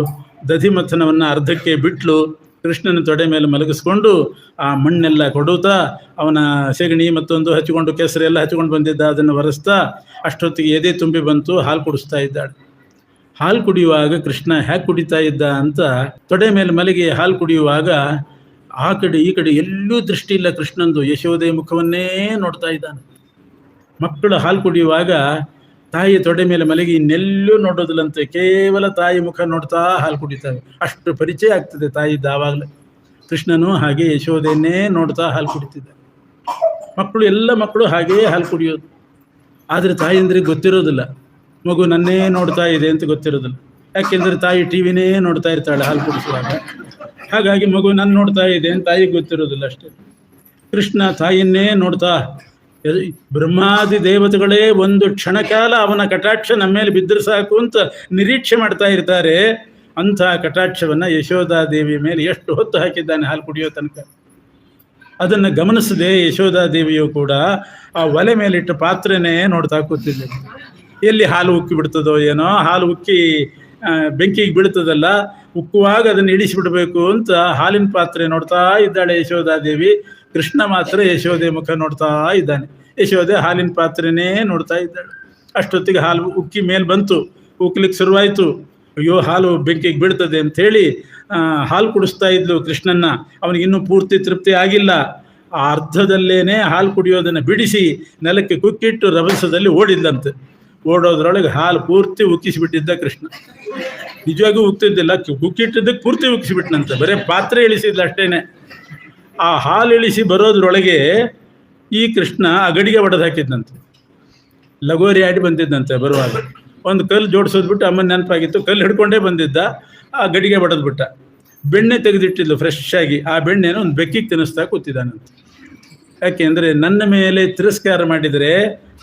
ದಧಿ ಮಥನವನ್ನು ಅರ್ಧಕ್ಕೆ ಬಿಟ್ಲು. ಕೃಷ್ಣನ ತೊಡೆ ಮೇಲೆ ಮಲಗಿಸ್ಕೊಂಡು ಆ ಮಣ್ಣೆಲ್ಲ ಕೊಡುತ್ತಾ, ಅವನ ಸೆಗಣಿ ಮತ್ತೊಂದು ಹಚ್ಚಿಕೊಂಡು, ಕೆಸರೆಲ್ಲ ಹಚ್ಕೊಂಡು ಬಂದಿದ್ದ, ಅದನ್ನು ಒರೆಸ್ತಾ ಅಷ್ಟೊತ್ತಿಗೆ ಎದೆ ತುಂಬಿ ಬಂತು. ಹಾಲು ಕುಡಿಸ್ತಾ ಇದ್ದಾಳೆ. ಹಾಲು ಕುಡಿಯುವಾಗ ಕೃಷ್ಣ ಹೇಗೆ ಕುಡಿತಾ ಇದ್ದ ಅಂತ, ತೊಡೆ ಮೇಲೆ ಮಲಗಿ ಹಾಲು ಕುಡಿಯುವಾಗ ಆ ಕಡೆ ಈ ಕಡೆ ಎಲ್ಲೂ ದೃಷ್ಟಿ ಇಲ್ಲ ಕೃಷ್ಣಂದು. ಯಶೋದೆ ಮುಖವನ್ನೇ ನೋಡ್ತಾ ಇದ್ದಾನೆ. ಮಕ್ಕಳು ಹಾಲು ಕುಡಿಯುವಾಗ ತಾಯಿ ತೊಡೆ ಮೇಲೆ ಮಲಗಿ ಇನ್ನೆಲ್ಲೂ ನೋಡೋದಿಲ್ಲಂತೆ, ಕೇವಲ ತಾಯಿ ಮುಖ ನೋಡ್ತಾ ಹಾಲು ಕುಡಿತಾವೆ. ಅಷ್ಟು ಪರಿಚಯ ಆಗ್ತದೆ ತಾಯಿದ್ದು ಆವಾಗಲೇ. ಕೃಷ್ಣನು ಹಾಗೆ ಯಶೋದೆಯನ್ನೇ ನೋಡ್ತಾ ಹಾಲು ಕುಡಿತಿದ್ದ. ಎಲ್ಲ ಮಕ್ಕಳು ಹಾಗೇ ಹಾಲು ಕುಡಿಯೋದು. ಆದರೆ ತಾಯಿಯಂದ್ರಿಗೆ ಗೊತ್ತಿರೋದಿಲ್ಲ, ಮಗು ನನ್ನೇ ನೋಡ್ತಾ ಇದೆ ಅಂತ ಗೊತ್ತಿರೋದಿಲ್ಲ. ಯಾಕೆಂದರೆ ತಾಯಿ ಟಿವಿನೇ ನೋಡ್ತಾ ಇರ್ತಾಳೆ ಹಾಲು ಕುಡಿಸುವಾಗ. ಹಾಗಾಗಿ ಮಗು ನನ್ನ ನೋಡ್ತಾ ಇದೆ ಅಂತ ತಾಯಿಗೆ ಗೊತ್ತಿರೋದಿಲ್ಲ ಅಷ್ಟೇ. ಕೃಷ್ಣ ತಾಯಿಯನ್ನೇ ನೋಡ್ತಾ, ಬ್ರಹ್ಮಾದಿ ದೇವತೆಗಳೇ ಒಂದು ಕ್ಷಣಕಾಲ ಅವನ ಕಟಾಕ್ಷ ನಮ್ಮ ಮೇಲೆ ಬಿದ್ದರೆ ಸಾಕು ಅಂತ ನಿರೀಕ್ಷೆ ಮಾಡ್ತಾ ಇರ್ತಾರೆ. ಅಂಥ ಕಟಾಕ್ಷವನ್ನು ಯಶೋಧಾದೇವಿಯ ಮೇಲೆ ಎಷ್ಟು ಹೊತ್ತು ಹಾಕಿದ್ದಾನೆ ಹಾಲು ಕುಡಿಯೋ ತನಕ. ಅದನ್ನು ಗಮನಿಸದೆ ಯಶೋಧಾದೇವಿಯು ಕೂಡ ಆ ಒಲೆ ಮೇಲಿಟ್ಟ ಪಾತ್ರೆನೇ ನೋಡ್ತಾ ಕೂತಿದ್ದೆ. ಎಲ್ಲಿ ಹಾಲು ಉಕ್ಕಿ ಬಿಡ್ತದೋ ಏನೋ, ಹಾಲು ಉಕ್ಕಿ ಬೆಂಕಿಗೆ ಬೀಳ್ತದಲ್ಲ, ಉಕ್ಕುವಾಗ ಅದನ್ನು ಇಳಿಸಿಬಿಡ್ಬೇಕು ಅಂತ ಹಾಲಿನ ಪಾತ್ರೆ ನೋಡ್ತಾ ಇದ್ದಾಳೆ ಯಶೋಧಾದೇವಿ. ಕೃಷ್ಣ ಮಾತ್ರ ಯಶೋದೆ ಮುಖ ನೋಡ್ತಾ ಇದ್ದಾನೆ. ಯಶೋದೆ ಹಾಲಿನ ಪಾತ್ರೆನೇ ನೋಡ್ತಾ ಇದ್ದಾಳೆ. ಅಷ್ಟೊತ್ತಿಗೆ ಹಾಲು ಉಕ್ಕಿ ಮೇಲೆ ಬಂತು, ಉಕ್ಕಲಿಕ್ಕೆ ಶುರುವಾಯಿತು. ಅಯ್ಯೋ ಹಾಲು ಬೆಂಕಿಗೆ ಬೀಳ್ತದೆ ಅಂಥೇಳಿ ಹಾಲು ಕುಡಿಸ್ತಾ ಇದ್ಲು ಕೃಷ್ಣನ್ನ. ಅವನಿಗಿನ್ನೂ ಪೂರ್ತಿ ತೃಪ್ತಿ ಆಗಿಲ್ಲ. ಆ ಅರ್ಧದಲ್ಲೇನೆ ಹಾಲು ಕುಡಿಯೋದನ್ನು ಬಿಡಿಸಿ ನೆಲಕ್ಕೆ ಕುಕ್ಕಿಟ್ಟು ರಭಸದಲ್ಲಿ ಓಡಿದ್ಲಂತೆ. ಓಡೋದ್ರೊಳಗೆ ಹಾಲು ಪೂರ್ತಿ ಉಕ್ಕಿಸಿಬಿಟ್ಟಿದ್ದ ಕೃಷ್ಣ. ನಿಜವಾಗೂ ಉಕ್ತಿದ್ದಿಲ್ಲ, ಕುಕ್ಕಿಟ್ಟಿದ್ದಕ್ಕೆ ಪೂರ್ತಿ ಉಕ್ಕಿಸಿಬಿಟ್ನಂತೆ. ಬರೀ ಪಾತ್ರೆ ಇಳಿಸಿದ್ಲ ಅಷ್ಟೇನೆ. ಆ ಹಾಲು ಇಳಿಸಿ ಬರೋದ್ರೊಳಗೆ ಈ ಕೃಷ್ಣ ಆ ಗಡಿಗೆ ಒಡೆದು ಹಾಕಿದ್ನಂತೆ. ಲಗೋರಿ ಆಡಿ ಬಂದಿದ್ದಂತೆ. ಬರುವಾಗ ಒಂದು ಕಲ್ಲು ಜೋಡಿಸೋದು ಬಿಟ್ಟು ಅಮ್ಮನ ನೆನಪಾಗಿತ್ತು, ಕಲ್ಲು ಹಿಡ್ಕೊಂಡೇ ಬಂದಿದ್ದ. ಆ ಗಡಿಗೆ ಒಡೆದ್ಬಿಟ್ಟ. ಬೆಣ್ಣೆ ತೆಗೆದಿಟ್ಟಿದ್ಲು ಫ್ರೆಶ್ ಆಗಿ. ಆ ಬೆಣ್ಣೆನ ಒಂದು ಬೆಕ್ಕಿಗೆ ತಿನ್ನಿಸ್ತಾ ಕೂತಿದ್ದಾನಂತೆ. ಯಾಕೆಂದರೆ ನನ್ನ ಮೇಲೆ ತಿರಸ್ಕಾರ ಮಾಡಿದರೆ,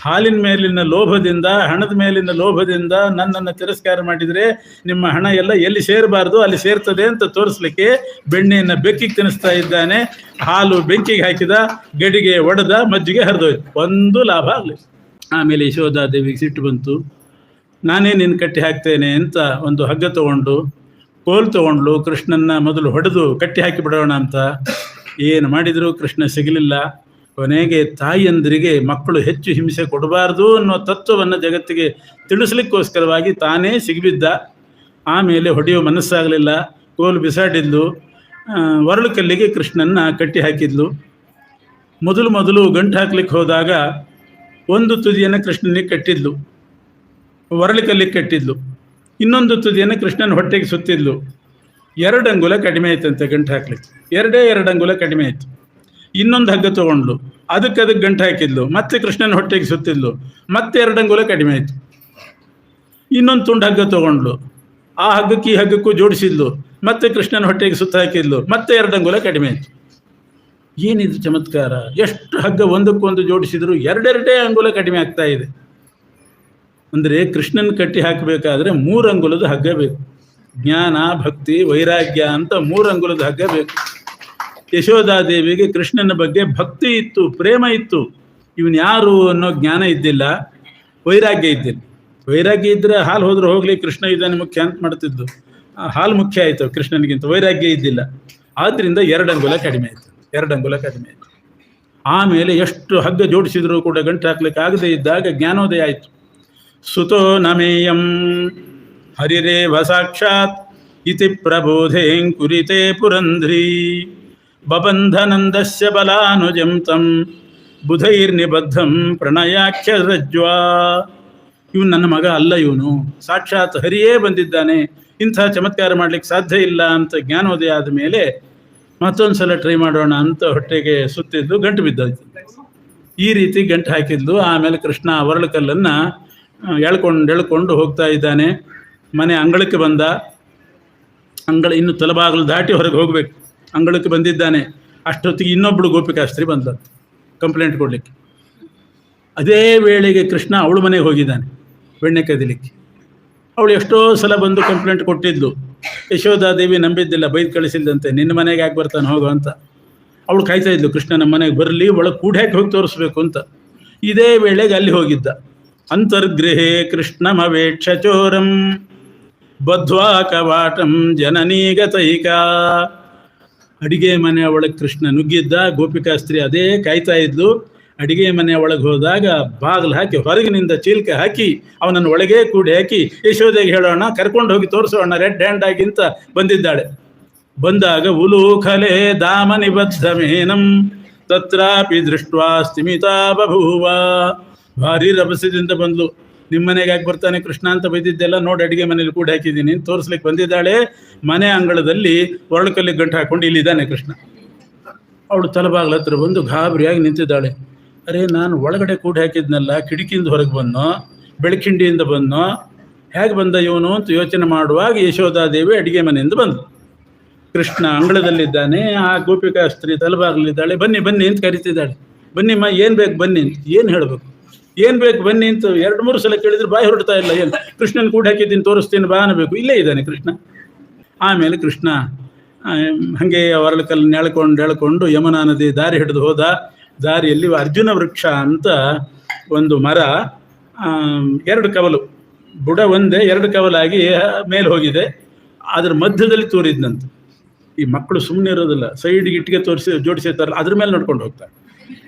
ಹಾಲಿನ ಮೇಲಿನ ಲೋಭದಿಂದ, ಹಣದ ಮೇಲಿನ ಲೋಭದಿಂದ ನನ್ನನ್ನು ತಿರಸ್ಕಾರ ಮಾಡಿದರೆ ನಿಮ್ಮ ಹಣ ಎಲ್ಲ ಎಲ್ಲಿ ಸೇರಬಾರ್ದು ಅಲ್ಲಿ ಸೇರ್ತದೆ ಅಂತ ತೋರಿಸ್ಲಿಕ್ಕೆ ಬೆಣ್ಣೆಯನ್ನು ಬೆಕ್ಕಿಗೆ ತಿನ್ನಿಸ್ತಾ ಇದ್ದಾನೆ. ಹಾಲು ಬೆಂಕಿಗೆ ಹಾಕಿದ, ಗಡಿಗೆ ಒಡೆದ, ಮಜ್ಜಿಗೆ ಹರಿದೋಯ್ತು. ಒಂದು ಲಾಭ ಆಗಲಿ. ಆಮೇಲೆ ಯಶೋಧಾದೇವಿಗೆ ಸಿಟ್ಟು ಬಂತು. ನಾನೇ ನಿನ್ನ ಕಟ್ಟಿ ಹಾಕ್ತೇನೆ ಅಂತ ಒಂದು ಹಗ್ಗ ತಗೊಂಡು ಕೋಲ್ ತಗೊಂಡ್ಲು. ಕೃಷ್ಣನ್ನ ಮೊದಲು ಹೊಡೆದು ಕಟ್ಟಿ ಹಾಕಿ ಬಿಡೋಣ ಅಂತ ಏನು ಮಾಡಿದರೂ ಕೃಷ್ಣ ಸಿಗಲಿಲ್ಲ. ಕೊನೆಗೆ ತಾಯಿಯಂದರಿಗೆ ಮಕ್ಕಳು ಹೆಚ್ಚು ಹಿಂಸೆ ಕೊಡಬಾರ್ದು ಅನ್ನೋ ತತ್ವವನ್ನು ಜಗತ್ತಿಗೆ ತಿಳಿಸ್ಲಿಕ್ಕೋಸ್ಕರವಾಗಿ ತಾನೇ ಸಿಗಿಬಿದ್ದ. ಆಮೇಲೆ ಹೊಡೆಯೋ ಮನಸ್ಸಾಗಲಿಲ್ಲ, ಕೋಲು ಬಿಸಾಡಿದ್ಲು. ಒರಳು ಕಲ್ಲಿಗೆ ಕೃಷ್ಣನ್ನ ಕಟ್ಟಿ ಹಾಕಿದ್ಲು. ಮೊದಲು ಗಂಟು ಹಾಕ್ಲಿಕ್ಕೆ ಹೋದಾಗ ಒಂದು ತುದಿಯನ್ನು ಕೃಷ್ಣನಿಗೆ ಕಟ್ಟಿದ್ಲು, ಒರಳು ಕಲ್ಲಿಗೆ ಕಟ್ಟಿದ್ಲು. ಇನ್ನೊಂದು ತುದಿಯನ್ನು ಕೃಷ್ಣನ ಹೊಟ್ಟೆಗೆ ಸುತ್ತಿದ್ಲು. 2 ಅಂಗುಲ ಕಡಿಮೆ ಆಯ್ತಂತೆ ಗಂಟು ಹಾಕ್ಲಿಕ್ಕೆ. 2 ಅಂಗುಲ ಕಡಿಮೆ ಆಯ್ತು. ಇನ್ನೊಂದು ಹಗ್ಗ ತಗೊಂಡ್ಲು, ಅದಕ್ಕೆ ಗಂಟು ಹಾಕಿದ್ಲು. ಮತ್ತೆ ಕೃಷ್ಣನ ಹೊಟ್ಟೆಗೆ ಸುತ್ತಿದ್ಲು, ಮತ್ತೆ 2 ಅಂಗುಲ ಕಡಿಮೆ ಆಯ್ತು. ಇನ್ನೊಂದು ತುಂಡು ಹಗ್ಗ ತಗೊಂಡ್ಲು, ಆ ಹಗ್ಗಕ್ಕೆ ಈ ಹಗ್ಗಕ್ಕೂ ಜೋಡಿಸಿದ್ಲು. ಮತ್ತೆ ಕೃಷ್ಣನ ಹೊಟ್ಟೆಗೆ ಸುತ್ತ ಹಾಕಿದ್ಲು, ಮತ್ತೆ 2 ಅಂಗುಲ ಕಡಿಮೆ ಆಯ್ತು. ಏನಿದು ಚಮತ್ಕಾರ! ಎಷ್ಟು ಹಗ್ಗ ಒಂದಕ್ಕೊಂದು ಜೋಡಿಸಿದ್ರು 2 ಅಂಗುಲ ಕಡಿಮೆ ಆಗ್ತಾ ಇದೆ. ಅಂದರೆ ಕೃಷ್ಣನ ಕಟ್ಟಿ ಹಾಕಬೇಕಾದ್ರೆ 3 ಅಂಗುಲದ ಹಗ್ಗ ಬೇಕು. ಜ್ಞಾನ, ಭಕ್ತಿ, ವೈರಾಗ್ಯ ಅಂತ 3 ಅಂಗುಲದ ಹಗ್ಗ ಬೇಕು. ಯಶೋಧಾದೇವಿಗೆ ಕೃಷ್ಣನ ಬಗ್ಗೆ ಭಕ್ತಿ ಇತ್ತು, ಪ್ರೇಮ ಇತ್ತು. ಇವನು ಯಾರು ಅನ್ನೋ ಜ್ಞಾನ ಇದ್ದಿಲ್ಲ, ವೈರಾಗ್ಯ ಇದ್ದಿಲ್ಲ. ವೈರಾಗ್ಯ ಇದ್ದರೆ ಹಾಲು ಹೋದ್ರೆ ಹೋಗ್ಲಿ, ಕೃಷ್ಣ ಇದ್ದಾನೆ ಮುಖ್ಯ ಅಂತ ಮಾಡ್ತಿದ್ದು. ಹಾಲು ಮುಖ್ಯ ಆಯಿತು ಕೃಷ್ಣನಿಗಿಂತ, ವೈರಾಗ್ಯ ಇದ್ದಿಲ್ಲ. ಆದ್ದರಿಂದ 2 ಅಂಗುಲ ಕಡಿಮೆ ಆಯಿತು. 2 ಅಂಗುಲ ಕಡಿಮೆ ಆಯಿತು. ಆಮೇಲೆ ಎಷ್ಟು ಹಗ್ಗ ಜೋಡಿಸಿದ್ರು ಕೂಡ ಗಂಟು ಹಾಕ್ಲಿಕ್ಕೆ ಆಗದೆ ಇದ್ದಾಗ ಜ್ಞಾನೋದಯ ಆಯಿತು. ಸುತೋ ನಮೇಯಂ ಹರಿರೇವ ಸಾಕ್ಷಾತ್ ಇತಿ ಪ್ರಬೋಧೇಂ ಕುರಿತೆ ಪುರಂಧ್ರಿ ಬಬಂಧನಂದಸ್ಯ ಬಲಾನುಜಂ ತಂ ಬುಧೈರ್ನಿಬದ್ಧಂ ಪ್ರಣಯಾಖ್ಯ ರಜ್ವಾ. ಇವನು ನನ್ನ ಮಗ ಅಲ್ಲ, ಇವನು ಸಾಕ್ಷಾತ್ ಹರಿಯೇ ಬಂದಿದ್ದಾನೆ, ಇಂಥ ಚಮತ್ಕಾರ ಮಾಡಲಿಕ್ಕೆ ಸಾಧ್ಯ ಇಲ್ಲ ಅಂತ ಜ್ಞಾನೋದಯ ಆದ ಮೇಲೆ ಮತ್ತೊಂದು ಸಲ ಟ್ರೈ ಮಾಡೋಣ ಅಂತ ಹೊಟ್ಟೆಗೆ ಸುತ್ತಿದ್ದು ಗಂಟು ಬಿದ್ದೋಯ್ತು. ಈ ರೀತಿ ಗಂಟು ಹಾಕಿದ್ಲು. ಆಮೇಲೆ ಕೃಷ್ಣ ಒರಳು ಕಲ್ಲನ್ನು ಎಳ್ಕೊಂಡು ಹೋಗ್ತಾ ಇದ್ದಾನೆ. ಮನೆ ಅಂಗಳಕ್ಕೆ ಬಂದ. ಇನ್ನು ತಲಬಾಗಲು ದಾಟಿ ಹೊರಗೆ ಹೋಗಬೇಕು. ಅಂಗಳಕ್ಕೆ ಬಂದಿದ್ದಾನೆ. ಅಷ್ಟೊತ್ತಿಗೆ ಇನ್ನೊಬ್ಬಳು ಗೋಪಿಕಾಸ್ತ್ರೀ ಬಂದ ಕಂಪ್ಲೇಂಟ್ ಕೊಡಲಿಕ್ಕೆ. ಅದೇ ವೇಳೆಗೆ ಕೃಷ್ಣ ಅವಳು ಮನೆಗೆ ಹೋಗಿದ್ದಾನೆ ಬೆಣ್ಣೆ ಕದಿಲಿಕ್ಕೆ. ಅವಳು ಎಷ್ಟೋ ಸಲ ಬಂದು ಕಂಪ್ಲೇಂಟ್ ಕೊಟ್ಟಿದ್ಲು. ಯಶೋಧಾದೇವಿ ನಂಬಿದ್ದಿಲ್ಲ, ಬೈದು ಕಳಿಸಿಲ್ಲಂತೆ, ನಿನ್ನ ಮನೆಗೆ ಯಾಕೆ ಬರ್ತಾನೆ ಹೋಗೋ ಅಂತ. ಅವಳು ಕಾಯ್ತಾ ಇದ್ಲು ಕೃಷ್ಣ ನಮ್ಮ ಮನೆಗೆ ಬರಲಿ, ಒಳಗೆ ಕೂಡ್ಯಾಕೆ ಹೋಗಿ ತೋರಿಸ್ಬೇಕು ಅಂತ. ಇದೇ ವೇಳೆಗೆ ಅಲ್ಲಿ ಹೋಗಿದ್ದ. ಅಂತರ್ಗೃಹೇ ಕೃಷ್ಣಮವೇಕ್ಷ ಚೋರಂ ಬದ್ಧ್ವಾ ಕವಾಟಂ ಜನನೀಗತೈಕ. ಅಡಿಗೆ ಮನೆ ಒಳಗೆ ಕೃಷ್ಣ ನುಗ್ಗಿದ್ದ. ಗೋಪಿಕಾಸ್ತ್ರೀ ಅದೇ ಕಾಯ್ತಾ ಇದ್ಲು. ಅಡಿಗೆ ಮನೆ ಒಳಗೆ ಹೋದಾಗ ಬಾಗಿಲು ಹಾಕಿ ಹೊರಗಿನಿಂದ ಚೀಲ್ಕೆ ಹಾಕಿ ಅವನನ್ನು ಒಳಗೆ ಕೂಡಿ ಹಾಕಿ ಯಶೋದೆಗೆ ಹೇಳೋಣ, ಕರ್ಕೊಂಡು ಹೋಗಿ ತೋರಿಸೋಣ ರೆಡ್ ಹ್ಯಾಂಡ್ ಆಗಿ ಅಂತ ಬಂದಿದ್ದಾಳೆ. ಬಂದಾಗ ಉಲೂಖಲೆ ದಾಮ ನಿಬದ್ಧಮೇನಂ ತತ್ರಾಪಿ ದೃಷ್ಟ್ವಾ ಸ್ಥಿಮಿತಾ ಬಭೂವ. ಭಾರಿ ರಭಸದಿಂದ ಬಂದ್ಲು. ನಿಮ್ಮ ಮನೆಗೆ ಯಾಕೆ ಬರ್ತಾನೆ ಕೃಷ್ಣ ಅಂತ ಬೈದಿದ್ದೆಲ್ಲ ನೋಡಿ ಅಡಿಗೆ ಮನೇಲಿ ಕೂಡ ಹಾಕಿದ್ದೀನಿ ತೋರಿಸ್ಲಿಕ್ಕೆ ಬಂದಿದ್ದಾಳೆ. ಮನೆ ಅಂಗಳದಲ್ಲಿ ಒರಳು ಕಲ್ಲಿಗೆ ಗಂಟು ಹಾಕೊಂಡು ಇಲ್ಲಿದ್ದಾನೆ ಕೃಷ್ಣ. ಅವಳು ತಲಬಾಗ್ಲ ಹತ್ರ ಬಂದು ಗಾಬರಿಯಾಗಿ ನಿಂತಿದ್ದಾಳೆ. ಅರೆ, ನಾನು ಒಳಗಡೆ ಕೂಡ ಹಾಕಿದ್ನಲ್ಲ, ಕಿಟಕಿಯಿಂದ ಹೊರಗೆ ಬಂದೋ, ಬೆಳಕಿಂಡಿಯಿಂದ ಬಂದೋ, ಹೇಗೆ ಬಂದ ಇವನು ಅಂತ ಯೋಚನೆ ಮಾಡುವಾಗ ಯಶೋಧಾದೇವಿ ಅಡಿಗೆ ಮನೆಯಿಂದ ಬಂದು ಕೃಷ್ಣ ಅಂಗಳದಲ್ಲಿದ್ದಾನೆ. ಆ ಗೋಪಿಕಾಸ್ತ್ರೀ ತಲಬಾಗ್ಲಿದ್ದಾಳೆ. ಬನ್ನಿ ಬನ್ನಿ ಅಂತ ಕರಿತಿದ್ದಾಳೆ. ಬನ್ನಿಮ್ಮ, ಏನು ಬೇಕು ಬನ್ನಿ ಅಂತ. ಏನು ಹೇಳಬೇಕು, ಏನು ಬೇಕು ಬನ್ನಿ ಅಂತ 2-3 ಸಲ ಕೇಳಿದ್ರೆ ಬಾಯಿ ಹೊರಡ್ತಾ ಇಲ್ಲ. ಏನು ಕೃಷ್ಣನ ಕೂಡ ಹಾಕಿದ್ದೀನಿ ತೋರಿಸ್ತೀನಿ ಬಾ ಅನ್ನಬೇಕು. ಇಲ್ಲೇ ಇದ್ದಾನೆ ಕೃಷ್ಣ. ಆಮೇಲೆ ಕೃಷ್ಣ ಹಾಗೆ ಒರಳು ಕಲ್ಲನ್ನು ಎಳ್ಕೊಂಡು ಯಮುನಾ ನದಿ ದಾರಿ ಹಿಡಿದು ಹೋದ. ದಾರಿಯಲ್ಲಿ ಅರ್ಜುನ ವೃಕ್ಷ ಅಂತ ಒಂದು ಮರ, 2 ಕವಲು, ಬುಡ ಒಂದೇ 2 ಕವಲಾಗಿ ಮೇಲೆ ಹೋಗಿದೆ. ಅದ್ರ ಮಧ್ಯದಲ್ಲಿ ತೋರಿದ್ನಂತೆ. ಈ ಮಕ್ಕಳು ಸುಮ್ಮನೆ ಇರೋದಿಲ್ಲ, ಸೈಡ್ಗೆ ಇಟ್ಟಿಗೆ ಜೋಡಿಸಿರ್ತಾರಲ್ಲ, ಅದ್ರ ಮೇಲೆ ನೋಡ್ಕೊಂಡು ಹೋಗ್ತಾರೆ.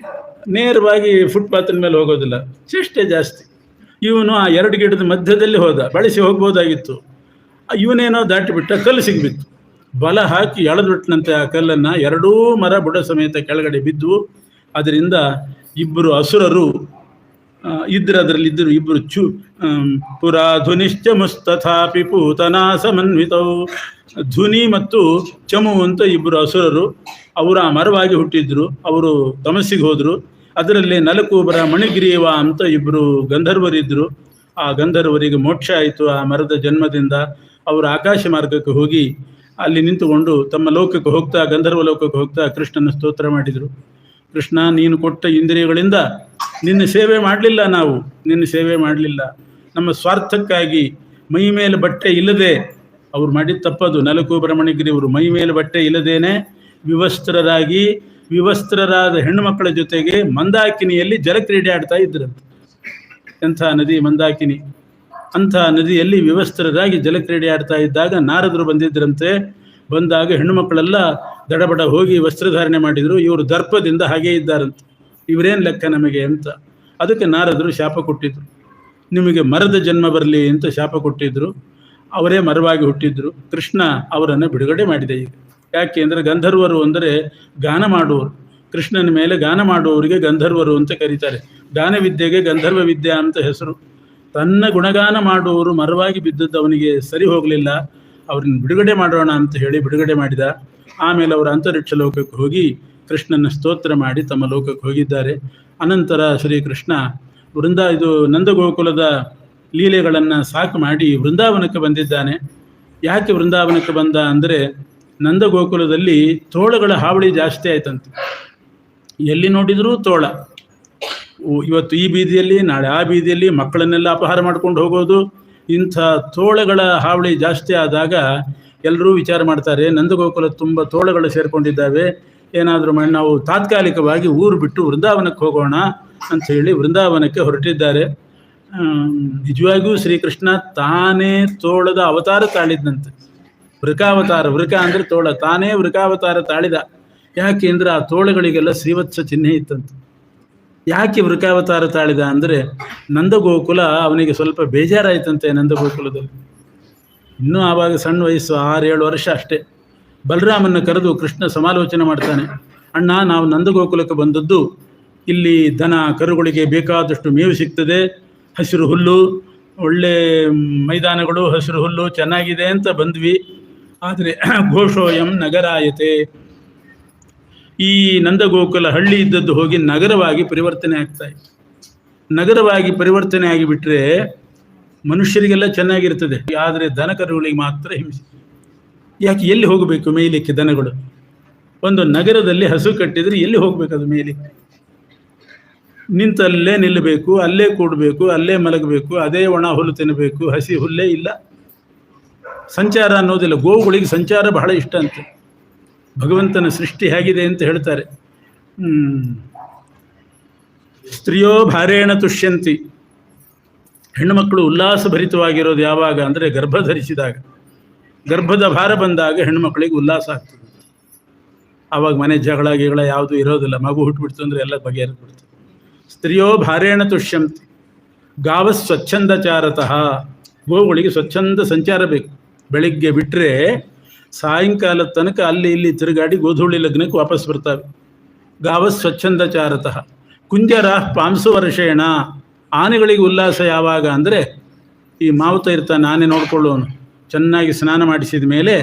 ನೇರವಾಗಿ ಫುಟ್ಪಾತಿನ ಮೇಲೆ ಹೋಗೋದಿಲ್ಲ, ಚೇಷ್ಟೆ ಜಾಸ್ತಿ. ಇವನು ಆ 2 ಗಿಡದ ಮಧ್ಯದಲ್ಲಿ ಹೋದ. ಬಳಸಿ ಹೋಗ್ಬೋದಾಗಿತ್ತು. ಇವನೇನೋ ದಾಟಿಬಿಟ್ಟ, ಕಲ್ಲು ಸಿಗ್ಬಿತ್ತು. ಬಲ ಹಾಕಿ ಎಳೆದ್ಬಿಟ್ಟನಂತೆ ಆ ಕಲ್ಲನ್ನು. 2 ಮರ ಬುಡ ಸಮೇತ ಕೆಳಗಡೆ ಬಿದ್ದು. ಅದರಿಂದ 2 ಅಸುರರು ಅದರಲ್ಲಿದ್ದರು. 2 ಪುರಾ ಧ್ವನಿಶ್ಚ ಮುಸ್ತಥಾಪಿ ಪೂತನಾ ಸಮನ್ವಿತವು. ಧ್ವನಿ ಮತ್ತು ಚಮು ಅಂತ 2 ಅಸುರರು. ಅವರು ಆ ಮರವಾಗಿ ಹುಟ್ಟಿದ್ರು. ಅವರು ತಮಸ್ಸಿಗೆ ಹೋದರು. ಅದರಲ್ಲಿ ನಲಕೂಬರ ಮಣಿಗ್ರೀವ ಅಂತ 2 ಗಂಧರ್ವರಿದ್ದರು. ಆ ಗಂಧರ್ವರಿಗೆ ಮೋಕ್ಷ ಆಯಿತು ಆ ಮರದ ಜನ್ಮದಿಂದ. ಅವರು ಆಕಾಶ ಮಾರ್ಗಕ್ಕೆ ಹೋಗಿ ಅಲ್ಲಿ ನಿಂತುಕೊಂಡು ತಮ್ಮ ಲೋಕಕ್ಕೆ ಹೋಗ್ತಾ, ಗಂಧರ್ವ ಲೋಕಕ್ಕೆ ಹೋಗ್ತಾ ಕೃಷ್ಣನ ಸ್ತೋತ್ರ ಮಾಡಿದರು. ಕೃಷ್ಣ, ನೀನು ಕೊಟ್ಟ ಇಂದ್ರಿಯಗಳಿಂದ ನಿನ್ನ ಸೇವೆ ಮಾಡಲಿಲ್ಲ, ನಾವು ನಿನ್ನ ಸೇವೆ ಮಾಡಲಿಲ್ಲ. ನಮ್ಮ ಸ್ವಾರ್ಥಕ್ಕಾಗಿ ಮೈ ಮೇಲೆ ಬಟ್ಟೆ ಇಲ್ಲದೆ, ಅವ್ರು ಮಾಡಿದ ತಪ್ಪದು. ನಲಕೂಬರ ಮಣಿಗ್ರೀವರು ಮೈ ಮೇಲೆ ಬಟ್ಟೆ ಇಲ್ಲದೇನೆ ವಿವಸ್ತ್ರರಾದ ಹೆಣ್ಣು ಮಕ್ಕಳ ಜೊತೆಗೆ ಮಂದಾಕಿನಿಯಲ್ಲಿ ಜಲಕ್ರೀಡೆ ಆಡ್ತಾ ಇದ್ರಂತೆ. ಎಂಥ ನದಿ ಮಂದಾಕಿನಿ! ಅಂಥ ನದಿಯಲ್ಲಿ ವಿವಸ್ತ್ರರಾಗಿ ಜಲಕ್ರೀಡೆ ಆಡ್ತಾ ಇದ್ದಾಗ ನಾರದರು ಬಂದಿದ್ದರಂತೆ. ಬಂದಾಗ ಹೆಣ್ಣುಮಕ್ಕಳೆಲ್ಲ ದಡಬಡ ಹೋಗಿ ವಸ್ತ್ರಧಾರಣೆ ಮಾಡಿದರು. ಇವರು ದರ್ಪದಿಂದ ಹಾಗೇ ಇದ್ದಾರಂತೆ. ಇವರೇನು ಲೆಕ್ಕ ನಮಗೆ ಅಂತ. ಅದಕ್ಕೆ ನಾರದರು ಶಾಪ ಕೊಟ್ಟಿದ್ರು, ನಿಮಗೆ ಮರದ ಜನ್ಮ ಬರಲಿ ಅಂತ ಶಾಪ ಕೊಟ್ಟಿದ್ದರು. ಅವರೇ ಮರವಾಗಿ ಹುಟ್ಟಿದ್ರು. ಕೃಷ್ಣ ಅವರನ್ನು ಬಿಡುಗಡೆ ಮಾಡಿದೆ. ಈಗ ಯಾಕೆ ಅಂದರೆ ಗಂಧರ್ವರು ಅಂದರೆ ಗಾನ ಮಾಡುವವರು. ಕೃಷ್ಣನ ಮೇಲೆ ಗಾನ ಮಾಡುವವರಿಗೆ ಗಂಧರ್ವರು ಅಂತ ಕರೀತಾರೆ. ಗಾನವಿದ್ಯೆಗೆ ಗಂಧರ್ವ ವಿದ್ಯಾ ಅಂತ ಹೆಸರು. ತನ್ನ ಗುಣಗಾನ ಮಾಡುವವರು ಮರವಾಗಿ ಬಿದ್ದದ್ದು ಅವನಿಗೆ ಸರಿ ಹೋಗಲಿಲ್ಲ. ಅವ್ರನ್ನ ಬಿಡುಗಡೆ ಮಾಡೋಣ ಅಂತ ಹೇಳಿ ಬಿಡುಗಡೆ ಮಾಡಿದ. ಆಮೇಲೆ ಅವರು ಅಂತರಿಕ್ಷ ಲೋಕಕ್ಕೆ ಹೋಗಿ ಕೃಷ್ಣನ ಸ್ತೋತ್ರ ಮಾಡಿ ತಮ್ಮ ಲೋಕಕ್ಕೆ ಹೋಗಿದ್ದಾರೆ. ಅನಂತರ ಶ್ರೀಕೃಷ್ಣ ಇದು ನಂದಗೋಕುಲದ ಲೀಲೆಗಳನ್ನು ಸಾಕು ಮಾಡಿ ವೃಂದಾವನಕ್ಕೆ ಬಂದಿದ್ದಾನೆ. ಯಾಕೆ ವೃಂದಾವನಕ್ಕೆ ಬಂದ ಅಂದರೆ ನಂದಗೋಕುಲದಲ್ಲಿ ತೋಳಗಳ ಹಾವಳಿ ಜಾಸ್ತಿ ಆಯ್ತಂತೆ. ಎಲ್ಲಿ ನೋಡಿದರೂ ತೋಳ. ಇವತ್ತು ಈ ಬೀದಿಯಲ್ಲಿ, ನಾಳೆ ಆ ಬೀದಿಯಲ್ಲಿ ಮಕ್ಕಳನ್ನೆಲ್ಲ ಅಪಹಾರ ಮಾಡ್ಕೊಂಡು ಹೋಗೋದು. ಇಂಥ ತೋಳಗಳ ಹಾವಳಿ ಜಾಸ್ತಿ ಆದಾಗ ಎಲ್ಲರೂ ವಿಚಾರ ಮಾಡ್ತಾರೆ, ನಂದಗೋಕುಲ ತುಂಬ ತೋಳಗಳು ಸೇರಿಕೊಂಡಿದ್ದಾವೆ, ಏನಾದರೂ ಮಾಡಿ ನಾವು ತಾತ್ಕಾಲಿಕವಾಗಿ ಊರು ಬಿಟ್ಟು ವೃಂದಾವನಕ್ಕೆ ಹೋಗೋಣ ಅಂತ ಹೇಳಿ ವೃಂದಾವನಕ್ಕೆ ಹೊರಟಿದ್ದಾರೆ. ನಿಜವಾಗಿಯೂ ಶ್ರೀಕೃಷ್ಣ ತಾನೇ ತೋಳದ ಅವತಾರ ತಾಳಿದ್ನಂತೆ. ವೃಕಾವತಾರ, ವೃಕ ಅಂದರೆ ತೋಳ, ತಾನೇ ವೃಕಾವತಾರ ತಾಳಿದ. ಯಾಕೆ ಅಂದರೆ ಆ ತೋಳಗಳಿಗೆಲ್ಲ ಶ್ರೀವತ್ಸ ಚಿಹ್ನೆ ಇತ್ತಂತೆ. ಯಾಕೆ ವೃಕಾವತಾರ ತಾಳಿದ ಅಂದರೆ ನಂದಗೋಕುಲ ಅವನಿಗೆ ಸ್ವಲ್ಪ ಬೇಜಾರಾಯ್ತಂತೆ. ನಂದಗೋಕುಲದಲ್ಲಿ ಇನ್ನೂ ಆವಾಗ ಸಣ್ಣ ವಯಸ್ಸು, 6-7 ವರ್ಷ ಅಷ್ಟೇ. ಬಲರಾಮನ ಕರೆದು ಕೃಷ್ಣ ಸಮಾಲೋಚನೆ ಮಾಡ್ತಾನೆ. ಅಣ್ಣ, ನಾವು ನಂದಗೋಕುಲಕ್ಕೆ ಬಂದದ್ದು, ಇಲ್ಲಿ ದನ ಕರುಗಳಿಗೆ ಬೇಕಾದಷ್ಟು ಮೇವು ಸಿಗ್ತದೆ, ಹಸಿರು ಹುಲ್ಲು, ಒಳ್ಳೆ ಮೈದಾನಗಳು, ಹಸಿರು ಹುಲ್ಲು ಚೆನ್ನಾಗಿದೆ ಅಂತ ಬಂದ್ವಿ. ಆದರೆ ಘೋಷೋಯಂ ನಗರಾಯತೆ, ಈ ನಂದಗೋಕುಲ ಹಳ್ಳಿ ಇದ್ದದ್ದು ಹೋಗಿ ನಗರವಾಗಿ ಪರಿವರ್ತನೆ ಆಗ್ತಾ ಇತ್ತು. ನಗರವಾಗಿ ಪರಿವರ್ತನೆ ಆಗಿಬಿಟ್ರೆ ಮನುಷ್ಯರಿಗೆಲ್ಲ ಚೆನ್ನಾಗಿರ್ತದೆ, ಆದರೆ ದನ ಕರುಗಳಿಗೆ ಮಾತ್ರ ಹಿಂಸೆ. ಯಾಕೆ? ಎಲ್ಲಿ ಹೋಗಬೇಕು ಮೇಯಲಿಕ್ಕೆ ದನಗಳು? ಒಂದು ನಗರದಲ್ಲಿ ಹಸು ಕಟ್ಟಿದರೆ ಎಲ್ಲಿ ಹೋಗಬೇಕು? ಅದು ಮೇಯಲಿಕ್ಕೆ ನಿಂತಲ್ಲೇ ನಿಲ್ಲಬೇಕು, ಅಲ್ಲೇ ಕೂಡಬೇಕು, ಅಲ್ಲೇ ಮಲಗಬೇಕು, ಅದೇ ಒಣ ಹುಲ್ಲು ತಿನ್ನಬೇಕು, ಹಸಿ ಹುಲ್ಲೇ ಇಲ್ಲ. ಸಂಚಾರ ಅನ್ನೋದಿಲ್ಲ. ಗೋವುಗಳಿಗೆ ಸಂಚಾರ ಬಹಳ ಇಷ್ಟ ಅಂತೆ. ಭಗವಂತನ ಸೃಷ್ಟಿ ಹೇಗಿದೆ ಅಂತ ಹೇಳ್ತಾರೆ. ಸ್ತ್ರೀಯೋ ಭಾರೇಣ ತುಷ್ಯಂತಿ, ಹೆಣ್ಣುಮಕ್ಕಳು ಉಲ್ಲಾಸಭರಿತವಾಗಿರೋದು ಯಾವಾಗ ಅಂದರೆ ಗರ್ಭ ಧರಿಸಿದಾಗ. ಗರ್ಭದ ಭಾರ ಬಂದಾಗ ಹೆಣ್ಣುಮಕ್ಕಳಿಗೆ ಉಲ್ಲಾಸ ಆಗ್ತದೆ. ಆವಾಗ ಮನೆ ಜಗಳ ಗಿಗಳ ಯಾವುದೂ ಇರೋದಿಲ್ಲ. ಮಗು ಹುಟ್ಟುಬಿಡ್ತು ಅಂದರೆ ಎಲ್ಲ ಬಗೆಹರಿದ್ಬಿಡ್ತು. ಸ್ತ್ರೀಯೋ ಭಾರೇಣ ತುಷ್ಯಂತಿ ಗಾವ ಸ್ವಚ್ಛಂದಚಾರತಃ, ಗೋವುಗಳಿಗೆ ಸ್ವಚ್ಛಂದ ಸಂಚಾರ ಬೇಕು. ಬೆಳಿಗ್ಗೆ ಬಿಟ್ಟರೆ ಸಾಯಂಕಾಲದ ತನಕ ಅಲ್ಲಿ ಇಲ್ಲಿ ತಿರುಗಾಡಿ ಗೋಧೂಳಿ ಲಗ್ನಕ್ಕೆ ವಾಪಸ್ ಬರ್ತಾವೆ. ಗಾವ ಸ್ವಚ್ಛಂದಚಾರತಃ ಕುಂಜರ ಪಾಂಸು ವರ್ಷೇಣ, ಆನೆಗಳಿಗೆ ಉಲ್ಲಾಸ ಯಾವಾಗ ಅಂದರೆ ಈ ಮಾವುತ ಇರ್ತಾನೆ, ಆನೆ ನೋಡ್ಕೊಳ್ಳೋನು, ಚೆನ್ನಾಗಿ ಸ್ನಾನ ಮಾಡಿಸಿದ ಮೇಲೆ,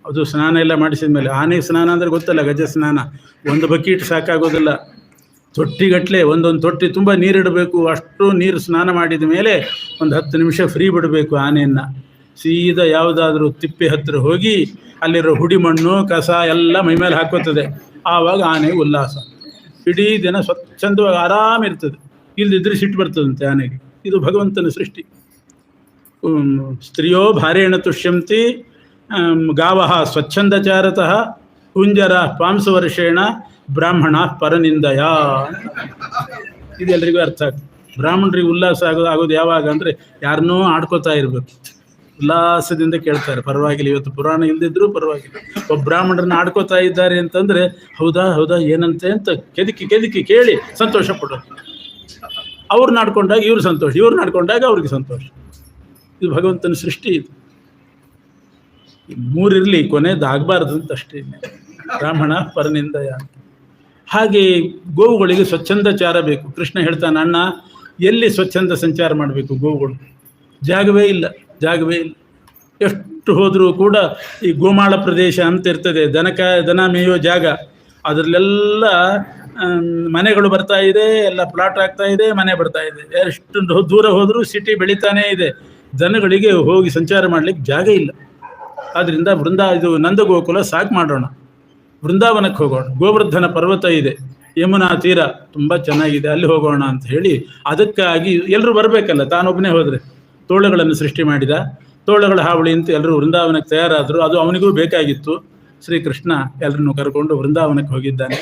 ಅದು ಸ್ನಾನ ಎಲ್ಲ ಮಾಡಿಸಿದ ಮೇಲೆ, ಆನೆ ಸ್ನಾನ ಅಂದರೆ ಗೊತ್ತಲ್ಲ, ಗಜ ಸ್ನಾನ, ಒಂದು ಬಕೀಟ್ ಸಾಕಾಗೋದಿಲ್ಲ, ತೊಟ್ಟಿಗಟ್ಟಲೆ ಒಂದೊಂದು ತೊಟ್ಟಿ ತುಂಬ ನೀರಿಡಬೇಕು. ಅಷ್ಟು ನೀರು ಸ್ನಾನ ಮಾಡಿದ ಮೇಲೆ ಒಂದು 10 ನಿಮಿಷ ಫ್ರೀ ಬಿಡಬೇಕು ಆನೆಯನ್ನು. ಸೀದಾ ಯಾವುದಾದ್ರೂ ತಿಪ್ಪೆ ಹತ್ತಿರ ಹೋಗಿ ಅಲ್ಲಿರೋ ಹುಡಿ ಮಣ್ಣು ಕಸ ಎಲ್ಲ ಮೈಮೇಲೆ ಹಾಕೋತದೆ. ಆವಾಗ ಆನೆ ಉಲ್ಲಾಸ, ಇಡೀ ದಿನ ಸ್ವಚ್ಛಂದವಾಗಿ ಆರಾಮಿರ್ತದೆ. ಇಲ್ಲದಿದ್ದರೆ ಸಿಟ್ಟು ಬರ್ತದಂತೆ ಆನೆಗೆ. ಇದು ಭಗವಂತನ ಸೃಷ್ಟಿ. ಸ್ತ್ರೀಯೋ ಭಾರೇಣ ತುಷ್ಯಂತಿ ಗಾವ ಸ್ವಚ್ಛಂದಚಾರತಃ ಕುಂಜರ ಪಾಂಸವರ್ಷೇಣ ಬ್ರಾಹ್ಮಣ ಪರನಿಂದಯ. ಇದೆಲ್ಲರಿಗೂ ಅರ್ಥ ಆಗ್ತದೆ. ಬ್ರಾಹ್ಮಣರಿಗೆ ಉಲ್ಲಾಸ ಆಗೋದು ಯಾವಾಗ ಅಂದರೆ ಯಾರನ್ನೋ ಆಡ್ಕೋತಾ ಇರಬೇಕು, ಉಲ್ಲಾಸದಿಂದ ಕೇಳ್ತಾರೆ. ಪರವಾಗಿಲ್ಲ, ಇವತ್ತು ಪುರಾಣ ಇಲ್ಲದಿದ್ರೂ ಪರವಾಗಿಲ್ಲ, ಒಬ್ಬ ಬ್ರಾಹ್ಮಣರನ್ನ ಆಡ್ಕೋತಾ ಇದ್ದಾರೆ ಅಂತಂದರೆ ಹೌದಾ ಹೌದಾ ಏನಂತೆ ಅಂತ ಕೆದಕಿ ಕೇಳಿ ಸಂತೋಷ ಪಡೋದು. ಅವ್ರು ನಾಡ್ಕೊಂಡಾಗ ಇವ್ರು ಸಂತೋಷ, ಇವ್ರು ನಾಡ್ಕೊಂಡಾಗ ಅವ್ರಿಗೆ ಸಂತೋಷ. ಇದು ಭಗವಂತನ ಸೃಷ್ಟಿ. ಇದು 3 ಇರಲಿ, ಕೊನೆಯದಾಗಬಾರ್ದು ಅಂತ ಅಷ್ಟೇ. ಬ್ರಾಹ್ಮಣ ಪರನಿಂದಯ. ಹಾಗೆ ಗೋವುಗಳಿಗೆ ಸ್ವಚ್ಛಂದಚಾರ ಬೇಕು. ಕೃಷ್ಣ ಹೇಳ್ತಾನೆ, ಅಣ್ಣ ಎಲ್ಲಿ ಸ್ವಚ್ಛಂದ ಸಂಚಾರ ಮಾಡಬೇಕು ಗೋವುಗಳು? ಜಾಗವೇ ಇಲ್ಲ. ಎಷ್ಟು ಹೋದರೂ ಕೂಡ ಈ ಗೋಮಾಳ ಪ್ರದೇಶ ಅಂತ ಇರ್ತದೆ, ದನ ಮೇಯೋ ಜಾಗ, ಅದರಲ್ಲೆಲ್ಲ ಮನೆಗಳು ಬರ್ತಾ ಇದೆ, ಎಲ್ಲ ಪ್ಲಾಟ್ ಆಗ್ತಾ ಇದೆ, ಮನೆ ಬರ್ತಾ ಇದೆ. ಎಷ್ಟು ದೂರ ಹೋದರೂ ಸಿಟಿ ಬೆಳೀತಾನೇ ಇದೆ. ದನಗಳಿಗೆ ಹೋಗಿ ಸಂಚಾರ ಮಾಡಲಿಕ್ಕೆ ಜಾಗ ಇಲ್ಲ. ಆದ್ದರಿಂದ ಇದು ನಂದಗೋಕುಲ ಸಾಕು ಮಾಡೋಣ, ವೃಂದಾವನಕ್ಕೆ ಹೋಗೋಣ. ಗೋವರ್ಧನ ಪರ್ವತ ಇದೆ, ಯಮುನಾ ತೀರ ತುಂಬ ಚೆನ್ನಾಗಿದೆ, ಅಲ್ಲಿ ಹೋಗೋಣ ಅಂತ ಹೇಳಿ, ಅದಕ್ಕಾಗಿ ಎಲ್ಲರೂ ಬರಬೇಕಲ್ಲ. ತಾನೊಬ್ಬನೇ ಹೋದರೆ ತೋಳಗಳನ್ನು ಸೃಷ್ಟಿ ಮಾಡಿದ. ತೋಳಗಳ ಹಾವಳಿ ಅಂತ ಎಲ್ಲರೂ ವೃಂದಾವನಕ್ಕೆ ತಯಾರಾದರು. ಅದು ಅವನಿಗೂ ಬೇಕಾಗಿತ್ತು. ಶ್ರೀಕೃಷ್ಣ ಎಲ್ಲರನ್ನು ಕರ್ಕೊಂಡು ವೃಂದಾವನಕ್ಕೆ ಹೋಗಿದ್ದಾನೆ.